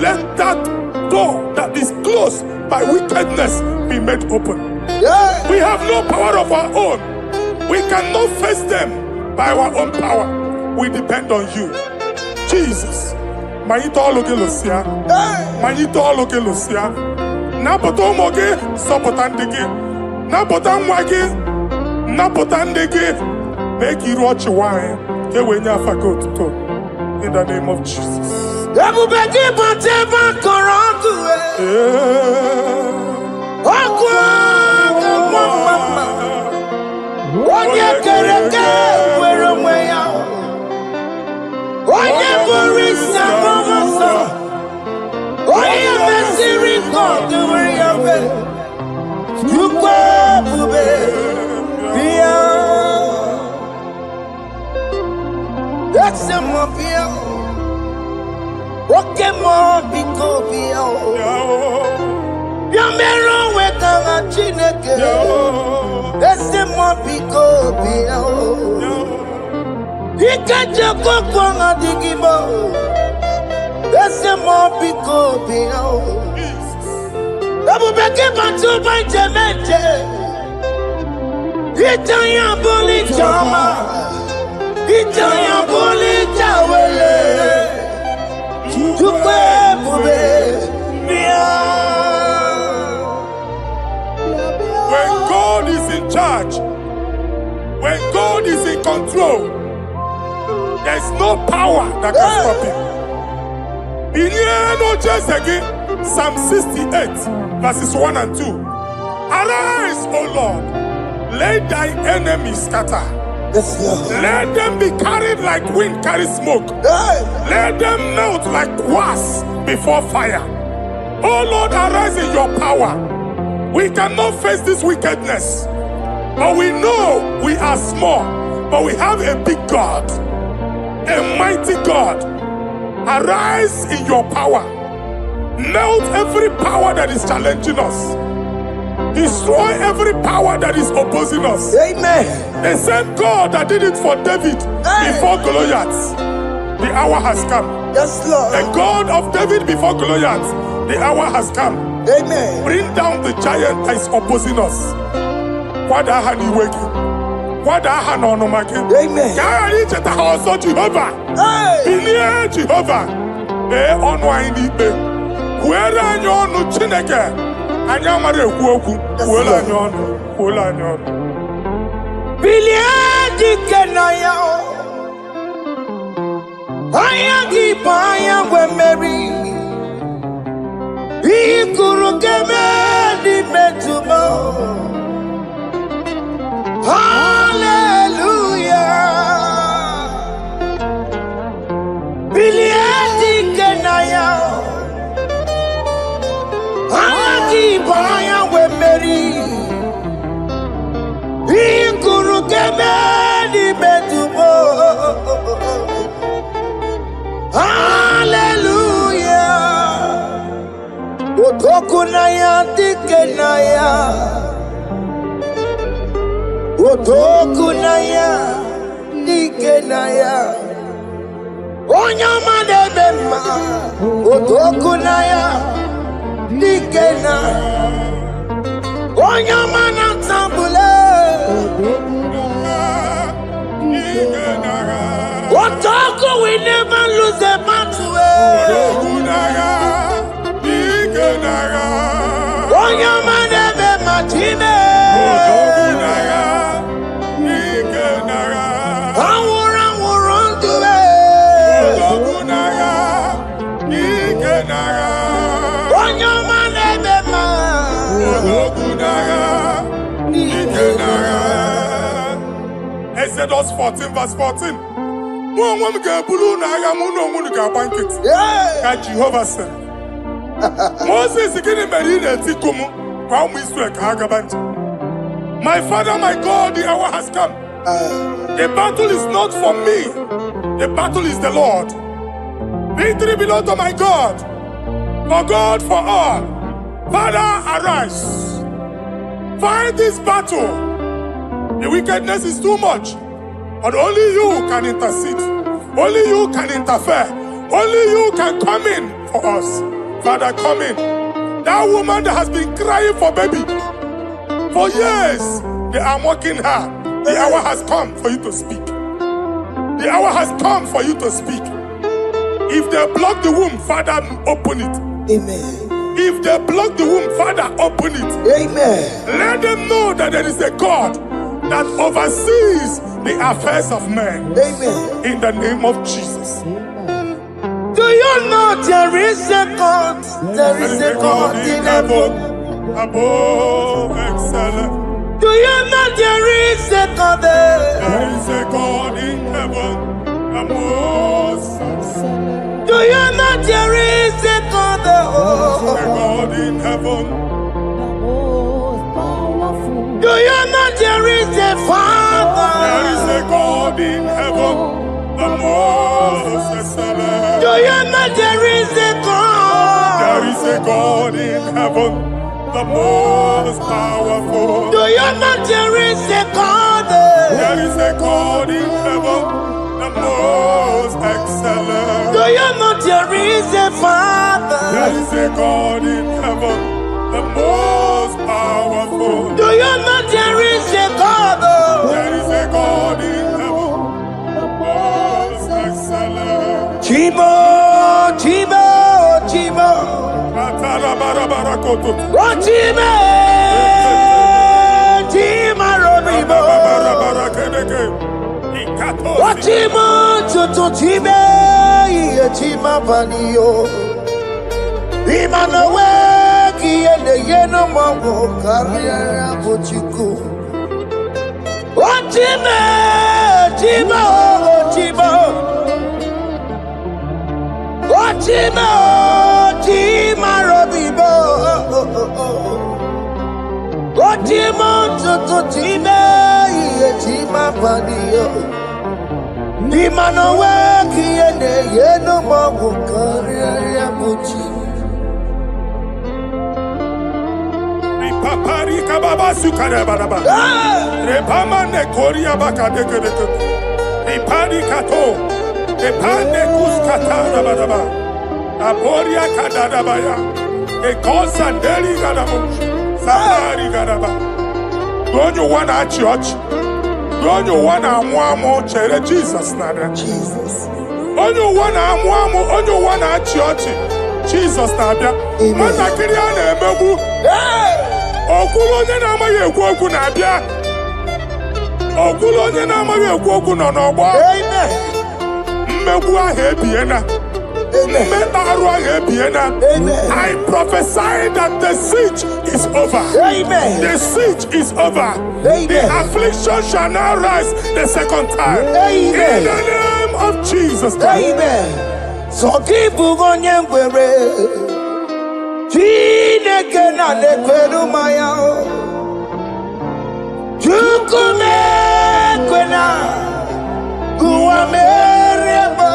Let that door that is closed by wickedness be made open. Yeah. We have no power of our own. We cannot face them by our own power. We depend on you. Jesus. Manito Logelosia. Manito Logelosia. Napoto moge sopotandege. Napotan wage. Napotandege. Make you watch wine. In the name of Jesus. That's a mafia. What can more be copy? Yamero wekanga Chineke. That's the more be copy. Ikaja kokwanga IGBO. That's the more be copy. Abu beke bantu baite mente. Itanya boli chama. Itanya boli chawele. Tukwe bube. When God is in charge, when God is in control, there's no power that can stop him. In no just again, Psalm 68, verses 1 and 2. Arise, O Lord, let thy enemies scatter. Yes, Lord. Let them be carried like wind carries smoke. Let them melt like wax before fire. Oh Lord, arise in your power. We cannot face this wickedness. But we know we are small. But we have a big God. A mighty God. Arise in your power. Melt every power that is challenging us. Destroy every power that is opposing us. Amen. The same God that did it for David before Goliath. The hour has come. Yes, Lord. The God of David before Goliath. The hour has come. Amen. Bring down the giant that is opposing us. Wada hani weki. kwada aha n'ọnụma gị. Amen. Ka a ghara icheta ha ọzọ Jehova. Bilie Jehova. Mee ọnụ anyị n'ikpe. Kwuere anyị ọnụ Chineke. Anyị amara ekwu okwu. Kwuere anyị ọnụ. Kwuere anyị ọnụ. Bilie dike na ya. Anya gị bụ anya nwe mmeri. Ihe kwuru ga-eme n'ime tụmọ. Hallelujah. Bilie dike na ya. Anya gị bụ anya nwe mmeri. Ihe kwuru ga-eme n'ime tụmọ. Hallelujah. Otoku na ya dike na ya. Otoku na ya dike na ya. Onyama na-eme mma. Otoku na ya dike na. Onyama na-atambule. Otoku we never lose a battle. Onyama na-eme mma time. Exodus 14 verse 14. Jehovah said, Moses my father, my God, the hour has come. The battle is not for me. The battle is the Lord. Victory belongs to my God. For God, for all. Father, arise. Fight this battle. The wickedness is too much. But only you can intercede. Only you can interfere. Only you can come in for us. Father, come in. That woman that has been crying for baby for years, they are mocking her. The hour has come for you to speak. The hour has come for you to speak. If they block the womb, Father, open it. Amen. If they block the womb, Father, open it. Amen. Let them know that there is a God that oversees the affairs of men. Amen. In the name of Jesus. Do you know there is a God? There is a God in heaven. Above excellent. Do you know there is a God there? There is a God in heaven. Above excellent. Do you know there is a God there? There is a God in heaven. Do you know there is a Father? There is a God in heaven. The most excellent. Do you know there is a God? There is a God in heaven, the most powerful. Do you know there is a God? There is a God in heaven, the most excellent. Do you know there is a Father? There is a God in heaven, the most powerful. Do you know there is a God? There is a God in heaven, the most excellent. Chimo, Chimo, Chimo. Oh, Chimo, Chimo, Robibo. Oh, Chimo, Chutu, Chime, Chima, Panio. Imanowe, Kiende, Yeno, Mongo, Carriera, Puchiku. Oh, Chimo, Chimo, Chimo. Chima, Chima, Robibo. Chima, Chima, Chima, Padio. Nima no weki ene yeno mawu karia buchi. Ripapari kababa sukare baraba. Repama ne koria baka deke deke. Ripari kato. Repane kuskata baraba. Aboria kadadabaya. Ekosa ndeli gadamu. Samari gadaba. Don't you want a church? mgbe onye ụwa na-amụ amụ chere Jizọs na-abịa. Jesus. Onye ụwa na-amụ amụ, onye ụwa na-achị ọchị, Jizọs na-abịa. Nwatakịrị a na-emegbu, okwulu onye na-amaghị ekwu okwu na-abịa. Okwulu onye na-amaghị ekwu okwu nọ n'ọgbọ. Mmegbu ahụ ebiena. Mmekpa arụ ahụ ebiena. I prophesy that the siege is over. The siege is over. The affliction shall now rise the second time. In the name of Jesus Christ. So keep on your way. Chineke na lekweru maya. Chukume kwena. Kuwa mereba.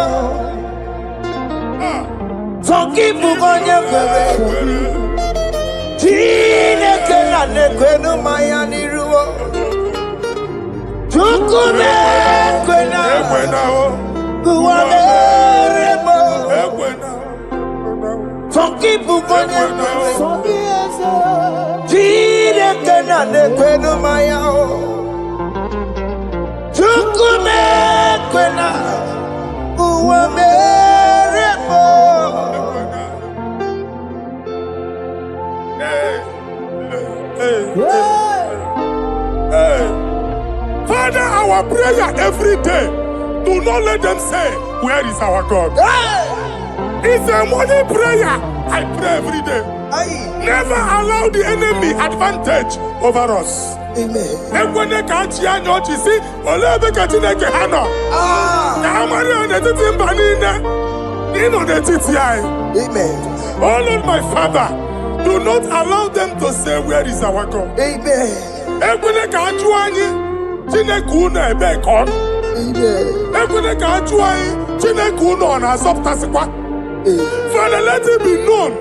So keep on your way. Chineke na lekweru maya niruo. Chukume kwena. Kuwa mereba. Some people go to Chineke na lekweru maya. Chukume kwena. Kuwa mereba. Father, our prayer every day, do not let them say, where is our God? It's a morning prayer. I pray every day. Never allow the enemy advantage over us. Amen. Oh Lord, my Father, do not allow them to say, where is our God? Amen. Father, let it be known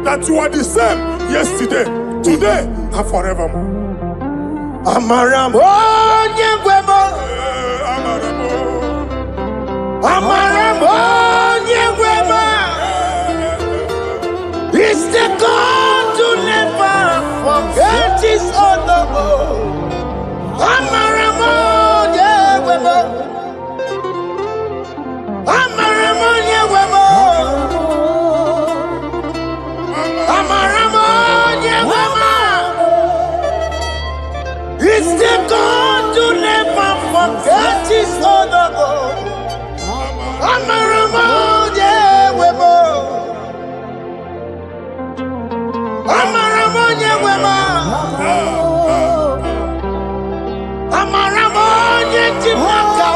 that you are the same yesterday, today, and forevermore. Amaramo nyegwemo. Amaramo nyegwemo. It's the God to never forget his honor. Amaramo nyegwemo. Amaramo nyegwemo. Amaramo nyegwemo. It's the God to never forget his honor. Amaramo nyegwemo. Amaramo nyegwemo. Amaramo nyegwemo.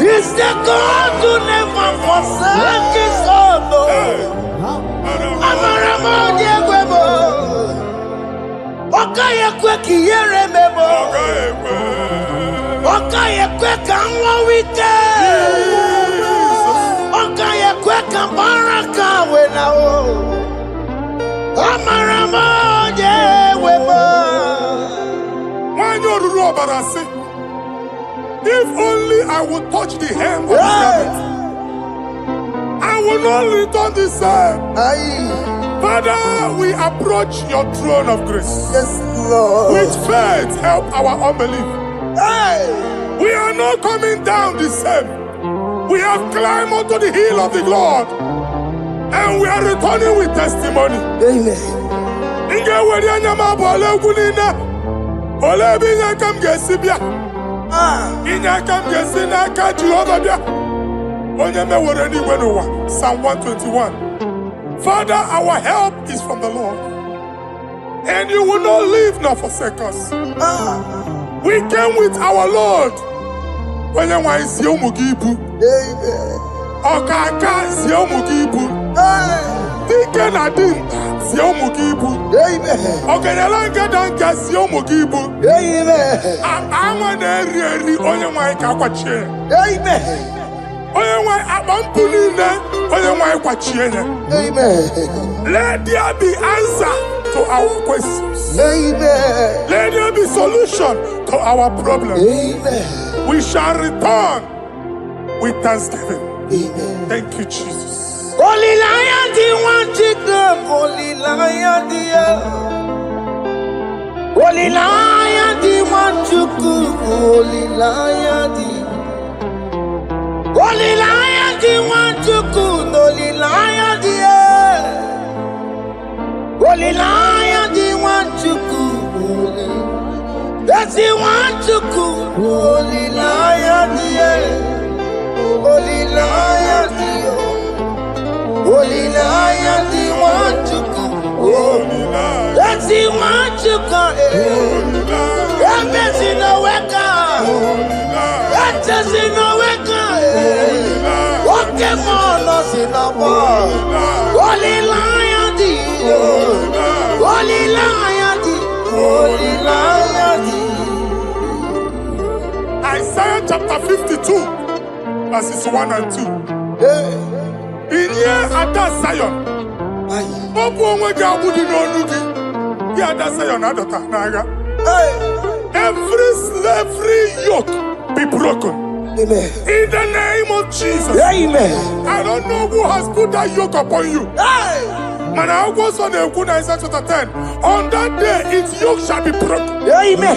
It's the God to never forsake his honor. Amaramo nyegwemo. Okaye kwe kiyere memo. Okaye kwe kanwa wite. Okaye kwe kambaraka wenao. Amaramo nyegwemo. If only I would touch the hem of his garment, I will not return the same. Father, we approach your throne of grace. Yes, Lord. With faith, help our unbelief. We are not coming down the same. We have climbed onto the hill of the Lord, and we are returning with testimony. Amen. Psalm 121. Father, our help is from the Lord, and you will not leave nor forsake us. We came with our Lord. Amen. Okaka ziomugibu. Dike na dinta ziomugibu. Ogenyalanga danka ziomugibu. Awa na eri onye nwanyị ka kwachie. Onye nwanyị akpampu niile onye nwanyị kwachie ya. Let there be answer to our questions. Let there be solution to our problems. We shall return with thanksgiving. Thank you, Jesus. Holy Lion, the one chicken, Holy Lion, the Holy Lion, the one Wanchuku Olilayadi Olilayadi Wanchuku Olilayadi Olilayadi Wanchuku That's the Wanchuku Olilayadi Olilayadi Olilayadi Wanchuku That's the Wanchuku That's in the weka. That's in the weka. What came on us in the war? Holy lion, holy lion, holy lion. Isaiah chapter 52, verses 1 and 2. In here at that Zion, every slavery yoke be broken. Amen. In the name of Jesus. Amen. I don't know who has put that yoke upon you. Man, I was on the Isaiah chapter 10. On that day, its yoke shall be broken. Amen.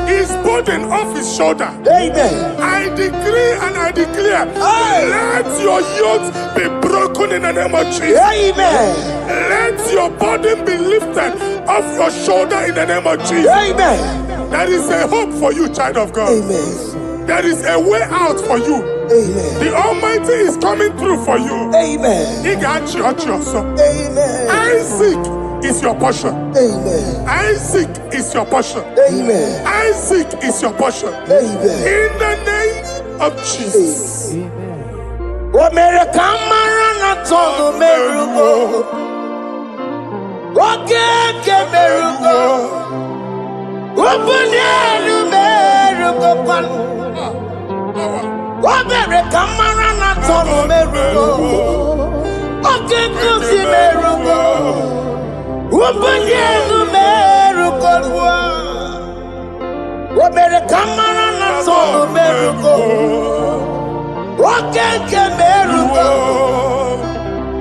His burden off his shoulder. Amen. I decree and I declare, let your yokes be broken in the name of Jesus. Amen. Let your burden be lifted off your shoulder in the name of Jesus. Amen. There is a hope for you, child of God. Amen. There is a way out for you. Amen. The Almighty is coming through for you. Amen. He got you, Amen. Isaac is your portion. Amen. Isaac is your portion. Amen. Isaac is your portion. Amen. In the name of Jesus. What made a camarana told the Merugo? What gave Merugo? Open the Merugo. What made a camarana told the Merugo? What gave Merugo? Open the Merugo. What made a camarana told the Merugo? What can Merugo?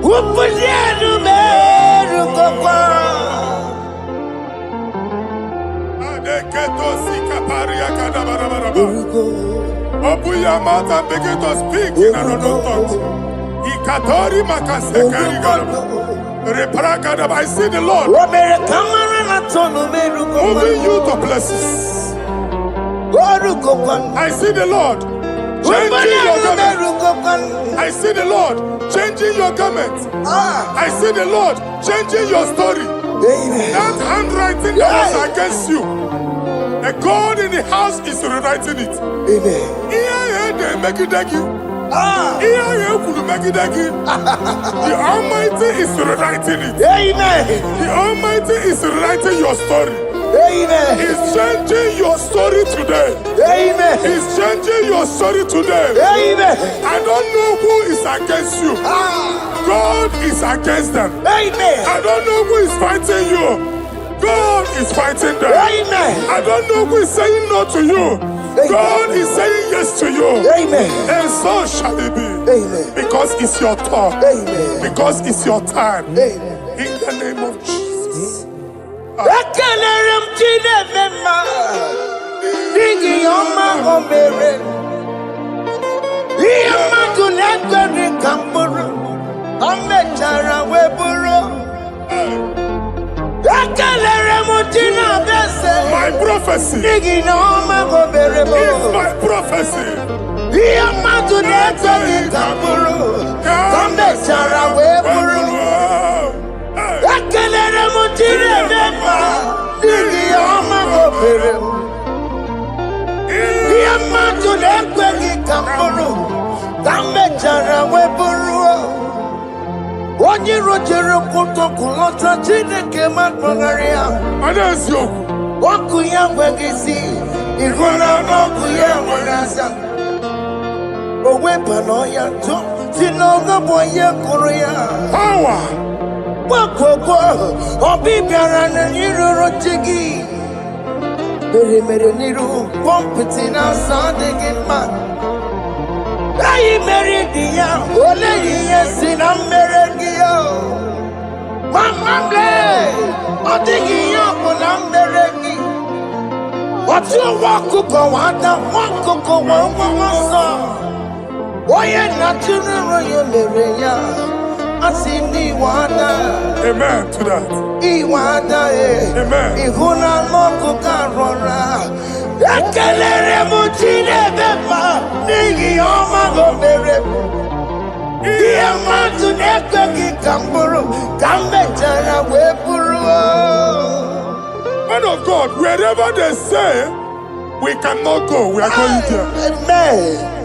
Who put the Merugo? Open your mouth and begin to speak in another tongue. I see the Lord moving you to places. I see the Lord changing your garment. I see the Lord changing your garment. I see the Lord changing your story. That handwriting that was against you, the God in the house is rewriting it. The Almighty is rewriting it. The Almighty is rewriting your story. He's changing your story today. He's changing your story today. I don't know who is against you. God is against them. I don't know who is fighting you. God is fighting them. I don't know who is saying no to you. God is saying yes to you. And so shall it be. Because it's your turn. Because it's your time. In the name of Jesus. My prophecy is my prophecy. Onye rojere kutokulota Chineke matmagaria. Anaziokwu. Waku ya gwegisi, igona waku ya wanasa. Owepa no ya to, sinoga boye kuruya. Power. Waku obibiara na niru rochigi. Mere niru pompiti na sadegi ma. Ayi meridia, ole yesi na merengia. Mama ble, odigi ya na meregi. But you walk to go on, walk to go on, why not to your Maria? I see Niwana. Amen to that. Iwana, Amen. Ihuna Moko Carora. Akelere Mutine Bema, Nigi Oma Gomere. Diamatu Nekaki Kamburu, Kambetana Wepuru. Man of God, wherever they say we cannot go, we are going there. Amen.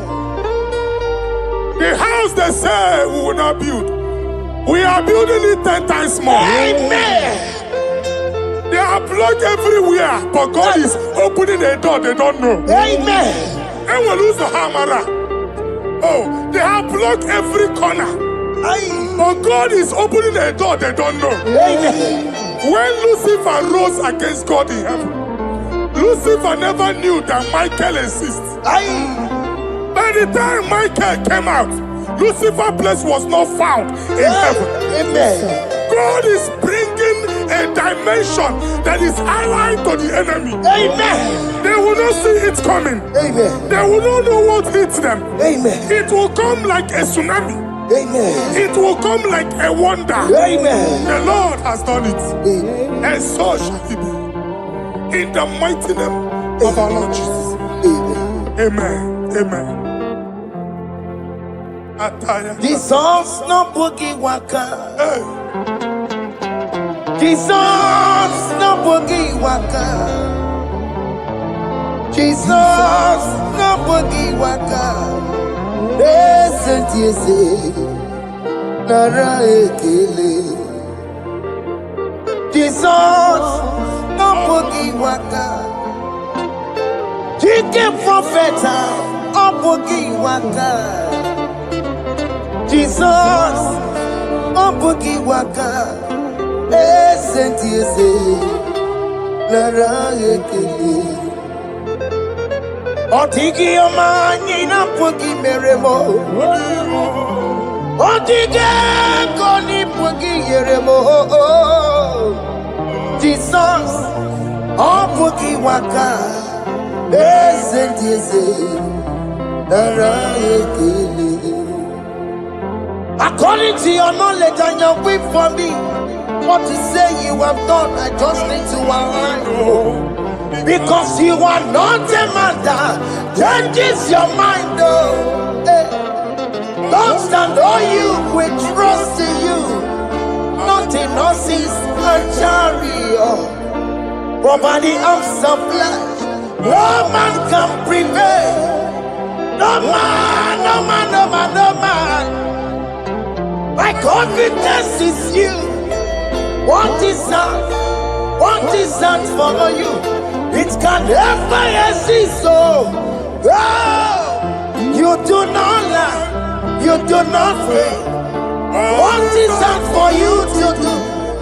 The house they say we will not build, we are building it 10 times more. Amen. They are blocked everywhere, but God is opening a door they don't know. Amen. And we lose the hammer. Oh, they have blocked every corner, but God is opening a door they don't know. Amen. When Lucifer rose against God in heaven, Lucifer never knew that Michael exists. By the time Michael came out, Lucifer's place was not found in heaven. Amen. God is bringing a dimension that is allied to the enemy. Amen. They will not see it coming. Amen. They will not know what hits them. Amen. It will come like a tsunami. Amen. It will come like a wonder. Amen. The Lord has done it. Amen. And so shall it be. In the mighty name of our Lord Jesus. Amen. Amen. Amen. Jesus no boogie waka. Hey. Jesus no boogie waka. Jesus no boogie waka. Listen to you say, Nara ekele. Jesus no boogie waka. Chicken prophet no boogie waka. Jesus, oh boogie waka, sent you say, Lara ekele. Otigi omani na boogie meremo. Otige koni boogie yeremo. Jesus, oh boogie waka, sent you say, Lara ekele. According to your knowledge and your will for me, what you say you have done, I just need to align. Because you are not a man that changes your mind. Don't stand on you, we trust in you. Nothing else is a chariot. Providing arms of flesh, no man can prevail. No man, no man, no man, no man. My confidence is you. What is that? What is that for you? It can never exist. So, you do not lie. You do not fail. What is that for you to do?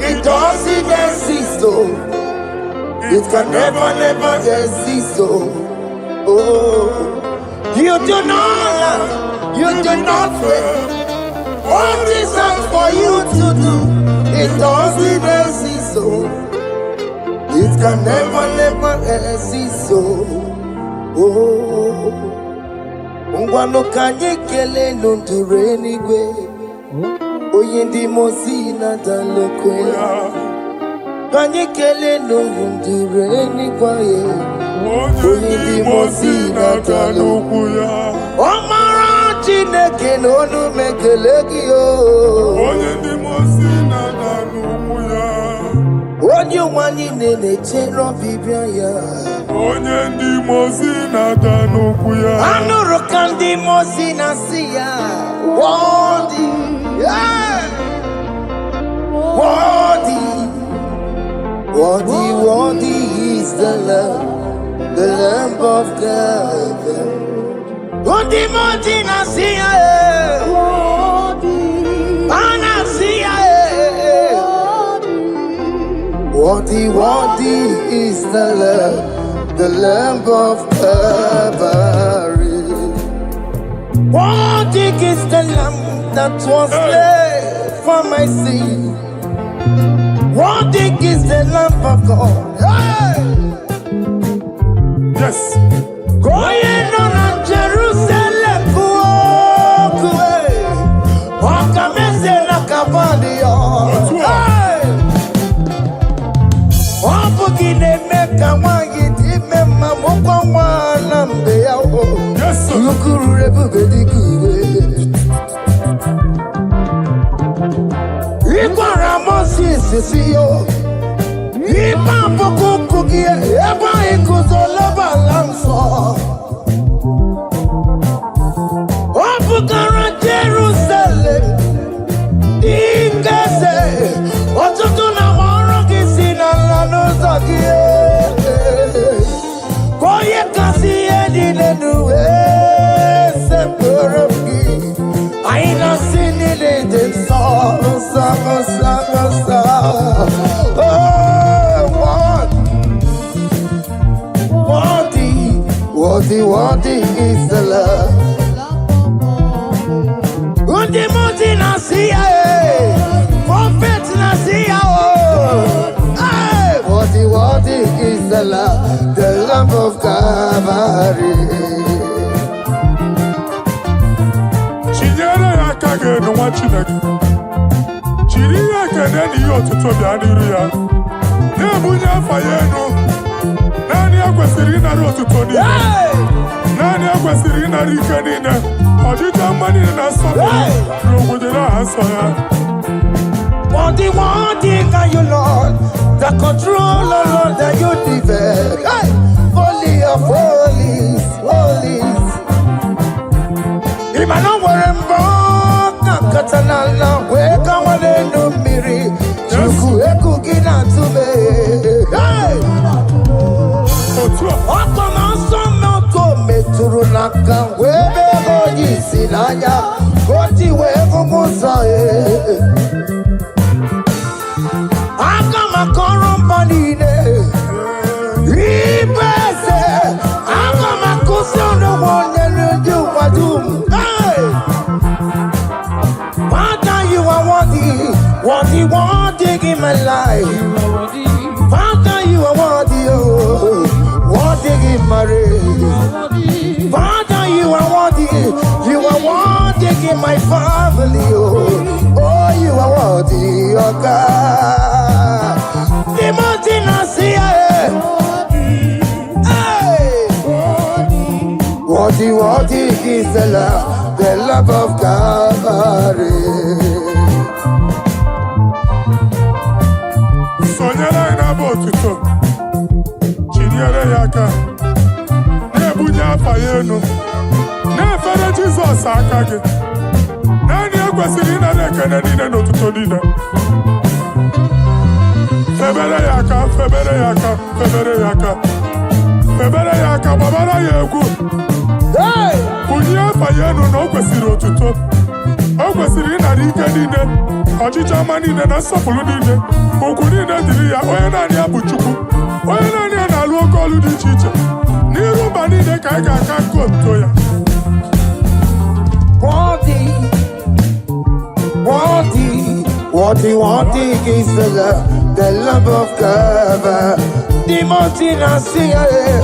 It doesn't exist. So, it can never, never exist. So, you do not lie. You do not fail. What is that for you to do? It doesn't exist, so it can never, never exist, so Ngwano kanye kele nundure anyway. Oyindi mozina dalokwe. Kanye kele nundure anyway. Oyindi mozina dalokwe. Omara Chineke n'onu mekelegi yo. Onye ndị mosi na n'ugwu ya. Onye nwanyị na-echere ọbịbịa ya. Onye ndị mosi na n'ugwu ya. Anụrụ ka ndị mosi na-asị ya. Worthy, yeah. Worthy, worthy, worthy is the Lamb of God. Worthy, worthy, Nasia, worthy, worthy is the Lamb of Calvary. Worthy is the Lamb that was slain for my sin. Worthy is the Lamb of God. Hey! Yes. Going on Jerusalem, walk a message like a body. Yes, sir. Jerusalem, I ain't not seen it in the song. What is the love? On the mountain, I see prophet, I see what is the love of Calvary. Chinyere ya aka ga-enu nwa Chineke. Chiri ihe ekene na ihe otuto bịa n'iru ya. Na-ebunye afa ya enu. Naanị ya kwesịrị ịnara otuto niile. Naanị ya kwesịrị ịnara ike niile. Ọdịdị mma niile na nsọpụrụ n'obodo n'aha nsọ ya. One thing are you, Lord, the control, Lord, that you develop. Hey! Holy of holies. Imano warembo, nakatanala, weka wanenu miri, chuku eku gina tume. Hey! Otoma sono to meturu naka, webe hoji sinanya, koti wevu musae. Akama korombanine, ibese. Akama kusono wonelu juwadum. Hey, Father, you are worthy in my life. Father, you are worthy in my race. Father, you are worthy in my family. Oh, you are worthy, oh God. The mountain I see, worthy is the love of Calvary. Sonyere na-abụ otuto. Chinyere ya aka. Na-ebunye afa ya enu. Na-efere Jizọs aka gị. Naanị ya kwesịrị ịnara ekene niile na otuto niile. Febere ya aka, febere ya aka, febere ya aka. Febere ya aka, gbabara ya egwu. Bunye afa ya enu na o kwesịrị otuto. O kwesịrị ịnara ike niile, ọchịchị ọma niile na nsọpụrụ niile. Ugwu niile dịrị ya, onye naanị ya bụ Chukwu. Onye naanị ya na-alụ oke ọlụ dị iche iche. N'iru mba niile ka anyị ga-aka nke otuto ya. Worthy is the love of Calvary. The mountain I see, hey!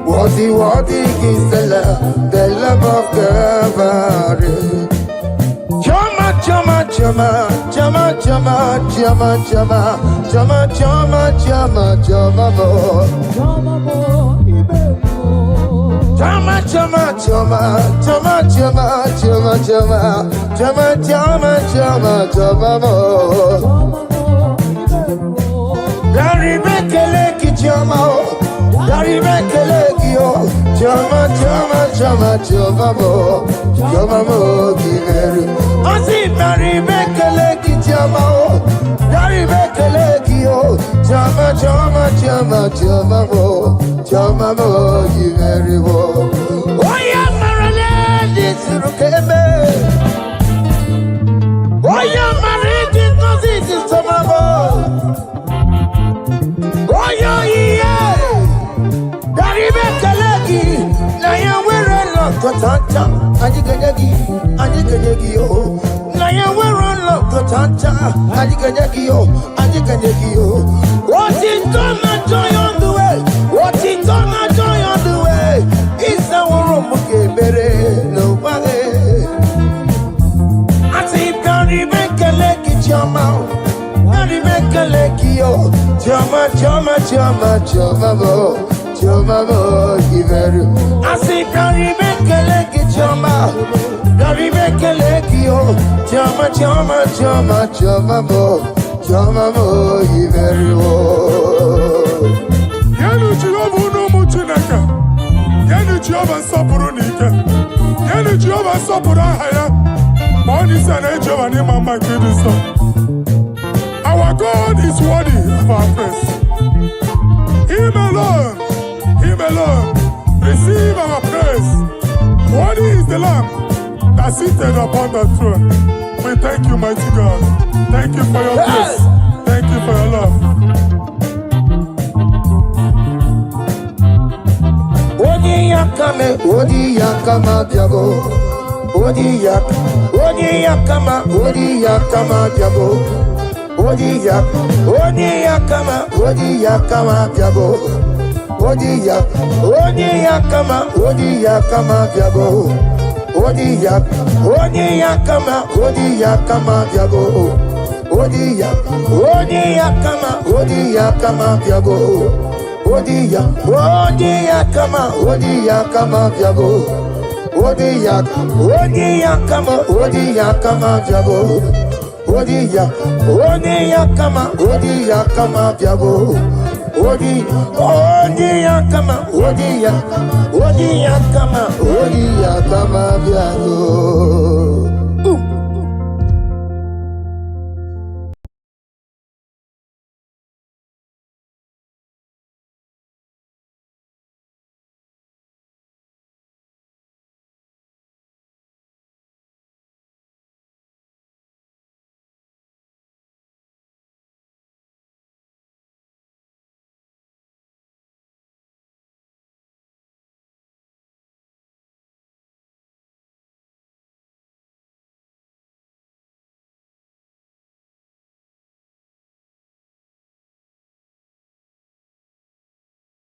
Worthy is the love of Calvary. Chama, Kotanta, Adikanekio, Adikanekio. What is done, my joy on the way? What is done, my joy on the way? It's our room, okay, better, nobody. I say, Gary, make a leg in your mouth. Gary, make a leg, yo. Jama, Jama, Jama, Jama, Jama, Jama, I say, Gary, make a leg in your mouth. Gary, make a leg, yo. Jama, Jama, Jama, Jama, Jama, Yanu Jehovah no muchinaka. Yanu Jehovah sapurunika. Yanu Jehovah sapurahaya. Money san Jehovah ni mama kidiso. Our God is worthy of our praise. Him alone, receive our praise. Worthy is the Lamb that seated upon the throne. We thank you, mighty God. Thank you for your grace. Thank you for your love. Odi yakama biago. Odi yakama biago. Odi yakama biago. Odi yakama biago. Odi yakama biago. Odi yakama biago. Odi yakama biago. Odi yakama biago. Odi yakama biago. Odi yakama biago.